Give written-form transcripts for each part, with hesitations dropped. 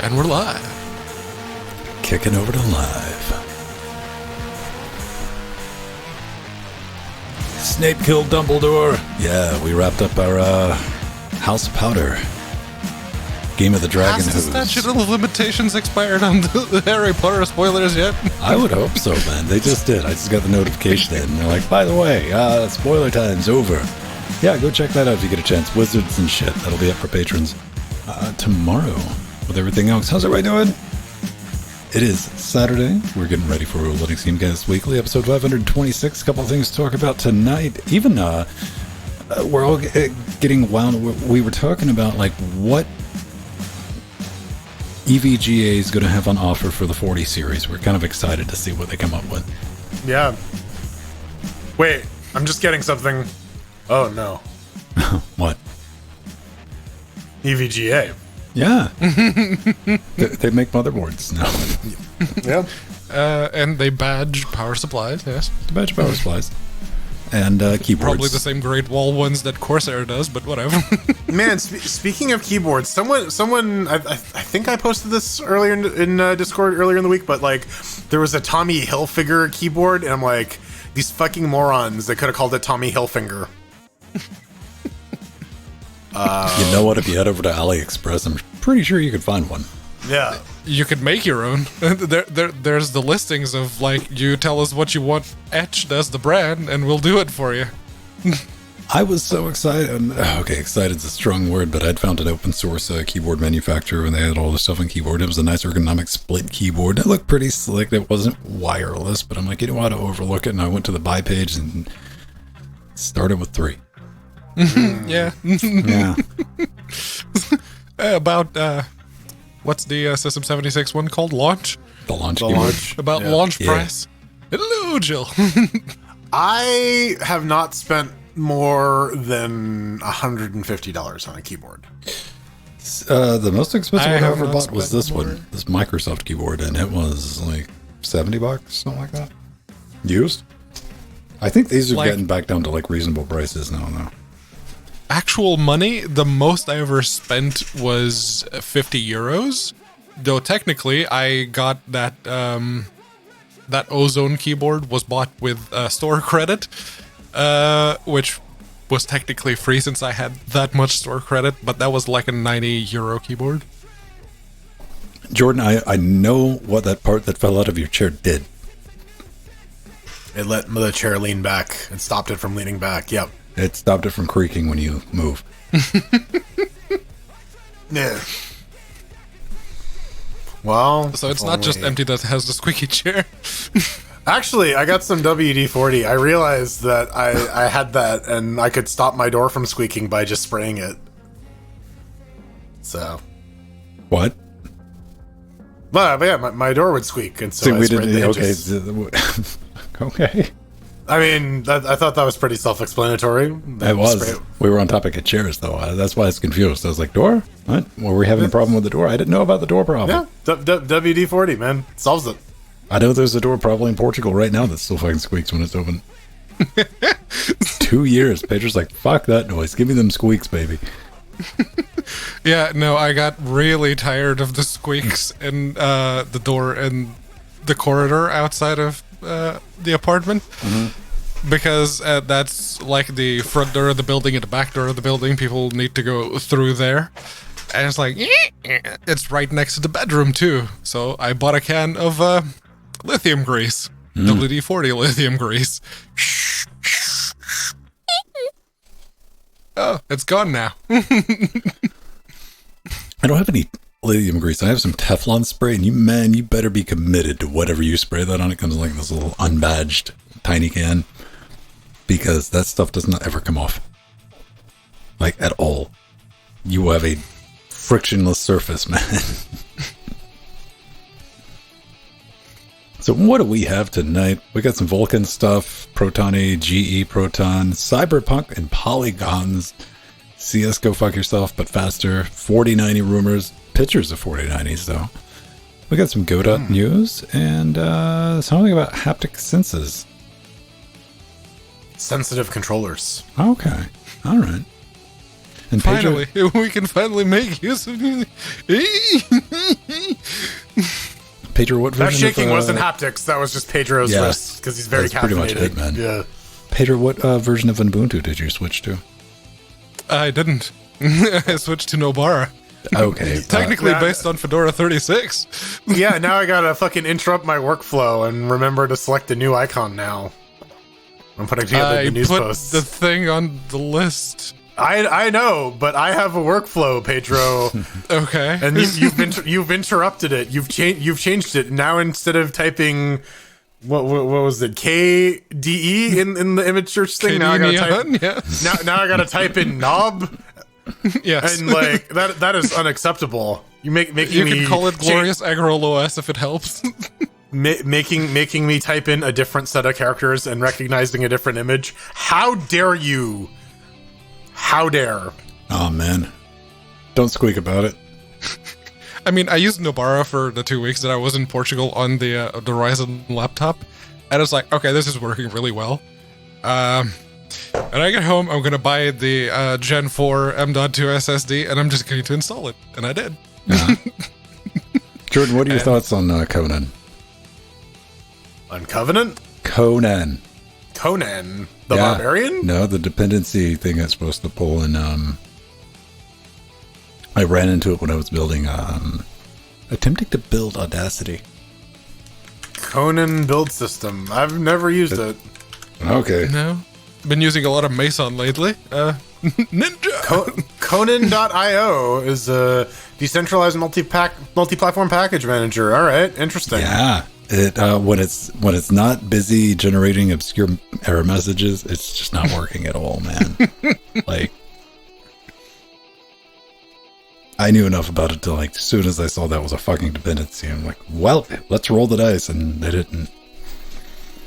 And we're live. Kicking over to live. Snape killed Dumbledore. Yeah, we wrapped up our House of Powder. Game of the Dragon. Has the statute of limitations expired on the Harry Potter spoilers yet? I would hope so, man. They just did. I just got the notification in. And they're like, by the way, spoiler time's over. Yeah, go check that out if you get a chance. Wizards and shit. That'll be up for patrons tomorrow with everything else. How's everybody doing? It is Saturday. We're getting ready for LinuxGameCast Weekly, episode 526. A couple of things to talk about tonight. Even, we're all getting wound. We were talking about, like, what EVGA is going to have on offer for the 40 series. We're kind of excited to see what they come up with. Yeah. Wait, I'm just getting something. Oh, no. What? EVGA. Yeah. They make motherboards now. Yeah. And they badge power supplies, yes. They badge power supplies. And keyboards. Probably the same Great Wall ones that Corsair does, but whatever. Man, speaking of keyboards, someone, I think I posted this earlier in Discord earlier in the week, but like, there was a Tommy Hilfiger keyboard, and I'm like, these fucking morons, they could have called it Tommy Hilfinger. You know what? If you head over to AliExpress, I'm pretty sure you could find one. Yeah. You could make your own. There's the listings of, like, you tell us what you want etched as the brand, and we'll do it for you. I was so excited. Okay, excited's a strong word, but I'd found an open source keyboard manufacturer, and they had all the stuff on keyboard. It was a nice ergonomic split keyboard. It looked pretty slick. It wasn't wireless, but I'm like, you know how to overlook it, and I went to the buy page and started with 3. Yeah. Yeah. About, what's the System 76 one called? Launch? The launch keyboard. About launch price. Hello, Jill. I have not spent more than $150 on a keyboard. The most expensive one I have ever not bought was spent this more. one, this Microsoft keyboard, and it was like $70, something like that. Used? I think these are Like- getting back down to like reasonable prices now, though. Actual money, the most I ever spent was 50 euros. Though technically, I got that that Ozone keyboard was bought with store credit, which was technically free since I had that much store credit. But that was like a 90 euro keyboard. Jordan, I know what that part that fell out of your chair did. It let the chair lean back and stopped it from leaning back. Yep. It stopped it from creaking when you move. Yeah. Well, So it's not just empty that has the squeaky chair. Actually, I got some WD-40. I realized that I had that, and I could stop my door from squeaking by just spraying it. So, What? but yeah, my door would squeak, and so See, I we sprayed didn't. the Okay. edges. Okay. I mean, I thought that was pretty self-explanatory. It was. We were on topic of chairs, though. That's why I was confused. I was like, door? What? Were we having a problem with the door? I didn't know about the door problem. Yeah, WD-40, man, solves it. I know there's a door probably in Portugal right now that still fucking squeaks when it's open. 2 years. Pedro's like, fuck that noise. Give me them squeaks, baby. Yeah, no, I got really tired of the squeaks in the door and the corridor outside of the apartment. Because that's like the front door of the building and the back door of the building. People need to go through there. And it's like, it's right next to the bedroom, too. So I bought a can of lithium grease. WD-40 lithium grease. Oh, it's gone now. I don't have any lithium grease. I have some Teflon spray, and you better be committed to whatever you spray that on. It comes in like this little unbadged tiny can, because that stuff does not ever come off. Like, at all. You will have a frictionless surface, man. So what do we have tonight? We got some Vulkan stuff, Proton A, GE Proton, Cyberpunk, and Polygons. CS, go fuck yourself, but faster. 4090 rumors, pictures of 4090s, though. We got some Godot news, and something about haptic senses. Sensitive controllers. Okay, all right. And Pedro, Finally, we can finally make use of Pedro, what That version shaking of, wasn't haptics. That was just Pedro's Yeah. wrist because he's very That's pretty much caffeinated. it, man. Yeah. Pedro, what version of Ubuntu did you switch to? I didn't. I switched to Nobara. Okay. Technically Nah. based on Fedora 36. Yeah, now I gotta fucking interrupt my workflow and remember to select a new icon now. I'm putting together I the news put posts. the thing on the list. I know, but I have a workflow, Pedro, Okay. and you've interrupted it. You've changed it. Now instead of typing what was it, KDE in the image search thing, now I gotta type yeah. now I gotta type in knob, Yes. and like that is unacceptable. You making you me can call it Glorious Eggroll OS if it helps. making me type in a different set of characters and recognizing a different image. How dare you? How dare? Oh, man. Don't squeak about it. I mean, I used Nobara for the 2 weeks that I was in Portugal on the Ryzen laptop, and it's like, okay, this is working really well. When I get home, I'm gonna buy the Gen 4 M.2 SSD, and I'm just going to install it, and I did. Jordan, what are your thoughts on Conan? On Covenant? Conan. Conan the Yeah. Barbarian? No, the dependency thing that's supposed to pull in. I ran into it when I was building, attempting to build Audacity. Conan build system. I've never used it. Okay. No, been using a lot of Mason lately. Ninja. Conan.io is a decentralized multi-platform package manager. All right, interesting. Yeah. It when it's not busy generating obscure error messages, it's just not working at all, man. Like, I knew enough about it to, like, as soon as I saw that was a fucking dependency, I'm like, well, let's roll the dice, and they didn't.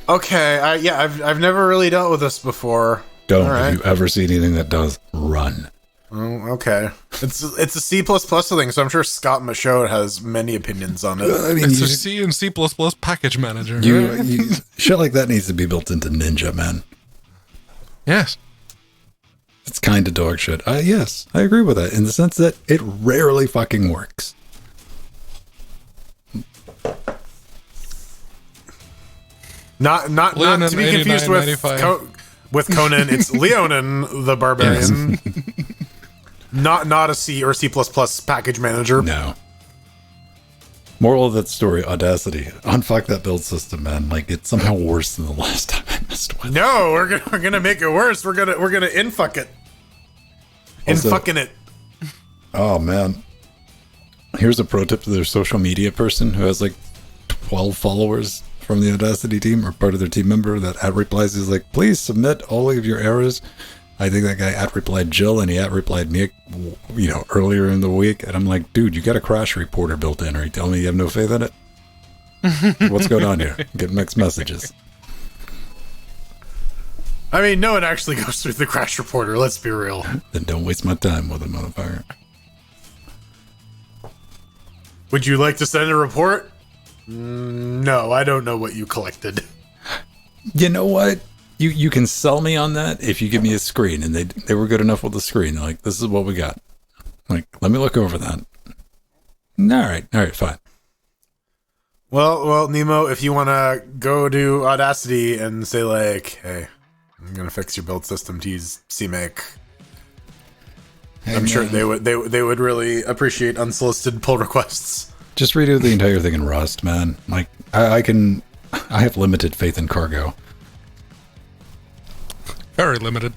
Okay, I've never really dealt with this before. Don't. All right. If you ever see anything that does, run. Oh, okay. It's a C++ thing, so I'm sure Scott Michaud has many opinions on it. I mean, It's a C and C++ package manager. you shit like that needs to be built into Ninja, man. Yes. It's kind of dog shit. Yes, I agree with that in the sense that it rarely fucking works. Not Leonin to be confused with 8995. with Conan. It's Leonin the Barbarian. Not a C or C++ package manager. No. Moral of that story, Audacity. Unfuck that build system, man. Like, it's somehow worse than the last time I messed with it. No, we're gonna make it worse. We're gonna infuck it. Also- Infucking it. Oh, man. Here's a pro tip to their social media person who has like 12 followers from the Audacity team or part of their team member that at replies is like, please submit all of your errors. I think that guy at replied Jill and he at replied me, earlier in the week. And I'm like, dude, you got a crash reporter built in. Are you telling me you have no faith in it? What's going on here? Get mixed messages. I mean, no one actually goes through the crash reporter. Let's be real. Then don't waste my time with a motherfucker. Would you like to send a report? No, I don't know what you collected. You know what? You can sell me on that if you give me a screen, and they were good enough with the screen. They're like, this is what we got. I'm like, let me look over that. All right, fine. Well, Nemo, if you want to go to Audacity and say like, hey, I'm gonna fix your build system to use CMake, I'm sure they would really appreciate unsolicited pull requests. Just redo the entire thing in Rust, man. Like, I have limited faith in Cargo. Very limited.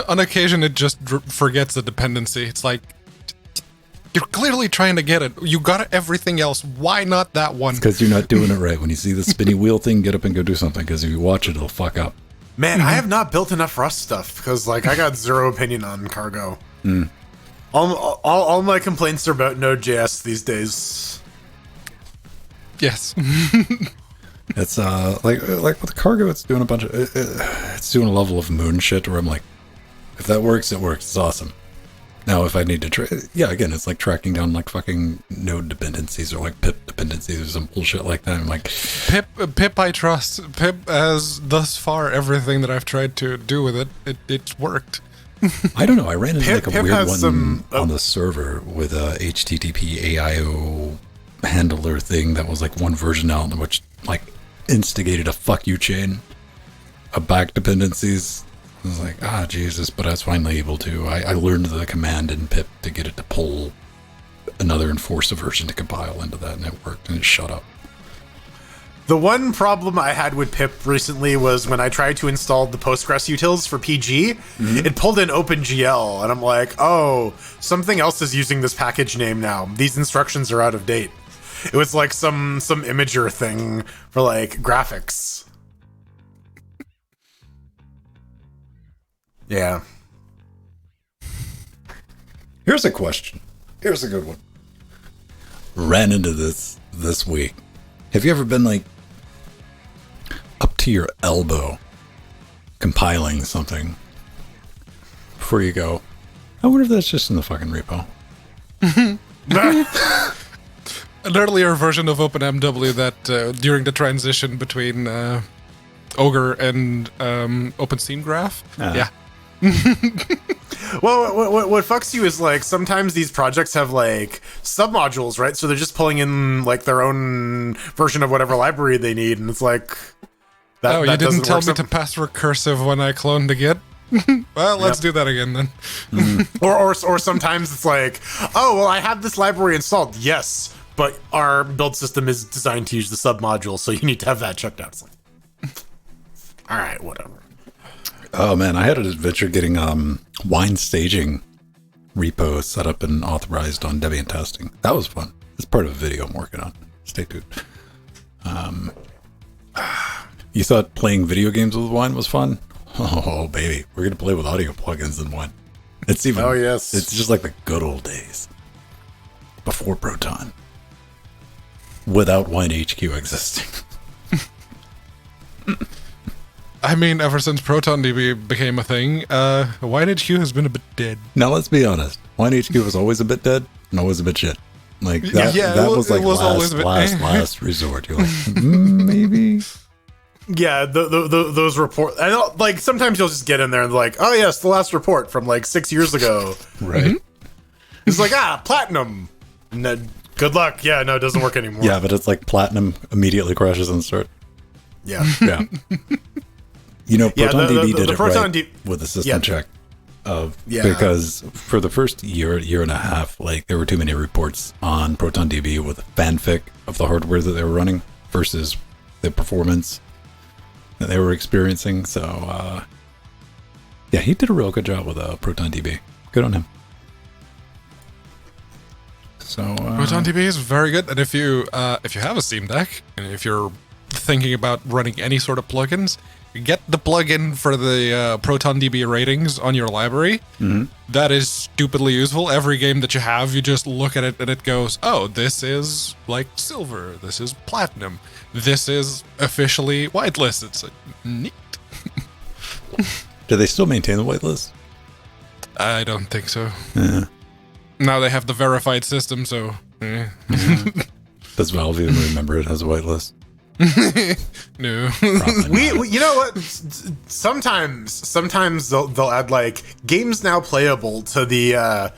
On occasion, it just forgets the dependency. It's like, you're clearly trying to get it. You got everything else. Why not that one? Because you're not doing it right. When you see the spinny wheel thing, get up and go do something. Because if you watch it, it'll fuck up. Man, I have not built enough Rust stuff because, like, I got zero opinion on Cargo. All my complaints are about Node.js these days. Yes. It's like with Cargo, it's doing a bunch of it's doing a level of moon shit where I'm like, if that works, it works. It's awesome. Now, if I need to again, it's like tracking down like fucking node dependencies or like pip dependencies or some bullshit like that. I'm like, Pip, I trust. Pip has thus far everything that I've tried to do with it. It's worked. I don't know. I ran into like a Pip weird has one some- on the server with a HTTP AIO handler thing that was like one version out, which like instigated a fuck you chain of back dependencies. I was like, Jesus, but I was finally able to. I learned the command in pip to get it to pull another enforcer version to compile into that, and it worked, and it shut up. The one problem I had with pip recently was when I tried to install the Postgres utils for PG, it pulled in OpenGL, and I'm like, oh, something else is using this package name now. These instructions are out of date. It was like some imager thing for like graphics. Yeah. Here's a question. Here's a good one. Ran into this week. Have you ever been like up to your elbow compiling something before you go, I wonder if that's just in the fucking repo? An earlier version of OpenMW that during the transition between Ogre and OpenStream Graph. Yeah. Well, what fucks you is like sometimes these projects have like submodules, right? So they're just pulling in like their own version of whatever library they need, and it's like that. Oh, that you didn't doesn't tell work me to pass recursive when I cloned the Git? Well, let's do that again then. or sometimes it's like, oh well, I have this library installed. Yes, but our build system is designed to use the submodule, so you need to have that checked out. It's like, all right, whatever. Oh man, I had an adventure getting wine staging repo set up and authorized on Debian testing. That was fun. It's part of a video I'm working on. Stay tuned. You thought playing video games with wine was fun? Oh baby, we're gonna play with audio plugins in wine. It's even. Oh yes, it's just like the good old days before Proton, without Wine HQ existing. I mean, ever since ProtonDB became a thing, WineHQ has been a bit dead. Now let's be honest. Wine HQ was always a bit dead and always a bit shit. Like that, that was like last resort. You're like, maybe. Yeah, those reports. I know, like sometimes you'll just get in there and like, oh yes, the last report from like 6 years ago. Right. It's like platinum. No, good luck. Yeah, no, it doesn't work anymore. Yeah, but it's like platinum immediately crashes and start. Yeah. Yeah. You know, ProtonDB did the it Proton right with the system check of Yeah. because for the first year and a half, like there were too many reports on ProtonDB with fanfic of the hardware that they were running versus the performance that they were experiencing. So, yeah, he did a real good job with ProtonDB. Good on him. So, ProtonDB is very good, and if you have a Steam Deck and if you're thinking about running any sort of plugins, get the plugin for the ProtonDB ratings on your library. That is stupidly useful. Every game that you have, you just look at it and it goes, oh, this is like silver, this is platinum, this is officially whitelist. It's neat. do they still maintain the whitelist? I don't think so. Yeah. Now they have the verified system, so Does Valve even remember it as a whitelist? no. We you know what? Sometimes they'll add like games now playable to the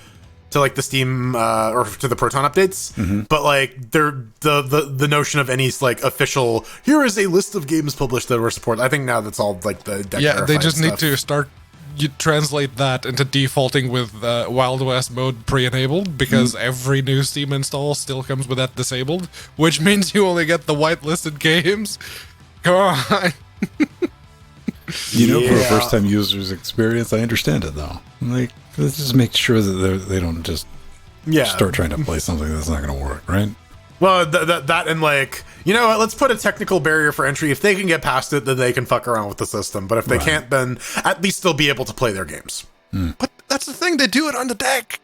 to like the Steam or to the Proton updates, but like they're the notion of any like official here is a list of games published that were supported. I think now that's all like the deck Yeah, they just stuff. need to start. You translate that into defaulting with Wild West mode pre-enabled because every new Steam install still comes with that disabled, which means you only get the whitelisted games. Come on. You know, for a first-time user's experience, I understand it though. Like, let's just make sure that they don't just start trying to play something that's not going to work, right? Well, that and like, you know what, let's put a technical barrier for entry. If they can get past it, then they can fuck around with the system. But if they can't, then at least they'll be able to play their games. But that's the thing, they do it on the deck.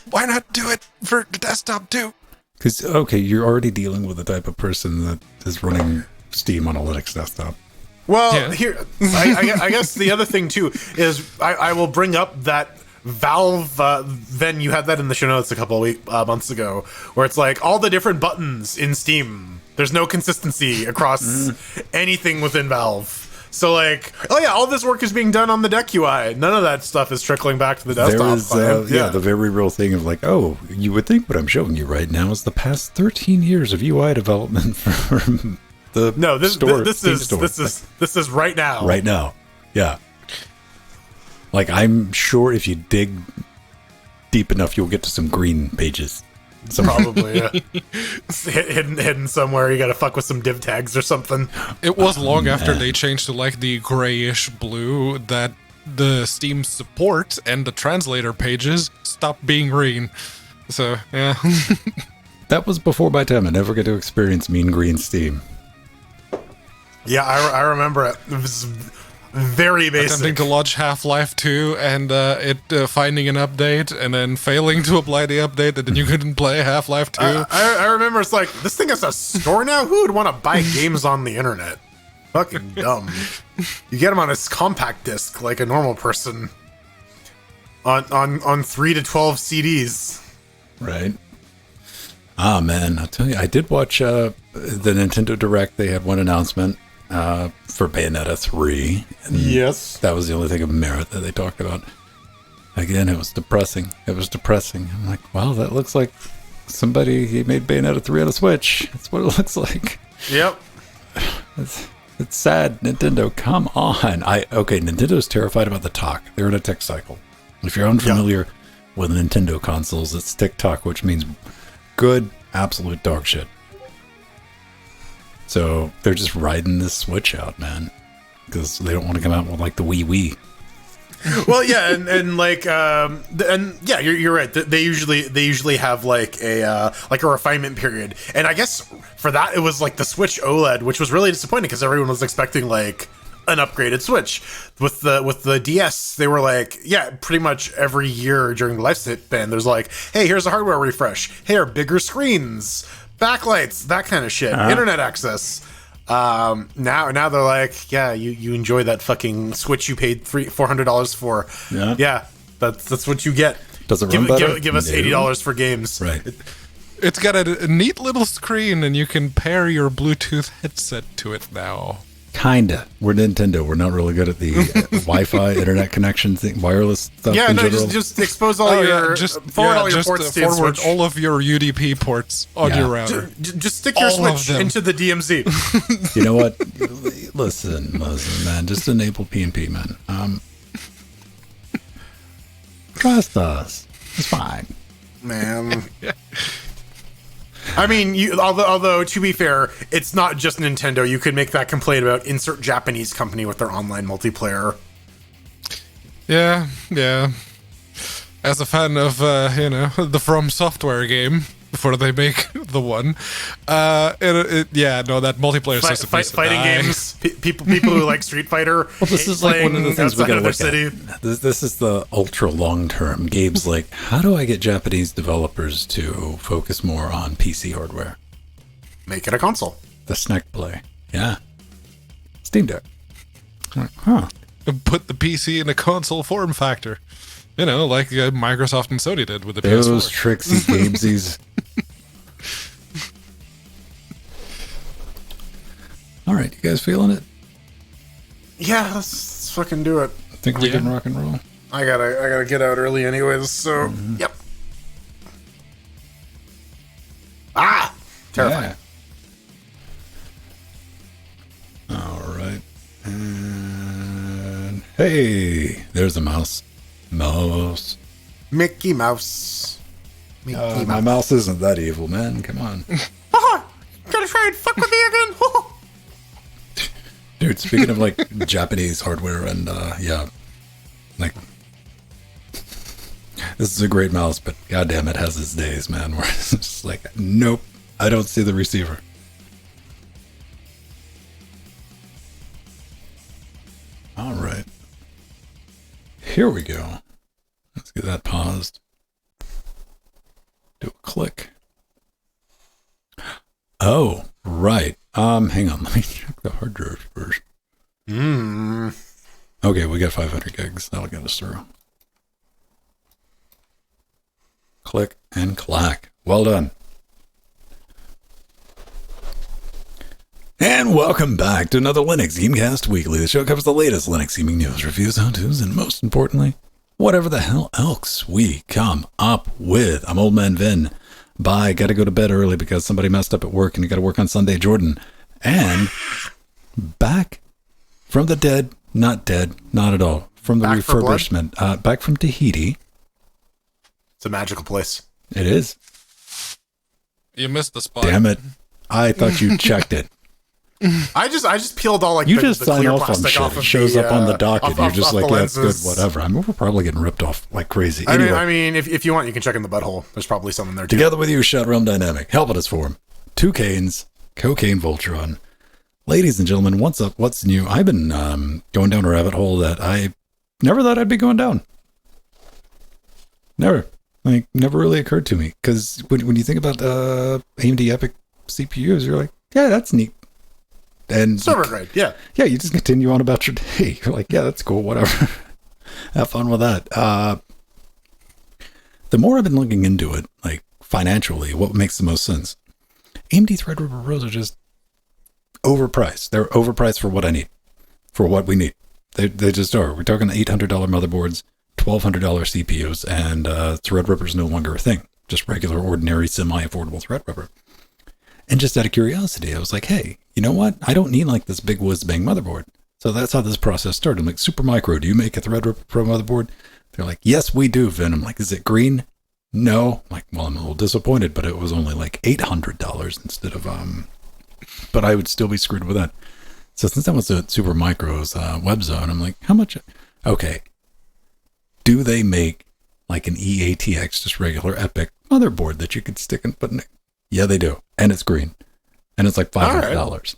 Why not do it for the desktop too? Because, okay, you're already dealing with the type of person that is running Steam on a Linux desktop. Well, here, I guess the other thing too is I will bring up that Valve, then you had that in the show notes a couple of months ago, where it's like all the different buttons in Steam. There's no consistency across anything within Valve. So like, oh yeah, all this work is being done on the deck UI. None of that stuff is trickling back to the desktop. There is, the very real thing of like, oh, you would think what I'm showing you right now is the past 13 years of UI development for the store. This is right now. Right now, yeah. Like, I'm sure if you dig deep enough, you'll get to some green pages. Probably, yeah. hidden somewhere. You got to fuck with some div tags or something. It was long after they changed to like the grayish blue that the Steam support and the translator pages stopped being green. So, yeah. That was before my time. I never get to experience mean green Steam. Yeah, I remember it. It was very basic. Attempting to launch Half-Life 2 and finding an update and then failing to apply the update and then you couldn't play Half-Life 2. I remember it's like, this thing has a store now? Who would want to buy games on the internet? Fucking dumb. You get them on a compact disc like a normal person. On 3 to 12 CDs. Right. Ah, man, I'll tell you, I did watch the Nintendo Direct. They had one announcement for Bayonetta 3. And yes. That was the only thing of merit that they talked about. Again, it was depressing. I'm like, wow, that looks like he made Bayonetta 3 on a Switch. That's what it looks like. Yep. It's sad. Nintendo, come on. Nintendo's terrified about the talk. They're in a tech cycle. If you're unfamiliar with Nintendo consoles, it's TikTok, which means good, absolute dog shit. So they're just riding this Switch out, man, because they don't want to come out with like the Wii. Well, yeah, you're right. They usually have like a refinement period, and I guess for that it was like the Switch OLED, which was really disappointing because everyone was expecting like an upgraded Switch. With the DS, they were like, yeah, pretty much every year during the lifespan, there's like, hey, here's a hardware refresh. Here, bigger screens, backlights, that kind of shit, internet access. Now they're like, yeah, you enjoy that fucking Switch you paid $400 for. Yeah, that's what you get. Does it run better? Give us $80 for games. Right. It's got a neat little screen, and you can pair your Bluetooth headset to it now. Kinda. We're Nintendo. We're not really good at the Wi-Fi internet connection thing, wireless stuff. Yeah, no, just expose all your forward all your ports to forward all of your UDP ports on your router. Just stick your Switch into the DMZ. You know what? Listen, man. Just enable PnP, man. Trust us. It's fine, man. I mean, although to be fair, it's not just Nintendo. You could make that complaint about insert Japanese company with their online multiplayer. Yeah. As a fan of the From Software game before they make the one, that multiplayer system fighting games. People who like Street Fighter. Well, this is like one of the things we gotta look city. at. This is the ultra long term. Gabe's like, how do I get Japanese developers to focus more on PC hardware? Make it a console. The snack play. Yeah. Steam Deck. Huh. Put the PC in a console form factor. Like Microsoft and Sony did with the PS4. Those tricksy gamesies. All right, you guys feeling it? Yeah, let's fucking do it. I think we can rock and roll. I gotta get out early anyways, so yep. Terrifying. Yeah. All right. And hey, there's a mouse. Mickey Mouse. My mouse isn't that evil, man. Come on. Gonna try and fuck with me again? Dude, speaking of like Japanese hardware and like this is a great mouse, but goddamn, it has its days, man. Where it's just like, nope, I don't see the receiver. All right. Here we go. Let's get that paused. Do a click. Oh, right. Hang on. Let me check the hard drive first. Okay, we got 500 gigs. That'll get us through. Click and clack. Well done. And welcome back to another LinuxGameCast Weekly. The show covers the latest Linux gaming news, reviews, how-tos, and most importantly, whatever the hell else we come up with. I'm Old Man Vin. Bye. Gotta go to bed early because somebody messed up at work and you gotta work on Sunday, Jordan. And back from the dead, not at all. From the Back for refurbishment. Back from Tahiti. It's a magical place. It is. You missed the spot. Damn it. I thought you checked it. I just peeled all You the, just the sign clear off on plastic shit. off It of shows the, up on the docket. You're just like, yeah, it's good, lenses. whatever. We're probably getting ripped off like crazy. I Anyway, mean, if you want, you can check in the butthole. There's probably something there too. together with you, Shut Realm Dynamic, helping us form Two Canes, Cocaine Voltron. Ladies and gentlemen, what's up? What's new? I've been going down a rabbit hole that I never thought I'd be going down. Never really occurred to me. Because when you think about AMD Epic CPUs, you're like, yeah, that's neat. And Server grade, yeah. Yeah, you just continue on about your day. You're like, yeah, that's cool, whatever. Have fun with that. The more I've been looking into it, like financially, what makes the most sense? AMD Threadripper Pros are just overpriced. They're overpriced for what I need, for what we need. They just are. We're talking $800 motherboards, $1,200 CPUs, and Threadripper is no longer a thing. Just regular, ordinary, semi-affordable Threadripper. And just out of curiosity, I was like, hey, you know what? I don't need like this big whiz-bang motherboard. So that's how this process started. I'm like, Supermicro, do you make a Threadripper Pro motherboard? They're like, yes, we do, Vin. I'm like, is it green? No. I'm like, well, I'm a little disappointed, but it was only like $800 instead of, but I would still be screwed with that. So since I was at Supermicro's web zone, I'm like, how much? Okay. Do they make like an EATX, just regular Epic motherboard that you could stick and put in? Yeah, they do. And it's green. And it's like $500.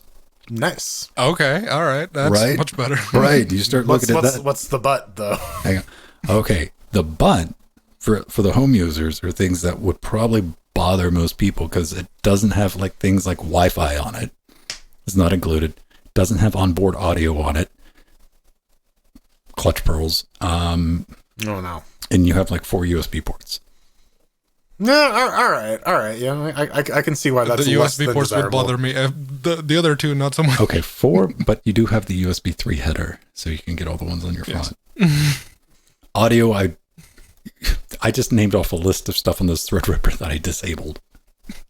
Nice. Okay, all right. That's Right? much better. Right. You start looking at that. What's the butt, though? Hang on. Okay. The but for the home users are things that would probably bother most people because it doesn't have like things like Wi-Fi on it. It's not included. Doesn't have onboard audio on it. Clutch pearls. Oh, no. And you have like 4 USB ports. No, all right. Yeah, I can see why that's The less USB than ports would desirable. bother me. The other two, not so much. Okay, 4, but you do have the USB 3 header, so you can get all the ones on your phone. Audio, I just named off a list of stuff on this Threadripper that I disabled.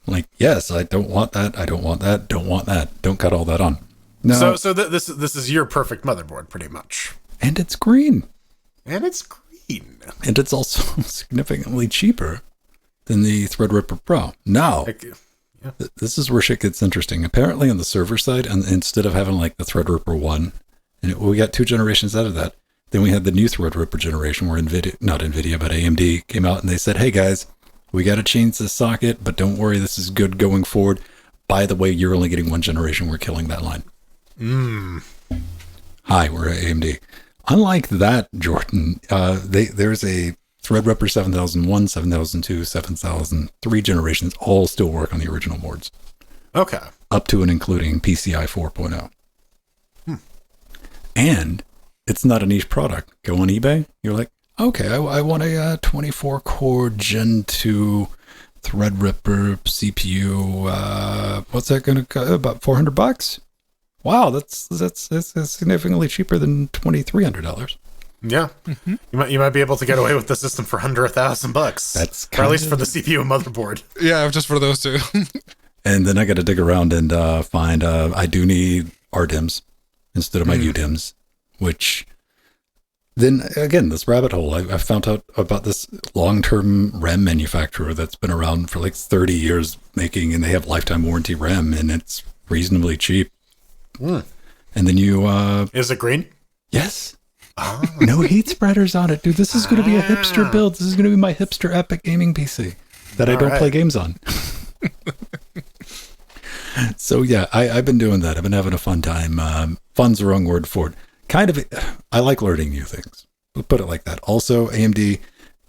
Like, yes, I don't want that, I don't want that, don't want that, don't cut all that on. No. So this is your perfect motherboard, pretty much. And it's green. And it's green. And it's also significantly cheaper than the Threadripper Pro. Now, this is where shit gets interesting. Apparently on the server side, and instead of having like the Threadripper 1, and we got 2 generations out of that, then we had the new Threadripper generation where not NVIDIA, but AMD came out and they said, hey guys, we got to change this socket, but don't worry, this is good going forward. By the way, you're only getting 1 generation. We're killing that line. Hi, we're AMD. Unlike that, Jordan, there's a Threadripper 7001, 7002, 7003 generations all still work on the original boards. Okay. Up to and including PCI 4.0. And it's not a niche product. Go on eBay, you're like, okay, I want a 24-core Gen 2 Threadripper CPU. What's that going to cost? About $400? Wow, that's significantly cheaper than $2,300. Yeah, you might be able to get away with the system for under $1,000. That's or at least for the CPU and motherboard. Yeah, just for those two. And then I got to dig around and find I do need RDIMMs instead of my UDIMMs, which then again this rabbit hole. I found out about this long-term RAM manufacturer that's been around for like 30 years making, and they have lifetime warranty RAM, and it's reasonably cheap. And then you Is it green? yes. No heat spreaders on it, dude. This is going to be a hipster build. This is going to be my hipster epic gaming PC that I don't play games on. So yeah, I've been doing that. I've been having a fun time. Fun's the wrong word for it. Kind of, I like learning new things. We'll put it like that. Also, AMD,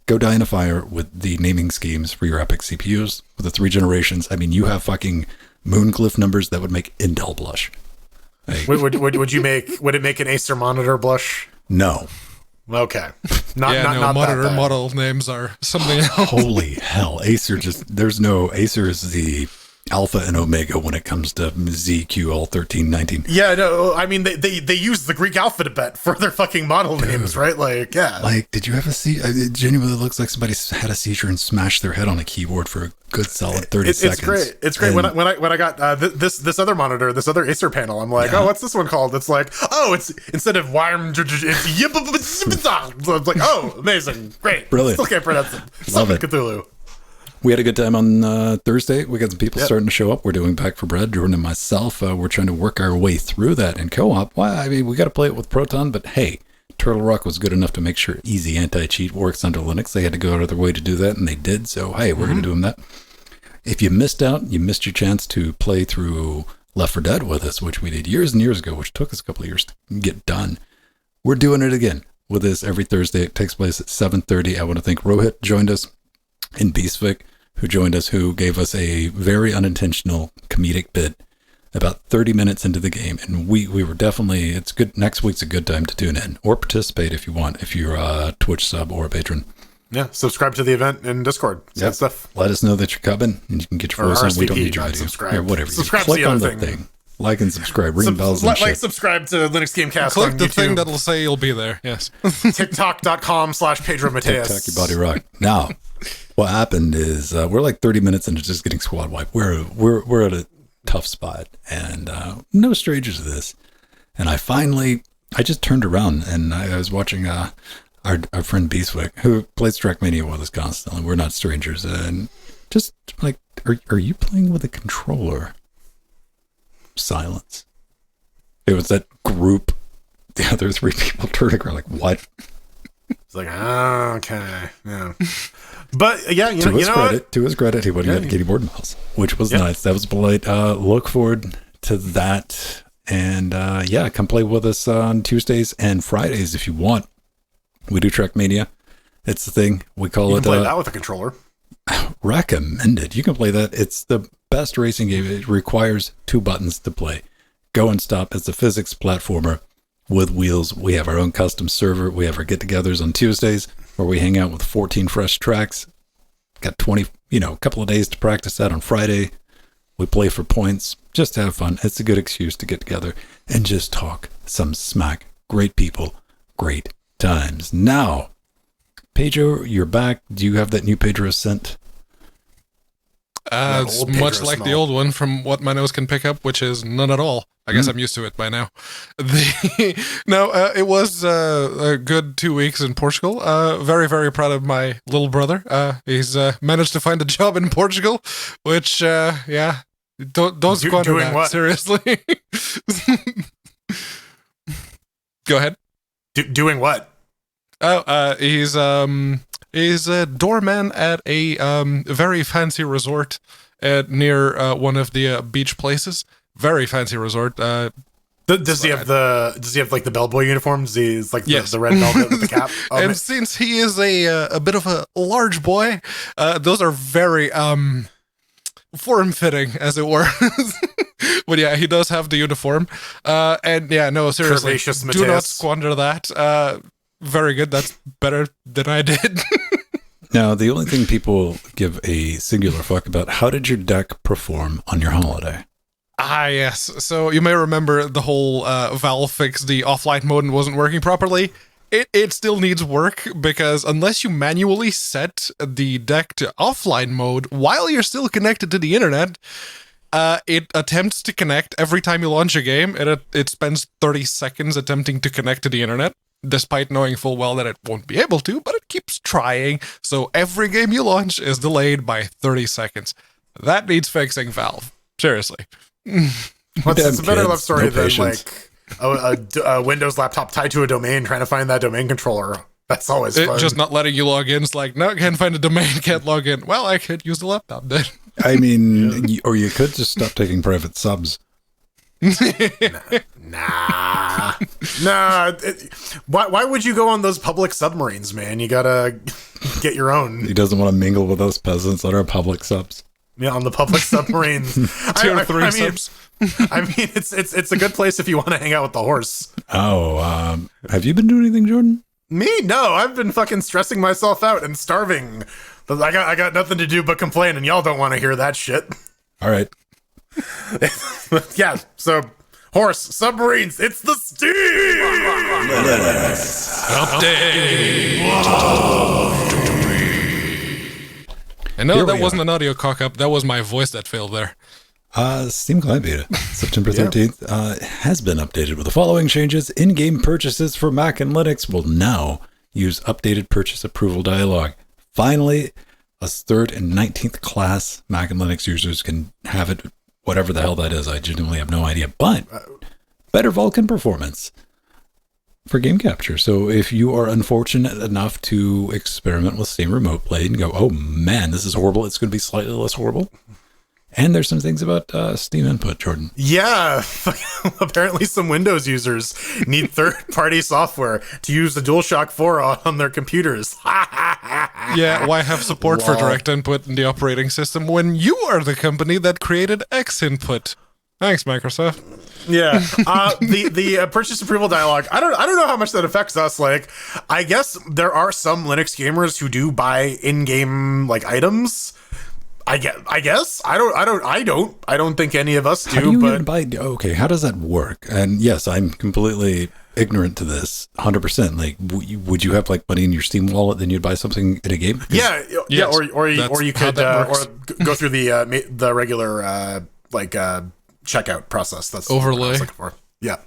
go die in a fire with the naming schemes for your epic CPUs with the 3 generations. I mean, you have fucking Moonglyph numbers that would make Intel blush. Like, Would it make an Acer monitor blush? no. Okay. Monitor that model names are something else. Holy hell. Acer is the alpha and omega when it comes to ZQL 1319. Yeah, no, I mean, they use the Greek alphabet for their fucking model names, right? Like, yeah. Like, did you ever see? It genuinely looks like somebody had a seizure and smashed their head on a keyboard for a good solid 30 seconds. It's great. It's great. And when I got this other monitor, this other Acer panel, I'm like, oh, what's this one called? It's like, oh, it's instead of YM, it's like, oh, amazing, great, brilliant. Still can't pronounce it. Love it. Cthulhu. We had a good time on Thursday. We got some people starting to show up. We're doing Back for Bread. Jordan and myself, we're trying to work our way through that in co-op. Well, I mean, we got to play it with Proton, but hey, Turtle Rock was good enough to make sure easy anti-cheat works under Linux. They had to go out of their way to do that, and they did. So, hey, we're going to do them that. If you missed out, you missed your chance to play through Left 4 Dead with us, which we did years and years ago, which took us a couple of years to get done. We're doing it again with this every Thursday. It takes place at 7:30. I want to thank Rohit joined us, and Beastvic, who joined us, who gave us a very unintentional comedic bit about 30 minutes into the game. And we were definitely, it's good. Next week's a good time to tune in or participate if you want, if you're a Twitch sub or a patron. Yeah, subscribe to the event in Discord. Yep. Stuff. Let us know that you're coming, and you can get your voice on. We don't need your video. Subscribe. Or whatever. Subscribe Click to the on other the thing. Like and subscribe. Ring bells and like, shit. subscribe to LinuxGameCast Click on the YouTube. thing that'll say you'll be there. Yes. TikTok.com/Pedro Mateus. TikTok, your body rock. Now, what happened is we're like 30 minutes into just getting squad wiped. We're at a tough spot, and no strangers to this. And I just turned around, and I was watching our friend Beastwick, who plays Trackmania with us constantly. We're not strangers, and just like, are you playing with a controller? Silence. It was that group. The other three people turning around like, what? It's like, okay, yeah. But yeah, to his credit, he went and got Katie Borden House, which was nice. That was polite. Look forward to that, and come play with us on Tuesdays and Fridays if you want. We do Trackmania. It's the thing we call you it. can play that with a controller. Recommended. You can play that. It's the best racing game. It requires 2 buttons to play. Go and stop. It's a physics platformer with wheels. We have our own custom server. We have our get-togethers on Tuesdays where we hang out with 14 fresh tracks. Got 20, a couple of days to practice that on Friday. We play for points. Just have fun. It's a good excuse to get together and just talk some smack. Great people. Great times. Now, Pedro, you're back. Do you have that new Pedro scent? It's much like the old one from what my nose can pick up, which is none at all. I guess I'm used to it by now. It was a good 2 weeks in Portugal. Very, very proud of my little brother. He's managed to find a job in Portugal, which, don't squander that, what? Seriously. Go ahead. Doing what? Oh, he's a doorman at a very fancy resort near one of the beach places. Very fancy resort. Does he have like the bellboy uniform? He's like the red velvet with the cap. Oh, and since he is a bit of a large boy, those are very form-fitting, as it were. But yeah, he does have the uniform. And yeah, no, seriously, do not squander that. Very good. That's better than I did. Now, the only thing people give a singular fuck about, how did your deck perform on your holiday? Yes. So you may remember the whole Valve fixed the offline mode and wasn't working properly. It still needs work, because unless you manually set the deck to offline mode while you're still connected to the internet, it attempts to connect every time you launch a game. It spends 30 seconds attempting to connect to the internet, despite knowing full well that it won't be able to, but it keeps trying. So every game you launch is delayed by 30 seconds. That needs fixing, Valve. Seriously. It's a better love story than like a Windows laptop tied to a domain trying to find that domain controller. That's always fun. Just not letting you log in. It's like, no, can't find a domain, can't log in. Well, I could use the laptop then. I mean, or you could just stop taking private subs. Nah. Why would you go on those public submarines, man? You gotta get your own. He doesn't want to mingle with those peasants that are public subs. Yeah, on the public submarines. Tier 3 subs. I mean, it's a good place if you want to hang out with the horse. Oh, have you been doing anything, Jordan? Me? No, I've been fucking stressing myself out and starving. I got nothing to do but complain, and y'all don't want to hear that shit. All right. Yeah, so horse, submarines, it's the Steam! And no, Here that we wasn't are. an audio cock-up. That was my voice that failed there. Steam Client Beta, September 13th, has been updated with the following changes. In-game purchases for Mac and Linux will now use updated purchase approval dialog. Finally, us 3rd and 19th class Mac and Linux users can have it, whatever the hell that is. I genuinely have no idea. But better Vulkan performance for game capture. So if you are unfortunate enough to experiment with Steam Remote Play and go, oh man, this is horrible, it's going to be slightly less horrible. And there's some things about Steam Input, Jordan. Yeah, apparently some Windows users need third-party software to use the DualShock 4 on their computers. Yeah, why have support for direct input in the operating system when you are the company that created X Input? Thanks, Microsoft. Yeah, the purchase approval dialog. I don't know how much that affects us. Like, I guess there are some Linux gamers who do buy in-game like items. I guess I don't think any of us do. How do you but even buy? Okay, how does that work? And yes, I'm completely ignorant to this, 100%. Like, would you have like money in your Steam wallet, then you'd buy something in a game? yeah, Yes, or you could works. go through the regular checkout process. That's what I Overlay. was looking for. Yeah.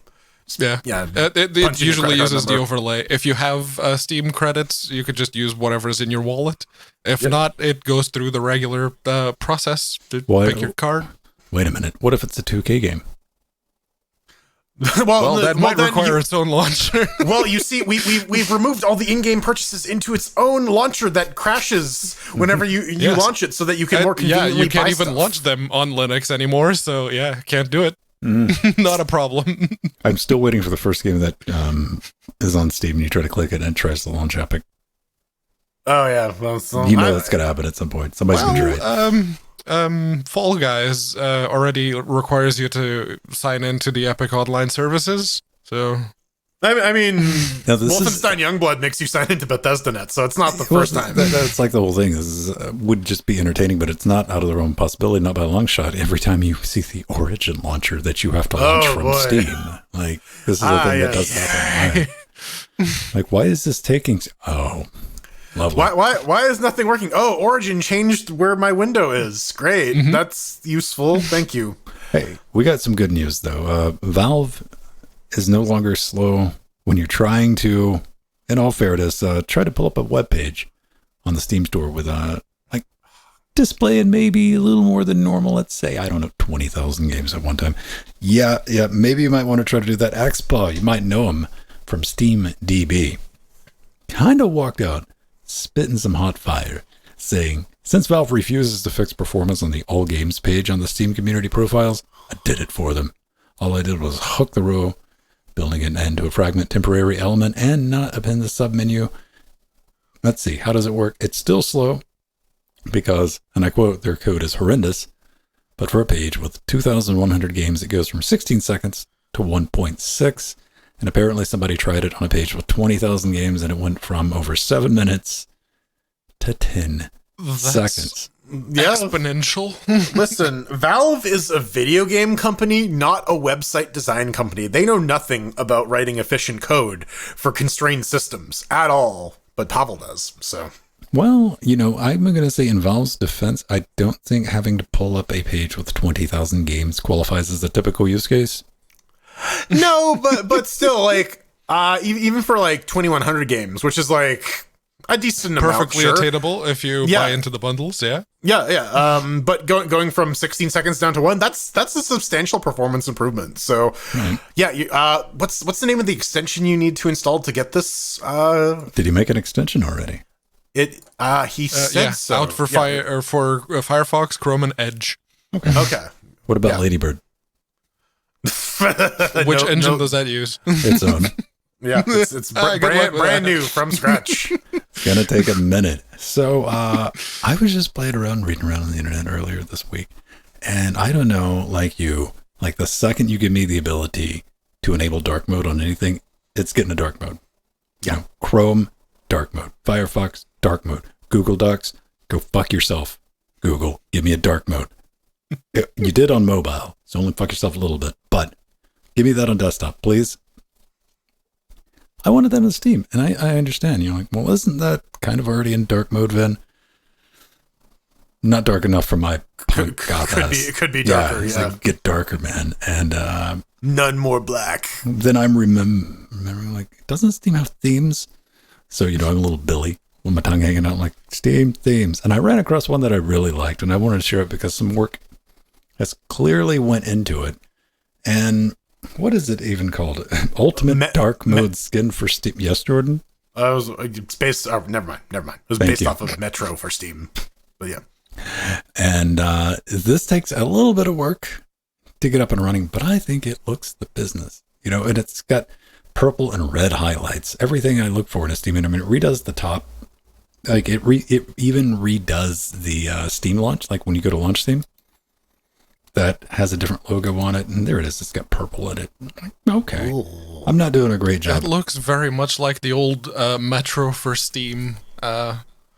Yeah. Yeah, It punching your usually credit card uses the number. overlay. If you have Steam credits, you could just use whatever's in your wallet. If not, it goes through the regular process to Why- pick your card. Wait a minute. What if it's a 2K game? Well, that might then require its own launcher. Well, you see, we've removed all the in-game purchases into its own launcher that crashes whenever you Yes. launch it, so that you can more yeah, conveniently you can't buy even stuff. launch them on Linux anymore, so yeah, can't do it. Not a problem. I'm still waiting for the first game that is on Steam and you try to click it and it tries to launch Epic. Oh yeah, well, so You know that's going to happen at some point. Somebody's going to try it. Fall Guys already requires you to sign into the Epic Online services, so I mean, Now, this is, Wolfenstein Youngblood makes you sign into BethesdaNet, so it's not the first time. That's like the whole thing. This is, would just be entertaining, but it's not out of the realm of possibility, not by a long shot. Every time you see the Origin launcher that you have to launch from boy. Steam, like this is a thing that does happen. Like, why is this taking? Oh, lovely. Why is nothing working? Oh, Origin changed where my window is. Great, that's useful. Thank you. Hey, we got some good news though. Valve is no longer slow when you're trying to, in all fairness, try to pull up a web page on the Steam store with like displaying maybe a little more than normal. Let's say, I don't know, 20,000 games at one time. Yeah, maybe you might want to try to do that. Axpaw, you might know him from Steam DB. Kind of walked out, spitting some hot fire, saying, since Valve refuses to fix performance on the All Games page on the Steam community profiles, I did it for them. All I did was hook the row, building an end to a fragment temporary element, and not append the submenu. Let's see, how does it work? It's still slow because, and I quote, their code is horrendous, but for a page with 2,100 games, it goes from 16 seconds to 1.6, and apparently somebody tried it on a page with 20,000 games, and it went from over 7 minutes to 10 seconds. Yeah. exponential. Listen, Valve is a video game company, not a website design company. They know nothing about writing efficient code for constrained systems at all, but Pavel does, so. Well, you know, I'm going to say in Valve's defense, I don't think having to pull up a page with 20,000 games qualifies as a typical use case. No, but still, like, even for like 2,100 games, which is like a decent amount, Perfectly sure. attainable if you buy into the bundles, yeah. Yeah. But going from 16 seconds down to 1, that's a substantial performance improvement. So, yeah. What's the name of the extension you need to install to get this? Did he make an extension already? He said so. Out for Firefox, Chrome, and Edge. Okay. What about Ladybird? Which engine does that use? Its own. Yeah, it's Good luck with brand that. new from scratch. It's going to take a minute. So I was just playing around, reading around on the internet earlier this week. And I don't know, like you, like the second you give me the ability to enable dark mode on anything, it's getting a dark mode. You know, Chrome, dark mode. Firefox, dark mode. Google Docs, go fuck yourself. Google, give me a dark mode. You did on mobile, so only fuck yourself a little bit. But give me that on desktop, please. I wanted that on Steam, and I understand. You're like, well, isn't that kind of already in dark mode, Vin? Not dark enough for my punk goth ass. It could be darker, It's like, get darker, man. And none more black. then I'm remembering, like, doesn't Steam have themes? So, I'm a little Billy with my tongue hanging out, like, Steam themes. And I ran across one that I really liked, and I wanted to share it because some work has clearly went into it. And what is it even called? Ultimate Dark Mode Skin for Steam. Yes, Jordan? It's based. Oh, never mind. It was based off of Metro for Steam. But yeah. And this takes a little bit of work to get up and running, but I think it looks the business. And it's got purple and red highlights. Everything I look for in a Steam. I mean, it redoes the top. Like it even redoes the Steam launch. Like when you go to launch Steam, that has a different logo on it, and there it is. It's got purple in it. Okay, ooh. I'm not doing a great job. That looks very much like the old Metro for Steam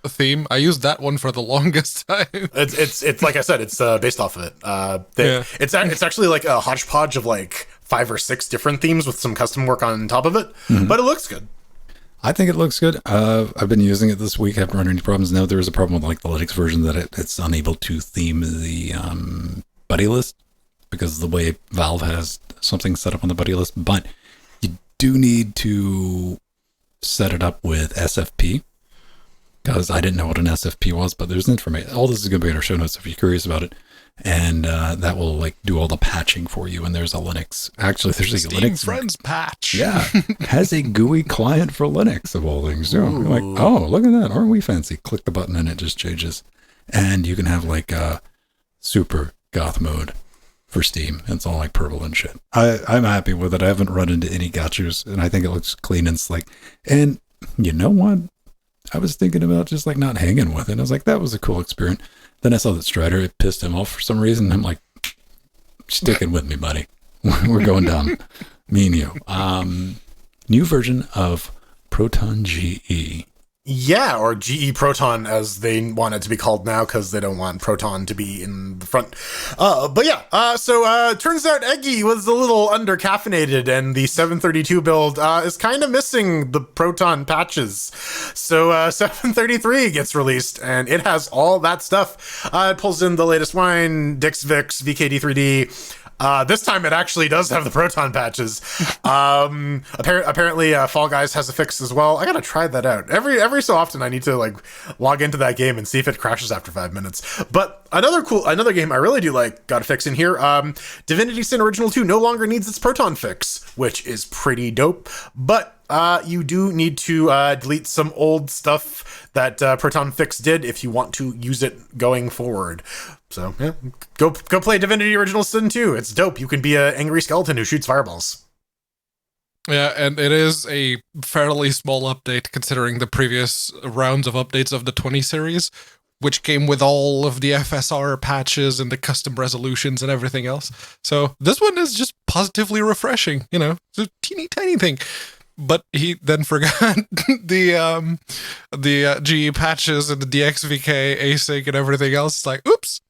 theme. I used that one for the longest time. It's like I said, it's based off of it. It's actually like a hodgepodge of like 5 or 6 different themes with some custom work on top of it, but it looks good. I think it looks good. I've been using it this week. I haven't run any problems. No, there is a problem with like the Linux version that it's unable to theme the buddy list because of the way Valve has something set up on the buddy list. But you do need to set it up with SFP because I didn't know what an SFP was, but there's information. All this is going to be in our show notes if you're curious about it. And that will like do all the patching for you. And there's a Linux. Actually, there's a Steam Linux Friends patch. Yeah, has a GUI client for Linux of all things. You're like, oh, look at that! Aren't we fancy? Click the button and it just changes. And you can have like a super goth mode for Steam. It's all like purple and shit. I'm happy with it. I haven't run into any gotchas, and I think it looks clean and slick. And you know what? I was thinking about just like not hanging with it. I was like, that was a cool experience. Then I saw that Strider, it pissed him off for some reason. I'm like, sticking with me, buddy. We're going down. Me and you. New version of Proton GE. Yeah, or GE Proton as they want it to be called now because they don't want Proton to be in the front. But yeah, so turns out Eggy was a little under-caffeinated and the 732 build is kind of missing the Proton patches. So 733 gets released and it has all that stuff. It pulls in the latest wine, Dix Vix, VKD3D. This time it actually does have the Proton patches. Apparently Fall Guys has a fix as well. I gotta try that out. Every so often I need to like log into that game and see if it crashes after 5 minutes. But another game I really do like got a fix in here. Divinity Sin Original 2 no longer needs its Proton fix, which is pretty dope. But you do need to delete some old stuff that Proton Fix did if you want to use it going forward. So yeah, go play Divinity Original Sin 2. It's dope. You can be an angry skeleton who shoots fireballs. Yeah, and it is a fairly small update considering the previous rounds of updates of the 20 series, which came with all of the FSR patches and the custom resolutions and everything else. So this one is just positively refreshing, it's a teeny tiny thing. But he then forgot the GE patches and the DXVK async and everything else. It's like, oops.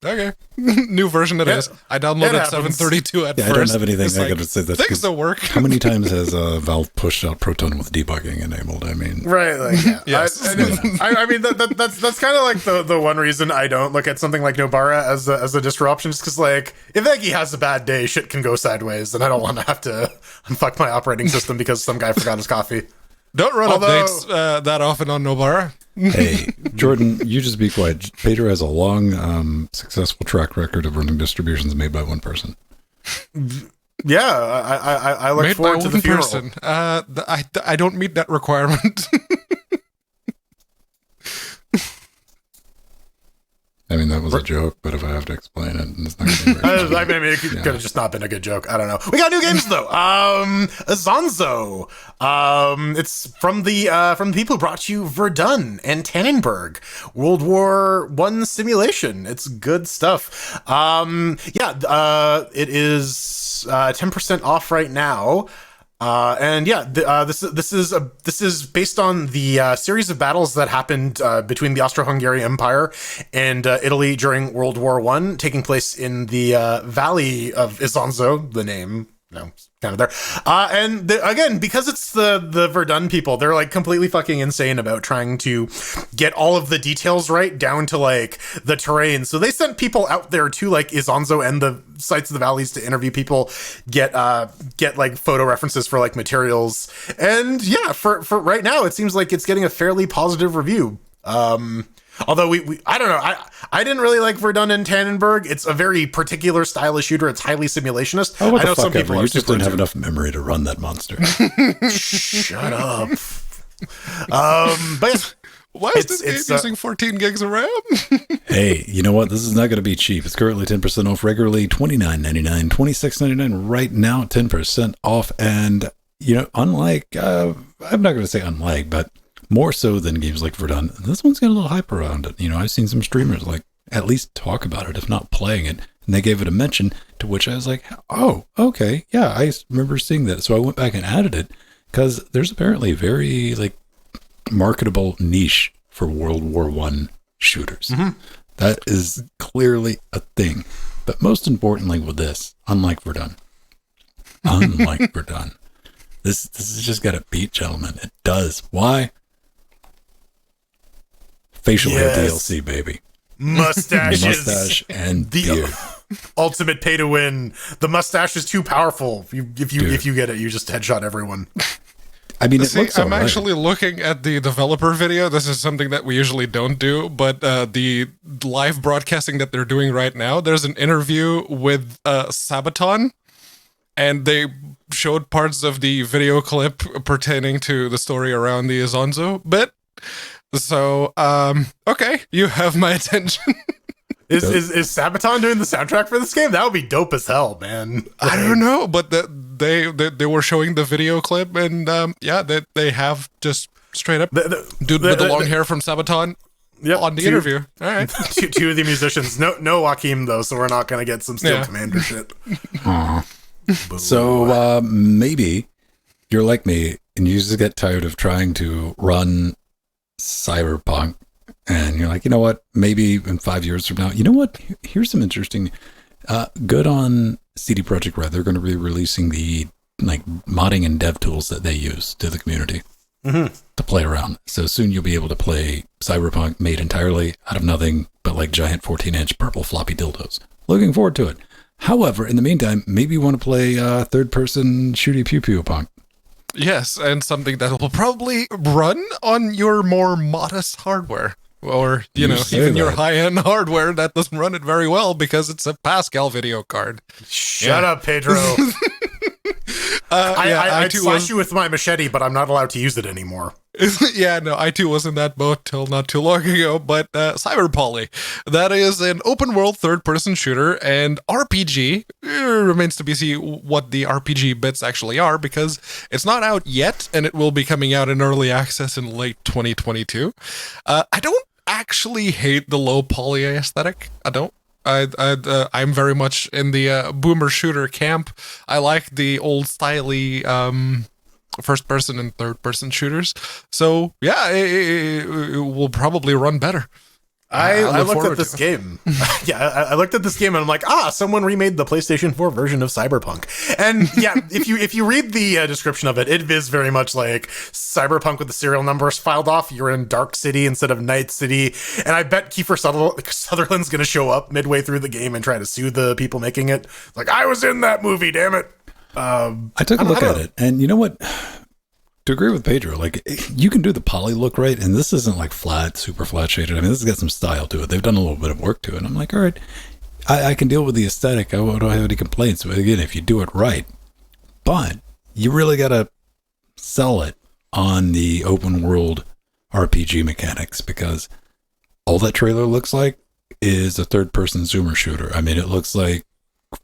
Okay. New version it is. I downloaded 732 at first. I don't have anything I got to say that. Things don't work. How many times has Valve pushed out Proton with debugging enabled? I mean, right? Like, yeah. Yes. I mean, that's kind of like the one reason I don't look at something like Nobara as a distro option, just because like if Eggy has a bad day, shit can go sideways, and I don't want to have to unfuck my operating system because some guy forgot his coffee. Don't run updates that often on Nobara. Hey, Jordan, you just be quiet. Pedro has a long, successful track record of running distributions made by one person. Yeah, I look made forward to the funeral. Person. I don't meet that requirement. I mean, that was a joke, but if I have to explain it, it's not going to be I mean, it could have just not been a good joke. I don't know. We got new games though. Zonzo. It's from the people who brought you Verdun and Tannenberg, World War I simulation. It's good stuff. It is 10% off right now. And yeah, this is based on the series of battles that happened between the Austro-Hungarian Empire and Italy during World War One, taking place in the Valley of Isonzo. The name, kind of there. And again, because it's the Verdun people, they're like completely fucking insane about trying to get all of the details right down to like the terrain. So they sent people out there to like Isonzo and the sites of the valleys to interview people, get like photo references for like materials. And yeah, for right now, it seems like it's getting a fairly positive review. Although I don't know, I didn't really like Verdun and Tannenberg. It's a very particular style of shooter. It's highly simulationist. Oh, what I know the fuck some people ever. You just didn't have into enough memory to run that monster. Shut up. But yeah, Why is this game using 14 gigs of RAM? Hey, you know what? This is not going to be cheap. It's currently 10% off regularly, $29.99, $26.99 right now, 10% off. And, unlike, I'm not going to say unlike, but more so than games like Verdun, this one's got a little hype around it. I've seen some streamers like at least talk about it, if not playing it. And they gave it a mention, to which I was like, oh, okay. Yeah, I remember seeing that. So I went back and added it because there's apparently a very like marketable niche for World War One shooters. Mm-hmm. That is clearly a thing. But most importantly with this, unlike Verdun, this has just got a beat, gentlemen. It does. Why? Facial hair DLC, baby. Mustaches. Mustache and beard. Ultimate pay to win. The mustache is too powerful. If you get it, you just headshot everyone. I mean, I'm actually looking at the developer video. This is something that we usually don't do, but the live broadcasting that they're doing right now, there's an interview with Sabaton, and they showed parts of the video clip pertaining to the story around the Isonzo bit. So, okay, you have my attention. Is Sabaton doing the soundtrack for this game? That would be dope as hell, man. I don't know, but they were showing the video clip, and they have just straight up dude with the long hair from Sabaton on the interview. All right, two of the musicians. No Joaquim though, so we're not gonna get some Steel Commander shit. So maybe you're like me, and you just get tired of trying to run Cyberpunk. And you're like, you know what? Maybe in 5 years from now, you know what? Here's some interesting. Good on CD Projekt Red. They're going to be releasing the modding and dev tools that they use to the community to play around. So soon you'll be able to play Cyberpunk made entirely out of nothing but like giant 14-inch purple floppy dildos. Looking forward to it. However, in the meantime, maybe you want to play third-person shooty pew pew punk. Yes, and something that will probably run on your more modest hardware. Or, even your high-end hardware that doesn't run it very well because it's a Pascal video card. Shut up, Pedro. I'd slash you with my machete, but I'm not allowed to use it anymore. I too was in that boat till not too long ago, but Cyberpoly. That is an open-world third-person shooter and RPG. Remains to be seen what the RPG bits actually are, because it's not out yet, and it will be coming out in early access in late 2022. I don't actually hate the low poly aesthetic. I don't. I'm very much in the boomer shooter camp. I like the old styly first person and third person shooters. So yeah, it will probably run better. I looked at this game. I looked at this game and I'm like, someone remade the PlayStation 4 version of Cyberpunk. And yeah, if you read the description of it, it is very much like Cyberpunk with the serial numbers filed off. You're in Dark City instead of Night City. And I bet Kiefer Sutherland's going to show up midway through the game and try to sue the people making it. Like, I was in that movie, damn it. I took a look at it, and you know what? To agree with Pedro, like, you can do the poly look right, and this isn't like super flat shaded. I mean, this has got some style to it. They've done a little bit of work to it. I'm like, all right, I can deal with the aesthetic. I don't have any complaints. But again, if you do it right, but you really got to sell it on the open world RPG mechanics, because all that trailer looks like is a third person zoomer shooter. I mean, it looks like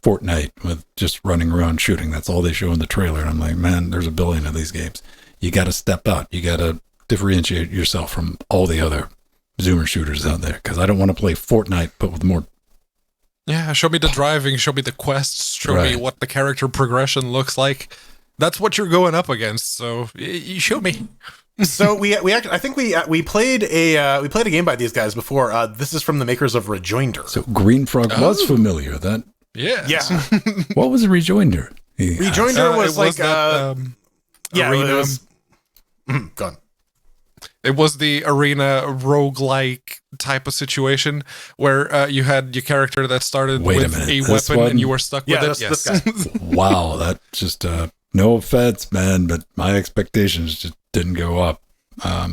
Fortnite with just running around shooting. That's all they show in the trailer. And I'm like, man, there's a billion of these games. You got to step out. You got to differentiate yourself from all the other zoomer shooters out there, because I don't want to play Fortnite, but with more. Yeah, show me the driving, show me the quests, show me what the character progression looks like. that's what you're going up against. So you show me. So we actually, I think we played a game by these guys before. This is from the makers of Rejoinder. So Green Frog was familiar. That Yeah. what was a Rejoinder? Rejoinder was like that, arena. it was. Go on. It was the arena roguelike type of situation where you had your character that started Wait a with minute, a this weapon one? and you were stuck with it. this guy. Wow, that just no offense, man, but my expectations just didn't go up. I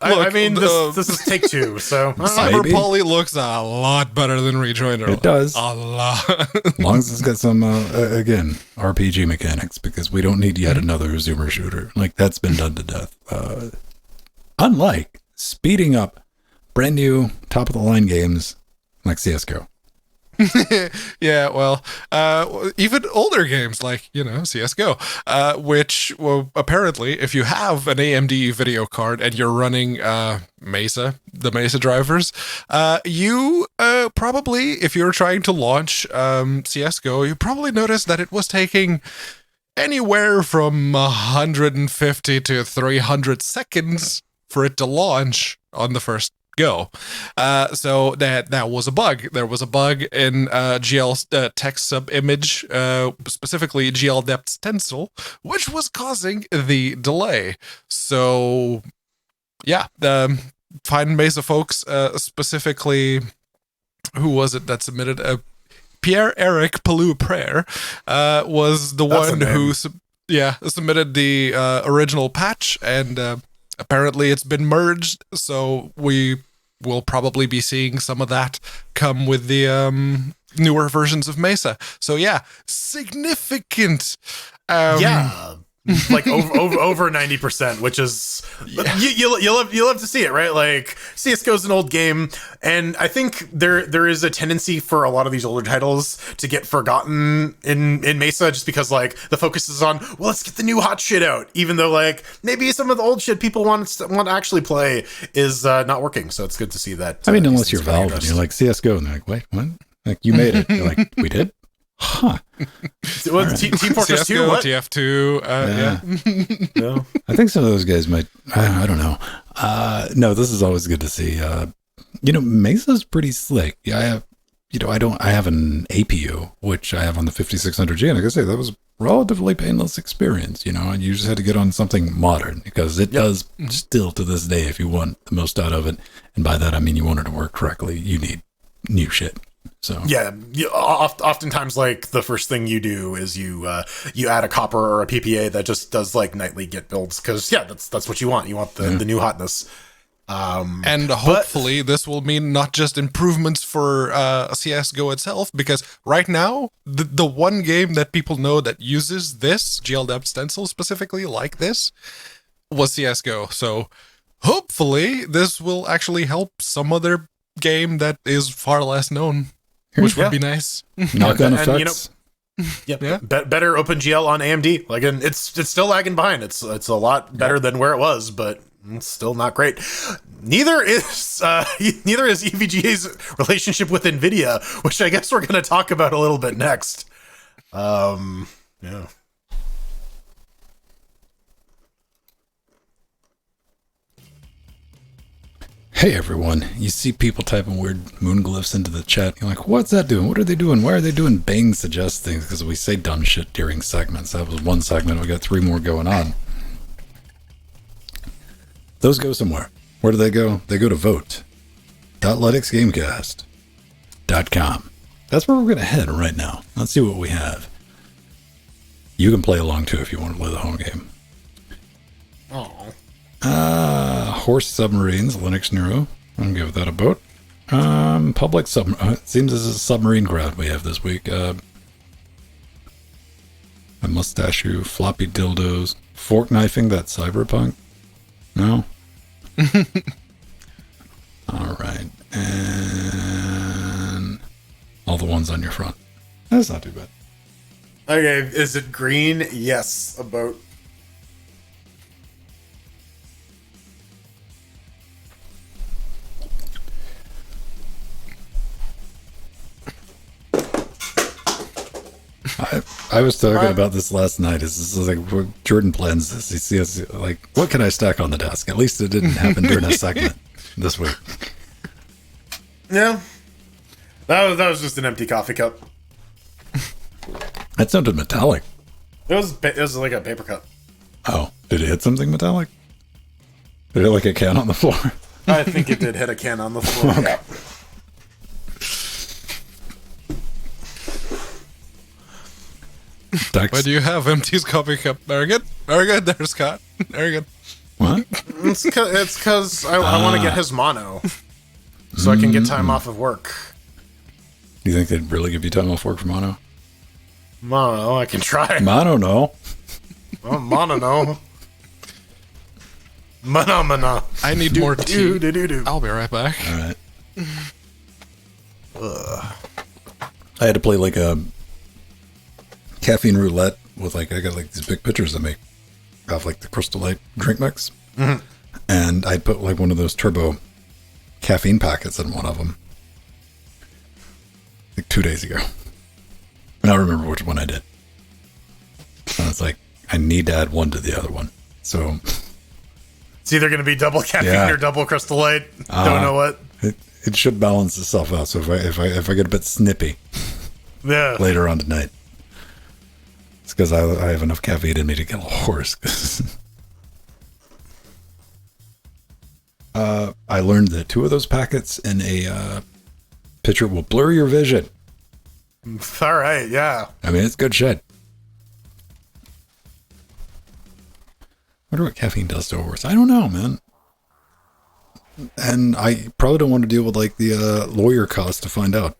Look, mean, this is take two, so Cyber Maybe. Poly looks a lot better than Rejoinder. It does. A lot. As long as it's got some, again, RPG mechanics, because we don't need yet another zoomer shooter. Like, that's been done to death. Unlike speeding up brand new, top-of-the-line games like CSGO. Yeah, well, even older games like, CSGO, which, well, apparently, if you have an AMD video card and you're running Mesa, the Mesa drivers, you probably, if you're trying to launch CSGO, you probably noticed that it was taking anywhere from 150 to 300 seconds for it to launch on the first go. So that was a bug. There was a bug in GL text sub image, specifically GL depth stencil, which was causing the delay. So yeah, Fine Mesa folks, specifically, who was it that submitted Pierre-Eric Palou Prayer, was the That's one a name. who submitted the original patch, and apparently it's been merged, so we will probably be seeing some of that come with the newer versions of Mesa. So yeah, significant. Like over 90%, which is you'll have to see it, right? Like CS:GO is an old game, and I think there is a tendency for a lot of these older titles to get forgotten in Mesa, just because like the focus is on, well, let's get the new hot shit out, even though like maybe some of the old shit people want to actually play is not working. So it's good to see that. I mean, unless you're Valve and you're like CSGO, and they're like, wait, what? Like, you made it. You're like, we did? Huh. Well, Team Fortress 2, CSGO, what? TF2, No. I think some of those guys might. I don't know. No, this is always good to see. Mesa's pretty slick. Yeah, I have. I have an APU, which I have on the 5600G, and like I say, that was a relatively painless experience. And you just had to get on something modern, because it does still to this day, if you want the most out of it, and by that I mean you want it to work correctly, you need new shit. So yeah, oftentimes like the first thing you do is you add a copper or a PPA that just does like nightly Git builds, because that's what you want. You want the new hotness. and hopefully this will mean not just improvements for CSGO itself, because right now the one game that people know that uses this GLDEP stencil specifically like this was CSGO. So hopefully this will actually help some other game that is far less known, which would be nice. knock-on And, effects. Better OpenGL on AMD. Like, and it's still lagging behind. It's a lot better than where it was, but it's still not great. Neither is EVGA's relationship with NVIDIA, which I guess we're going to talk about a little bit next. Yeah. Hey everyone, you see people typing weird moonglyphs into the chat. You're like, what's that doing? What are they doing? Why are they doing Bang suggest things? Because we say dumb shit during segments. That was one segment. We got 3 more going on. Those go somewhere. Where do they go? They go to vote.linuxgamecast.com. That's where we're going to head right now. Let's see what we have. You can play along too if you want to play the home game. Oh. Horse submarines, Linux Neuro. I'll give that a vote. Public sub. It seems this is a submarine crowd we have this week. A mustachio, floppy dildos, fork knifing. That cyberpunk. No. All right, and all the ones on your front. That's not too bad. Okay, is it green? Yes, about. I was talking about this last night. This is like Jordan plans this. He sees like, what can I stack on the desk? At least it didn't happen during a segment this week. Yeah, that was just an empty coffee cup. That sounded metallic. It was like a paper cup. Oh, did it hit something metallic? Did it hit like a can on the floor? I think it did hit a can on the floor. Okay. Yeah. Dex. Why do you have empty's coffee cup? Very good. Very good there, Scott. Very good. What? It's because I want to get his mono, so I can get time off of work. Do you think they'd really give you time off work for mono? Mono, I can try. Mono, no. Oh, mono, no. Mana. I need more tea. Do. I'll be right back. All right. I had to play like a caffeine roulette with like, I got like these big pitchers that make of like the Crystal Light drink mix. Mm-hmm. And I put like one of those turbo caffeine packets in one of them like 2 days ago. And I don't remember which one I did. And it's like, I need to add one to the other one. So it's either going to be double caffeine or double Crystal Light. Don't know what. It should balance itself out. So if I get a bit snippy later on tonight, it's because I have enough caffeine in me to get a little hoarse. I learned that 2 of those packets in a pitcher will blur your vision. All right, yeah. I mean, it's good shit. I wonder what caffeine does to a horse. I don't know, man. And I probably don't want to deal with like the lawyer cost to find out.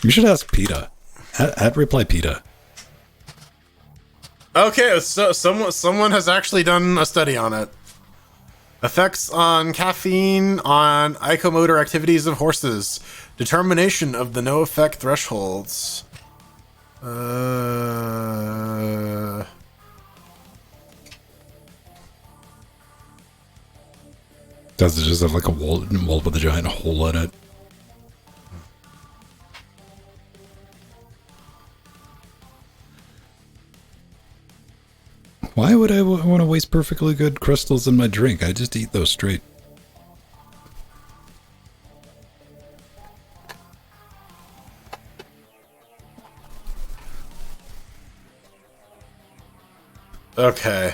You should ask PETA. At reply PETA. Okay, so someone has actually done a study on it. Effects on caffeine on icomotor activities of horses. Determination of the no effect thresholds. Does it just have like a wall with a giant hole in it? Why would I want to waste perfectly good crystals in my drink? I just eat those straight. Okay.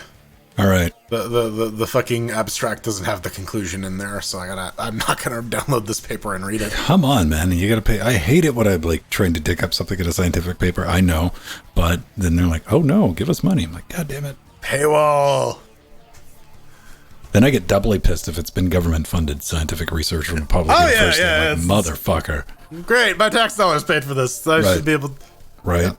All right. The fucking abstract doesn't have the conclusion in there, so I'm not gonna download this paper and read it. Come on, man. You gotta pay. I hate it when I'm like trying to dig up something in a scientific paper. I know, but then they're like, "Oh no, give us money." I'm like, "God damn it." Paywall. Then I get doubly pissed if it's been government funded scientific research from public university. Yeah, like, motherfucker. Great, my tax dollars paid for this. I should be able. Right. Yeah.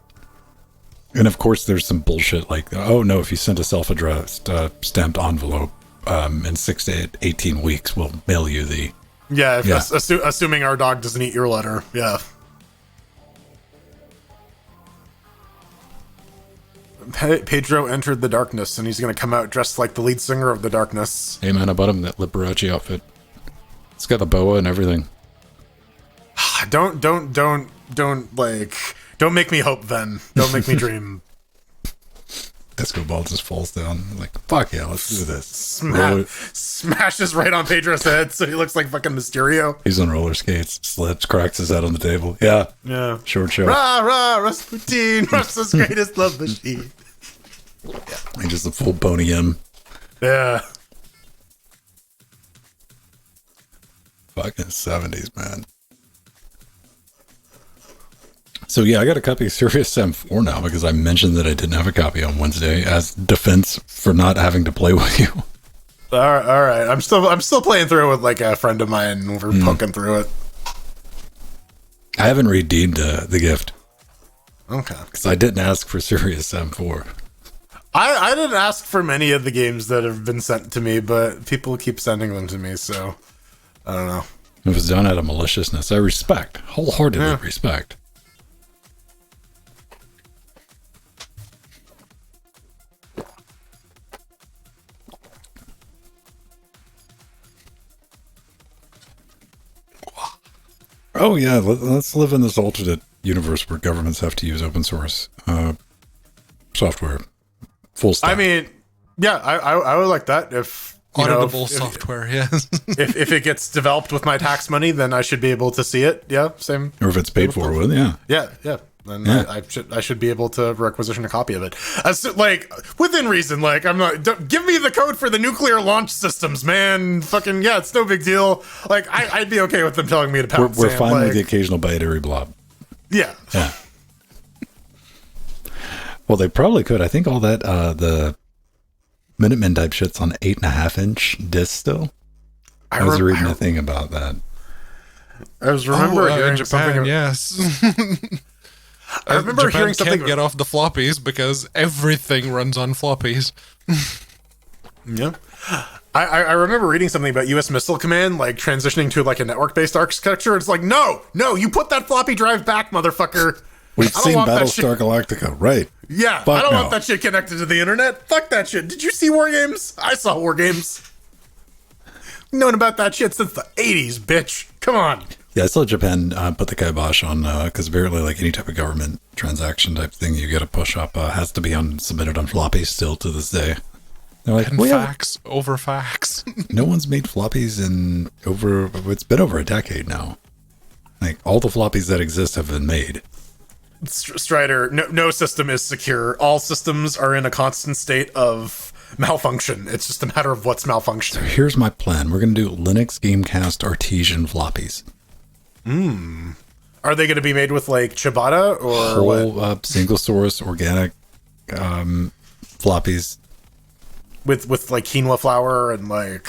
And of course, there's some bullshit like, oh no, if you send a self-addressed stamped envelope in 6 to 18 weeks, we'll mail you the. Yeah, assuming our dog doesn't eat your letter. Yeah. Pedro entered the darkness, and he's going to come out dressed like the lead singer of the darkness. Hey man, I bought him that Liberace outfit. It's got the boa and everything. Don't make me hope then. Don't make me dream. Disco ball just falls down. I'm like, fuck yeah, let's do this. Smashes right on Pedro's head so he looks like fucking Mysterio. He's on roller skates, slips, cracks his head on the table. Yeah. Yeah. Short show. Rah, rah, Rasputin, Russia's greatest love machine. And just a full Boney M. Yeah. Fucking 70s, man. So yeah, I got a copy of Serious Sam 4 now because I mentioned that I didn't have a copy on Wednesday as defense for not having to play with you. All right. I'm still playing through it with like a friend of mine. We're poking through it. I haven't redeemed the gift. Okay. Because I didn't ask for Serious Sam 4. I didn't ask for many of the games that have been sent to me, but people keep sending them to me, so I don't know. It was done out of maliciousness. I respect. Wholeheartedly respect. Oh yeah, let's live in this alternate universe where governments have to use open source software. Full stack. I mean, yeah, I would like that if auditable software. Yes. if it gets developed with my tax money, then I should be able to see it. Yeah, same. Or if it's paid for with, yeah. Yeah. Then I should be able to requisition a copy of it. Like within reason. Like I'm not. Give me the code for the nuclear launch systems, man. Fucking yeah, it's no big deal. Like I'd be okay with them telling me to pound We're sand, fine like, with the occasional binary blob. Yeah. Yeah. Well, they probably could. I think all that the Minutemen type shit's on 8.5-inch disc still. I was reading a thing about that. I was hearing Japan, something. Yes. I remember Japan hearing something. Can't get off the floppies because everything runs on floppies. Yeah. I remember reading something about U.S. Missile Command, like transitioning to like a network-based architecture. It's like, no, you put that floppy drive back, motherfucker. We've seen Battlestar Galactica, right? Yeah, I don't want that shit connected to the internet. Fuck that shit. Did you see War Games? I saw War Games. Known about that shit since the 80s, bitch. Come on. Yeah, I saw Japan put the kibosh on, because apparently like any type of government transaction type thing you get to push up has to be submitted on floppy still to this day. They're like, fax over fax. No one's made floppies it's been over a decade now. Like all the floppies that exist have been made. Strider, no system is secure. All systems are in a constant state of malfunction. It's just a matter of what's malfunctioning. So here's my plan. We're going to do Linux Gamecast Artesian floppies. Are they going to be made with like ciabatta or whole single source organic floppies with like quinoa flour and like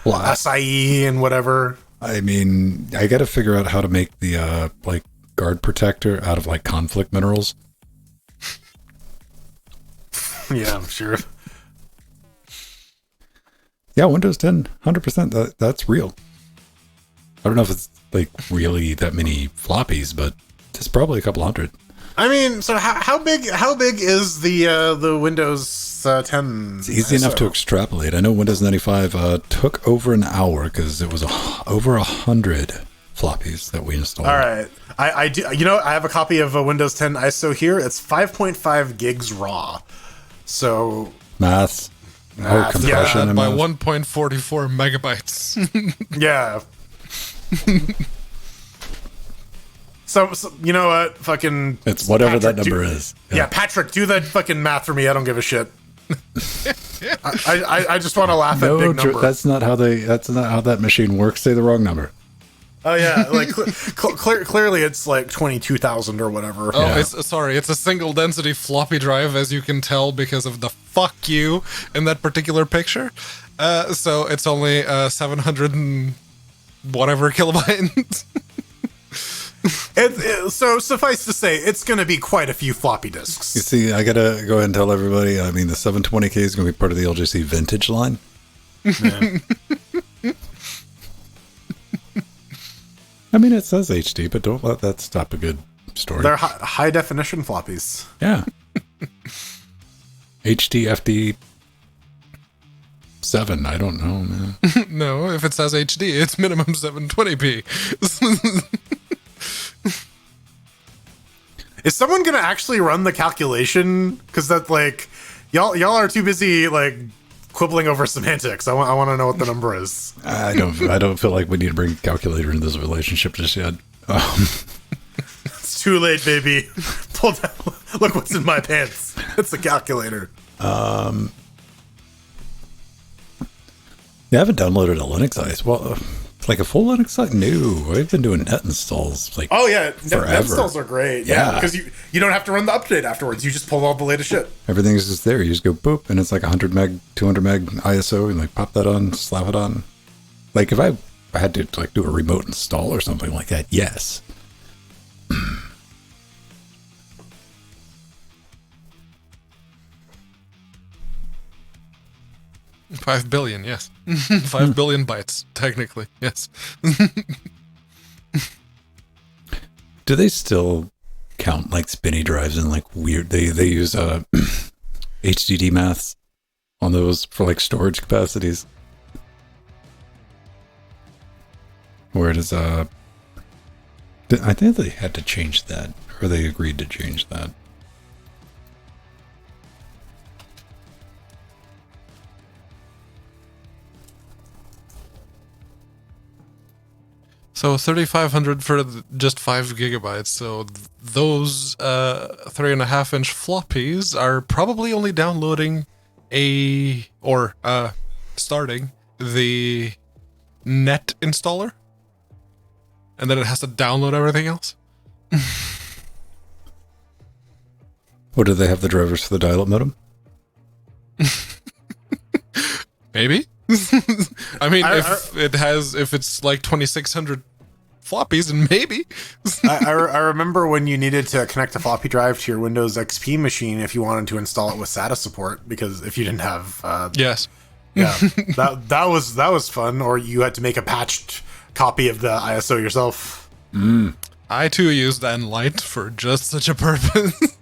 acai and whatever? I mean, I got to figure out how to make the like guard protector out of like conflict minerals. Yeah, I'm sure. Yeah, Windows 10, 100%. That's real. I don't know if it's like really that many floppies, but it's probably a couple hundred. I mean, so how big is the Windows 10? It's easy enough to extrapolate. I know Windows 95 took over an hour because it was over 100 floppies that we installed. All right, I do. I have a copy of a Windows 10 ISO here. It's 5.5 gigs raw. So math. Oh, compression. Yeah, by 1.44 megabytes. Yeah. So you know what? Fucking. It's whatever Patrick, that number is. Yeah, Patrick, do that fucking math for me. I don't give a shit. I just want to laugh at big numbers. That's not how that machine works. Say the wrong number. Oh yeah, like clearly it's like 22,000 or whatever. Oh, yeah. It's a single density floppy drive, as you can tell because of the fuck you in that particular picture. So it's only 700 and whatever kilobytes. So suffice to say, it's going to be quite a few floppy disks. You see, I gotta go ahead and tell everybody. I mean, the 720K is going to be part of the LJC vintage line. Yeah. I mean, it says HD, but don't let that stop a good story. They're high definition floppies. Yeah. HD FD 7. I don't know, man. No, if it says HD, it's minimum 720p. Is someone gonna actually run the calculation? Because that like y'all are too busy like quibbling over semantics. I want to know what the number is. I don't feel like we need to bring a calculator into this relationship just yet. It's too late, baby. Pull down. Look what's in my pants. It's a calculator. Yeah, I haven't downloaded a Linux ISO. Well, like a full Linux ISO? No, I've been doing net installs like forever. Net installs are great. Yeah, because you don't have to run the update afterwards. You just pull all the latest shit. Everything's just there. You just go boop, and it's like 100 meg, 200 meg ISO, and like pop that on, slap it on. Like if I had to like do a remote install or something like that, yes. 5 billion, yes. 5 billion bytes, technically, yes. Do they still count like spinny drives and like weird? They use HDD maths on those for like storage capacities. Where it is I think they had to change that, or they agreed to change that. So 3,500 for just 5 gigabytes. So those 3.5-inch floppies are probably only downloading starting the net installer, and then it has to download everything else. Or do they have the drivers for the dial-up modem? Maybe. I mean, if it's like 2,600 floppies, and maybe. I remember when you needed to connect a floppy drive to your Windows XP machine if you wanted to install it with SATA support, because if you didn't have yes, yeah, that was fun. Or you had to make a patched copy of the ISO yourself. I too used Nlight for just such a purpose.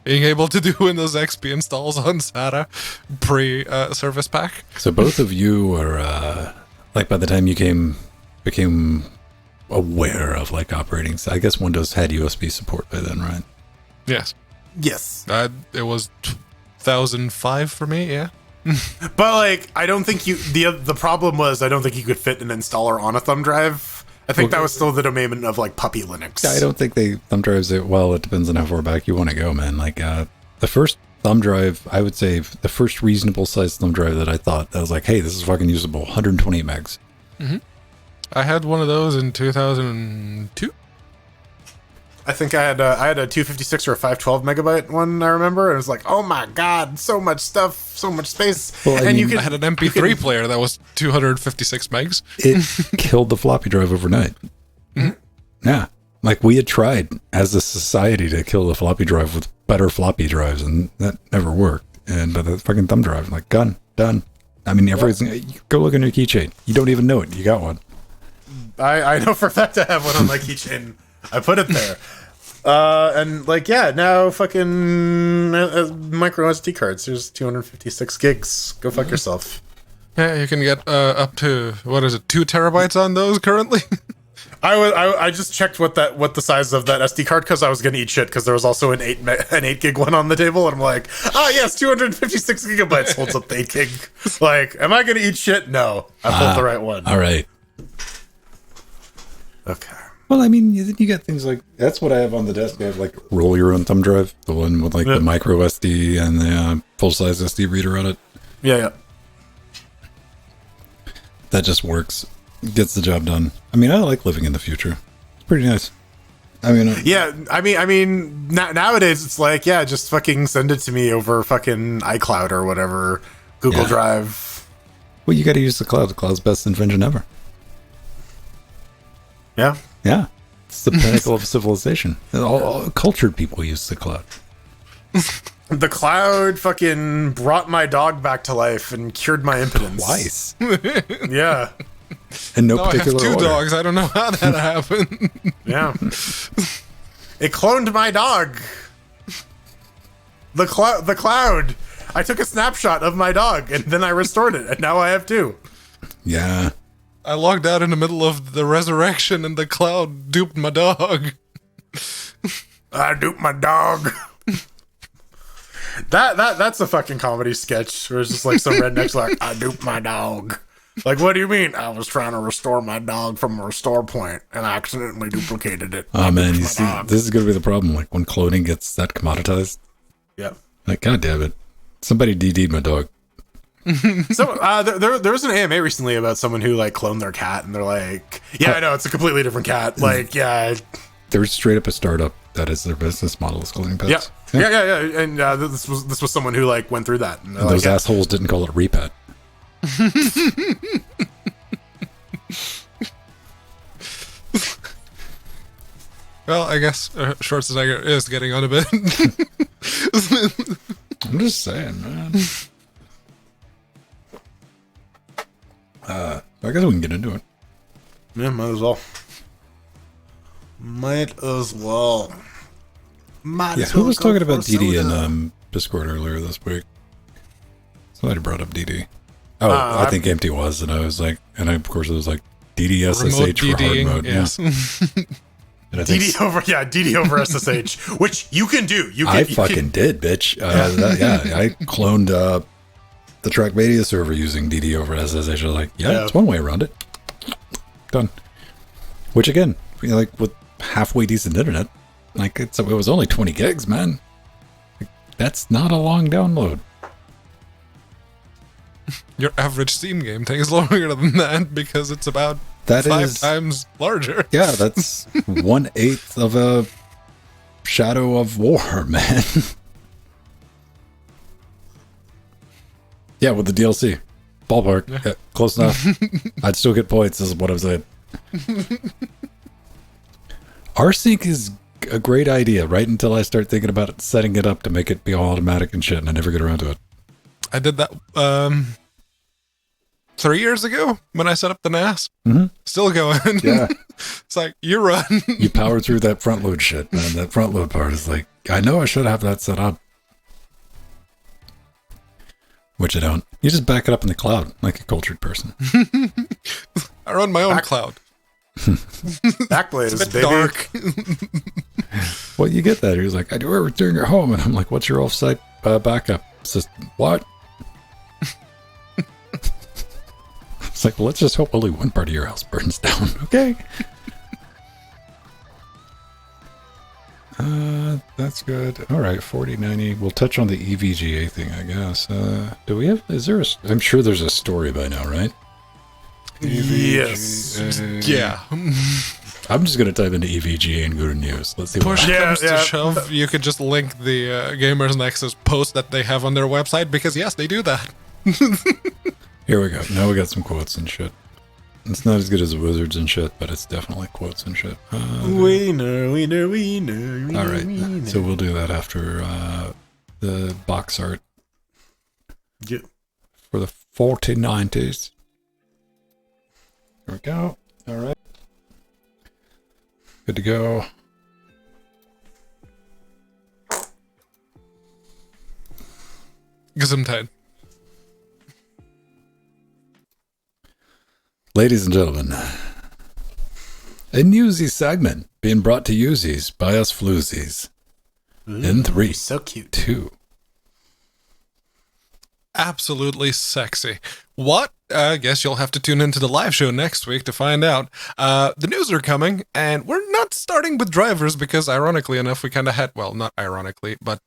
Being able to do Windows XP installs on SATA pre-service pack. So both of you are, like, by the time you became aware of, like, operating... I guess Windows had USB support by then, right? Yes. Yes. It was 2005 for me, yeah. But, like, I don't think the problem was I don't think you could fit an installer on a thumb drive. I think that was still the domain of, like, puppy Linux. I don't think thumb drives, well, it depends on how far back you want to go, man. Like, the first thumb drive, I would say the first reasonable sized thumb drive that I thought, that was like, hey, this is fucking usable, 128 megs. Mm-hmm. I had one of those in 2002. I think I had a 256 or a 512 megabyte one, I remember, and it was like, oh my god, so much stuff, so much space. Well, I had an MP3 player that was 256 megs. It killed the floppy drive overnight. Mm-hmm. Yeah. Like, we had tried as a society to kill the floppy drive with better floppy drives, and that never worked. But the fucking thumb drive, like, done. I mean, everything. Go look on your keychain. You don't even know it. You got one. I know for a fact I have one on my keychain. I put it there. And, like, yeah, now fucking micro SD cards. There's 256 gigs. Go fuck yourself. Yeah, you can get up to, 2 terabytes on those currently? I just checked what the size of that SD card, because I was gonna eat shit, because there was also an 8 gig one on the table, and I'm like, yes, 256 gigabytes holds up the 8 gig. Like, am I gonna eat shit? No, I pulled the right one. All right. Okay. Well, I mean, you got things like, that's what I have on the desk. I have, like, roll your own thumb drive, the one with, like, the micro SD and the full-size SD reader on it. Yeah. That just works. Gets the job done. I mean, I like living in the future. It's pretty nice. I mean... yeah, I mean, nowadays, it's like, yeah, just fucking send it to me over fucking iCloud or whatever, Google Drive. Well, you got to use the cloud. The cloud's best invention ever. Yeah. Yeah. It's the pinnacle of civilization. All cultured people use the cloud. The cloud fucking brought my dog back to life and cured my impotence. Twice. Yeah. In no I have particular 2 order. dogs. I don't know how that happened. Yeah. It cloned my dog. The cloud. I took a snapshot of my dog, and then I restored it, and now I have 2. Yeah. I logged out in the middle of the resurrection, and the cloud duped my dog. I duped my dog. That's a fucking comedy sketch where it's just like some redneck's like, I duped my dog. Like, what do you mean? I was trying to restore my dog from a restore point, and I accidentally duplicated it. Oh, man, you see, this is going to be the problem. Like, when cloning gets that commoditized. Yeah. Like, God damn it. Somebody DD'd my dog. So there was an AMA recently about someone who, like, cloned their cat, and they're like, yeah, I know, it's a completely different cat. Like, yeah. There's straight up a startup that is their business model is cloning pets. Yeah. And this was someone who, like, went through that. And those assholes didn't call it a repet. Well, I guess Schwarzenegger is getting on a bit. I'm just saying, man. I guess we can get into it. Yeah, might as well. Who was talking about DD in Discord earlier this week? Somebody brought up DD. Oh, I think Empty was, and I was like, and of course it was like DDSSH for hard mode. Yes. And I think DD over SSH, which you can do. I fucking did, bitch. I cloned the Trackmania server using DD over SSH. I was like, it's one way around it. Done. Which again, like with halfway decent internet, like it was only 20 gigs, man. Like, that's not a long download. Your average Steam game takes longer than that because it's about 5 times larger. Yeah, that's 1/8 of a Shadow of War, man. Yeah, with the DLC. Ballpark. Yeah, close enough. I'd still get points, is what I'm saying. rsync is a great idea, right until I start thinking about setting it up to make it be all automatic and shit, and I never get around to it. I did that 3 years ago when I set up the NAS. Mm-hmm. Still going. Yeah. It's like, you run. You power through that front load shit, man. That front load part is like, I know I should have that set up. Which I don't. You just back it up in the cloud like a cultured person. I run my own cloud. Backblaze, It's a bit baby. dark. Well, you get that. He was like, I do everything at home. And I'm like, what's your offsite backup system? What? It's like, well, let's just hope only one part of your house burns down. Okay. That's good. All right, 4090. We'll touch on the EVGA thing, I guess. Do we have, I'm sure there's a story by now, right? Yes. Yeah. I'm just going to type into EVGA and go to news. Let's see Push what comes to shove, you could just link the Gamers Nexus post that they have on their website, because yes, they do that. Here we go. Now we got some quotes and shit. It's not as good as Wizards and shit, but it's definitely quotes and shit. Wiener. All right, so we'll do that after the box art for the 4090s. Here we go. All right. Good to go. Gesundheit. Ladies and gentlemen, a newsy segment being brought to Usies by us floozies. In 3, So cute. 2. Absolutely sexy. What? I guess you'll have to tune into the live show next week to find out. The news are coming, and we're not starting with drivers because, ironically enough, we kind of had, well, not ironically, but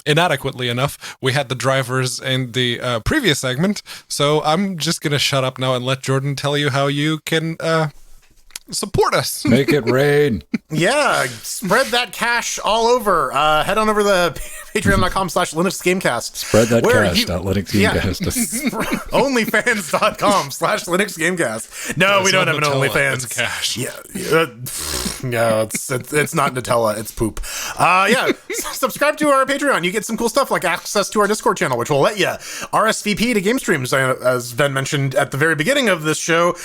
inadequately enough, we had the drivers in the previous segment. So I'm just going to shut up now and let Jordan tell you how you can support us. Make it rain. Yeah, spread that cash all over. Head on over to patreon.com/LinuxGameCast. Spread that cash. LinuxGameCast. Onlyfans.com/LinuxGameCast. No, we don't have an Nutella, OnlyFans. it's cash. Yeah, no, it's not Nutella. It's poop. Yeah, subscribe to our Patreon. You get some cool stuff like access to our Discord channel, which will let you RSVP to game streams. As Ben mentioned at the very beginning of this show,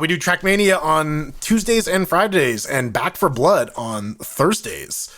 we do Trackmania on Tuesdays and Fridays, and Back for Blood on Thursdays.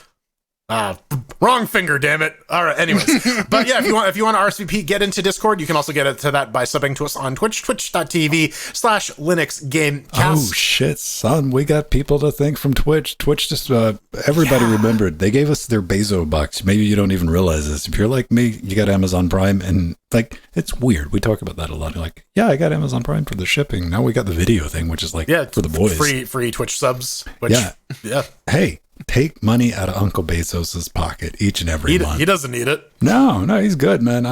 Wrong finger, damn it. All right, anyways. But yeah, if you want to RSVP, get into Discord. You can also get into that by subbing to us on Twitch, twitch.tv/LinuxGameCast. Oh shit, son, we got people to thank from Twitch. Twitch just, everybody remembered. They gave us their Bezo bucks. Maybe you don't even realize this. If you're like me, you got Amazon Prime, and like, it's weird. We talk about that a lot. You're like, yeah, I got Amazon Prime for the shipping. Now we got the video thing, which is like, for the boys. Free Twitch subs. Which, yeah. Hey, take money out of Uncle Bezos's pocket each and every month. He doesn't need it. No, he's good, man.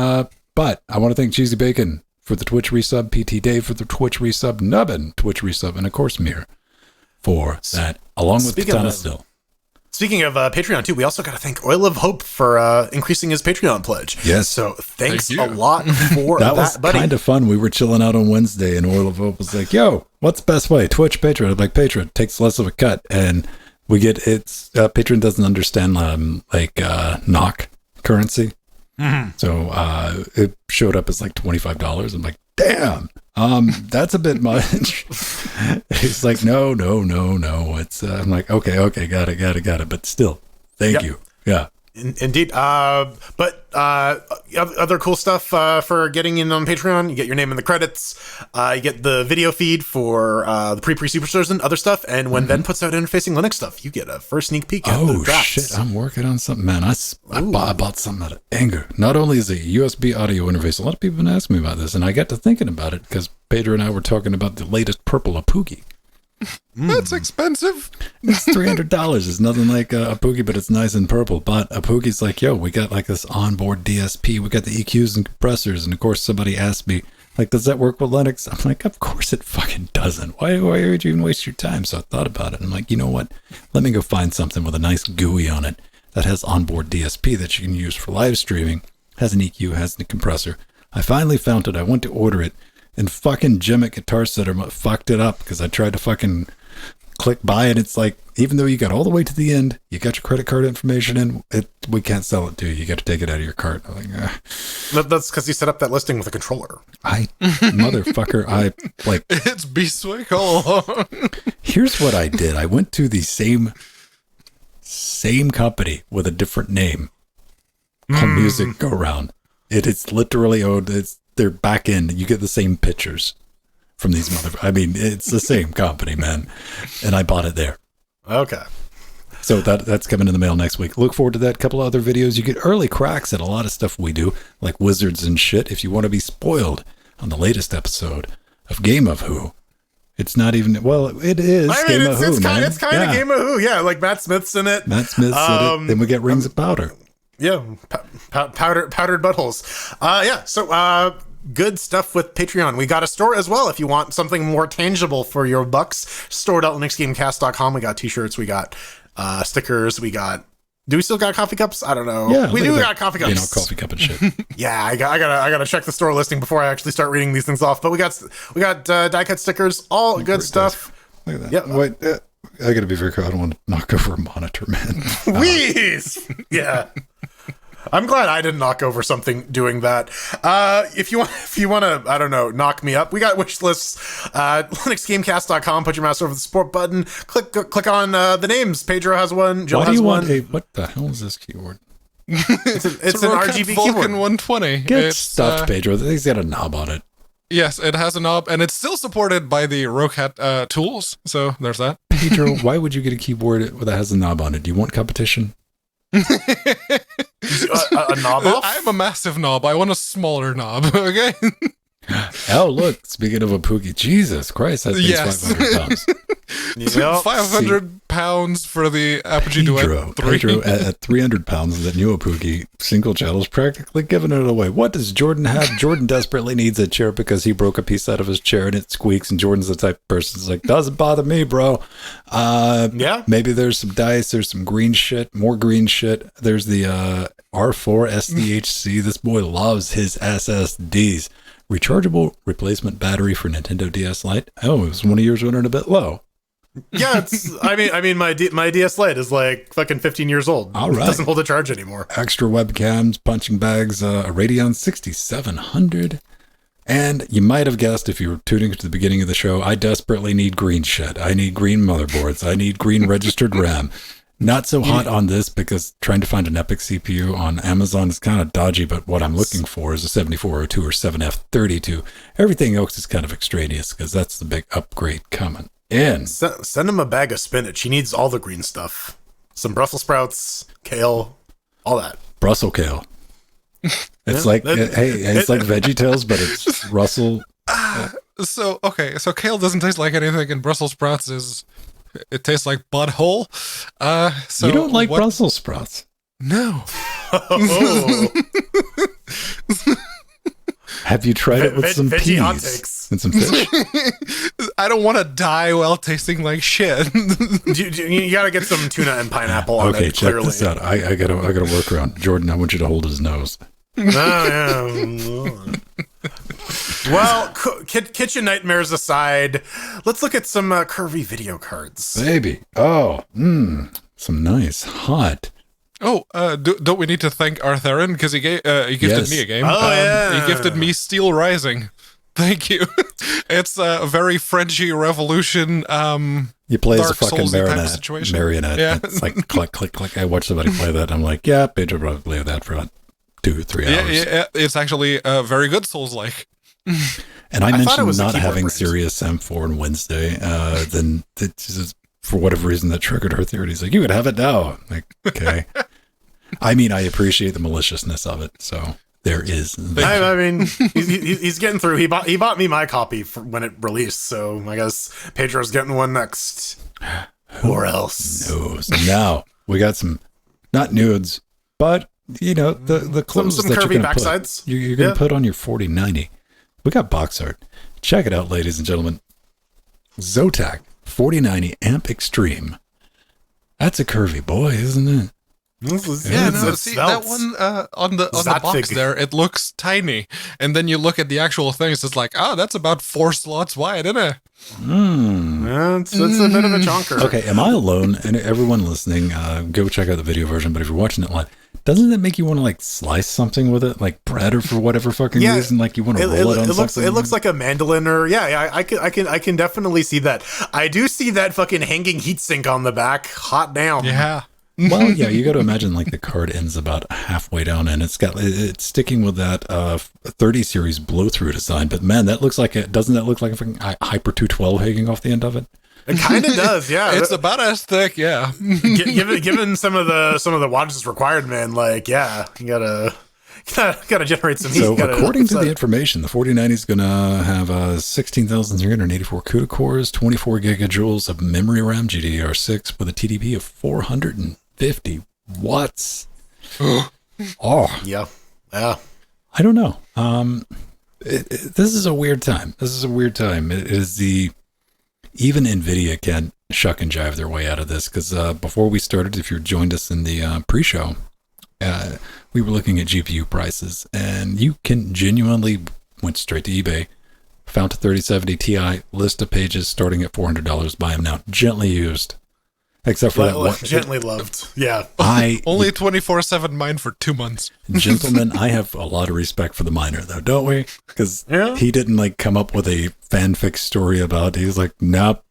But I want to thank Cheesy Bacon for the Twitch resub, PT Dave for the Twitch resub, Nubbin Twitch resub, and of course Mir for that, along with Katana Still. Speaking of Patreon too, we also got to thank Oil of Hope for increasing his Patreon pledge. Yes. So thanks a lot for that was buddy. Kind of fun. We were chilling out on Wednesday, and Oil of Hope was like, "Yo, what's the best way? Twitch, Patreon." I'm like, "Patreon takes less of a cut," and we get Patreon doesn't understand NOC currency, so it showed up as like $25. I'm like, damn, that's a bit much. He's like, no. It's I'm like, okay, got it. But still, thank you. Yeah. Indeed. But other cool stuff for getting in on Patreon. You get your name in the credits. You get the video feed for the pre superstars and other stuff. And when Ben puts out interfacing Linux stuff, you get a first sneak peek at the drafts. Shit, I'm working on something, man. I bought something out of anger. Not only is it a USB audio interface, a lot of people have been asking me about this, and I got to thinking about it because Pedro and I were talking about the latest purple Apugi. That's expensive. It's $300. It's nothing like a Poogie, but it's nice and purple. But a Poogie's like, yo, we got like this onboard DSP. We got the EQs and compressors. And of course, somebody asked me, like, does that work with Linux? I'm like, of course it fucking doesn't. Why would you even waste your time? So I thought about it. I'm like, you know what? Let me go find something with a nice GUI on it that has onboard DSP that you can use for live streaming. Has an EQ, has a compressor. I finally found it. I went to order it. And fucking Jim at Guitar Center fucked it up because I tried to fucking click buy it. It's like, even though you got all the way to the end, you got your credit card information in, we can't sell it to you. You got to take it out of your cart. I'm like, That's because you set up that listing with a controller. Motherfucker, It's Beastwick all along. Here's what I did. I went to the same company with a different name called Music Go Round. It's literally it's their back end. You get the same pictures from these it's the same company, man. And I bought it there. Okay. So that's coming in the mail next week. Look forward to that. Couple of other videos. You get early cracks at a lot of stuff we do, like wizards and shit. If you want to be spoiled on the latest episode of Game of Who, it's not even, it is Game of Who, man. It's kind of Game of Who, yeah. Like Matt Smith's in it. Matt Smith's in it. Then we get Rings of Powder. Yeah, powdered buttholes. So good stuff with Patreon. We got a store as well if you want something more tangible for your bucks. Store.linuxgamecast.com. We got t-shirts, we got stickers, we got... Do we still got coffee cups? I don't know. Yeah, we got coffee cups. Coffee cup and shit. Yeah, I gotta check the store listing before I actually start reading these things off. But we got die cut stickers, all good stuff. Look at that. Yeah. Wait, I gotta be very careful. I don't want to knock over a monitor, man. Wheeze! Yeah. I'm glad I didn't knock over something doing that. If you want to, I don't know, knock me up, we got wish lists. LinuxGameCast.com. Put your mouse over the support button. Click on the names. Pedro has one. Jill has one. What the hell is this keyboard? It's an RGB Vulcan keyboard. 120. Get stuffed, Pedro. He's got a knob on it. Yes, it has a knob, and it's still supported by the Rocat tools. So there's that. Pedro, why would you get a keyboard that has a knob on it? Do you want competition? A knob off? I'm a massive knob. I want a smaller knob. Okay. Oh, look. Speaking of a Poogie, Jesus Christ, that thing's 500 pounds. Yep. 500 pounds for the Apogee Duet 3. Pedro, at 300 pounds, the new Poogie single channel is practically giving it away. What does Jordan have? Jordan desperately needs a chair because he broke a piece out of his chair and it squeaks, and Jordan's the type of person who's like, doesn't bother me, bro. Yeah. Maybe there's some dice, there's some green shit, more green shit. There's the R4 SDHC. This boy loves his SSDs. Rechargeable replacement battery for Nintendo DS Lite. Oh, it was one of yours running a bit low. Yeah, I mean, my DS Lite is like fucking 15 years old. All right. It doesn't hold a charge anymore. Extra webcams, punching bags, a Radeon 6700. And you might have guessed if you were tuning to the beginning of the show, I desperately need green shit. I need green motherboards. I need green registered RAM. Not so hot on this because trying to find an Epic CPU on Amazon is kind of dodgy, but what I'm looking for is a 7402 or 7F32. Everything else is kind of extraneous because that's the big upgrade coming in. Send him a bag of spinach. He needs all the green stuff. Some Brussels sprouts, kale, all that. Brussels kale. It's like VeggieTales, but it's Russell. So kale doesn't taste like anything, and Brussels sprouts it tastes like butthole. So you don't like Brussels sprouts? No. Oh. Have you tried it with some peas and some fish? I don't want to die while tasting like shit. You gotta get some tuna and pineapple on it. Okay, check this out. I gotta work around. Jordan, I want you to hold his nose. Oh, yeah. Well, kitchen nightmares aside, let's look at some curvy video cards. Baby. Oh, some nice hot. Oh, don't we need to thank Artherin because he gifted me a game. Oh, yeah. He gifted me Steel Rising. Thank you. It's a very Frenchy Revolution. You play as a Dark fucking Soulsy type of situation. marionette. Yeah. It's like click, click, click. I watched somebody play that. I'm like, yeah, Pedro probably played that for about 2-3 hours. Yeah, it's actually very good Souls-like. And I thought it mentioned was a not keyboard having brand. Serious M4 on Wednesday. Then it's just, for whatever reason, that triggered her theory. He's like, you could have it now. I'm like, okay. I mean, I appreciate the maliciousness of it. So there is that. I mean, he's getting through. He bought me my copy for when it released, so I guess Pedro's getting one next. Or else. Knows. Now we got some, not nudes, but you know the clothes some that curvy you're gonna backsides. put. You're gonna put on your 4090. We got box art. Check it out, ladies and gentlemen. Zotac 4090 Amp Extreme. That's a curvy boy, isn't it? See that one on the box there, it looks tiny, and then you look at the actual things, it's like, oh, that's about 4 slots wide, isn't it? Yeah, it's a bit of a chonker. Okay, am I alone? And everyone listening, go check out the video version. But if you're watching it live, doesn't it make you want to like slice something with it, like bread, or for whatever fucking reason, like you want to roll it on something? It looks like a mandolin, or I can definitely see that. I do see that fucking hanging heatsink on the back. Hot damn. Yeah. Well, yeah, you got to imagine like the card ends about halfway down, and it's sticking with that 30 series blow through design. But man, that looks like doesn't that look like a fucking Hyper 212 hanging off the end of it? It kind of does, yeah. It's about as thick, yeah. Given some of the wattages required, man, like, yeah, you gotta generate some heat. So according to the information, the 4090 is going to have 16,384 CUDA cores, 24 gigajoules of memory RAM, GDDR6 with a TDP of 450 watts. Oh, yeah. I don't know. This is a weird time. It is even NVIDIA can't shuck and jive their way out of this, because before we started, if you joined us in the pre-show, we were looking at GPU prices, and you can genuinely went straight to eBay, found a 3070 Ti, list of pages starting at $400. Buy them now, gently used, except for that one. Gently loved, yeah. Only 24/7 mine for 2 months. Gentlemen, I have a lot of respect for the miner, though, don't we? Because he didn't like come up with a fanfic story about it. He was like, nope.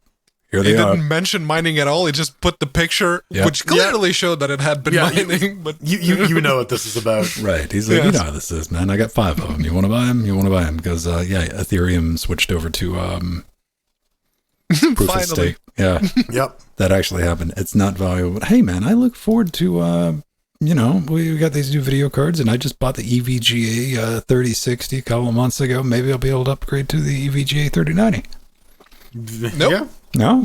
He didn't mention mining at all. He just put the picture, which clearly showed that it had been mining. But you know what this is about, right? He's like, you know how this is, man. I got 5 of them. You want to buy them? You want to buy them? Because Ethereum switched over to proof of stake. Yeah. Yep. That actually happened. It's not valuable. But hey, man, I look forward to we got these new video cards, and I just bought the EVGA 3060 a couple of months ago. Maybe I'll be able to upgrade to the EVGA 3090. Nope. Yeah. No?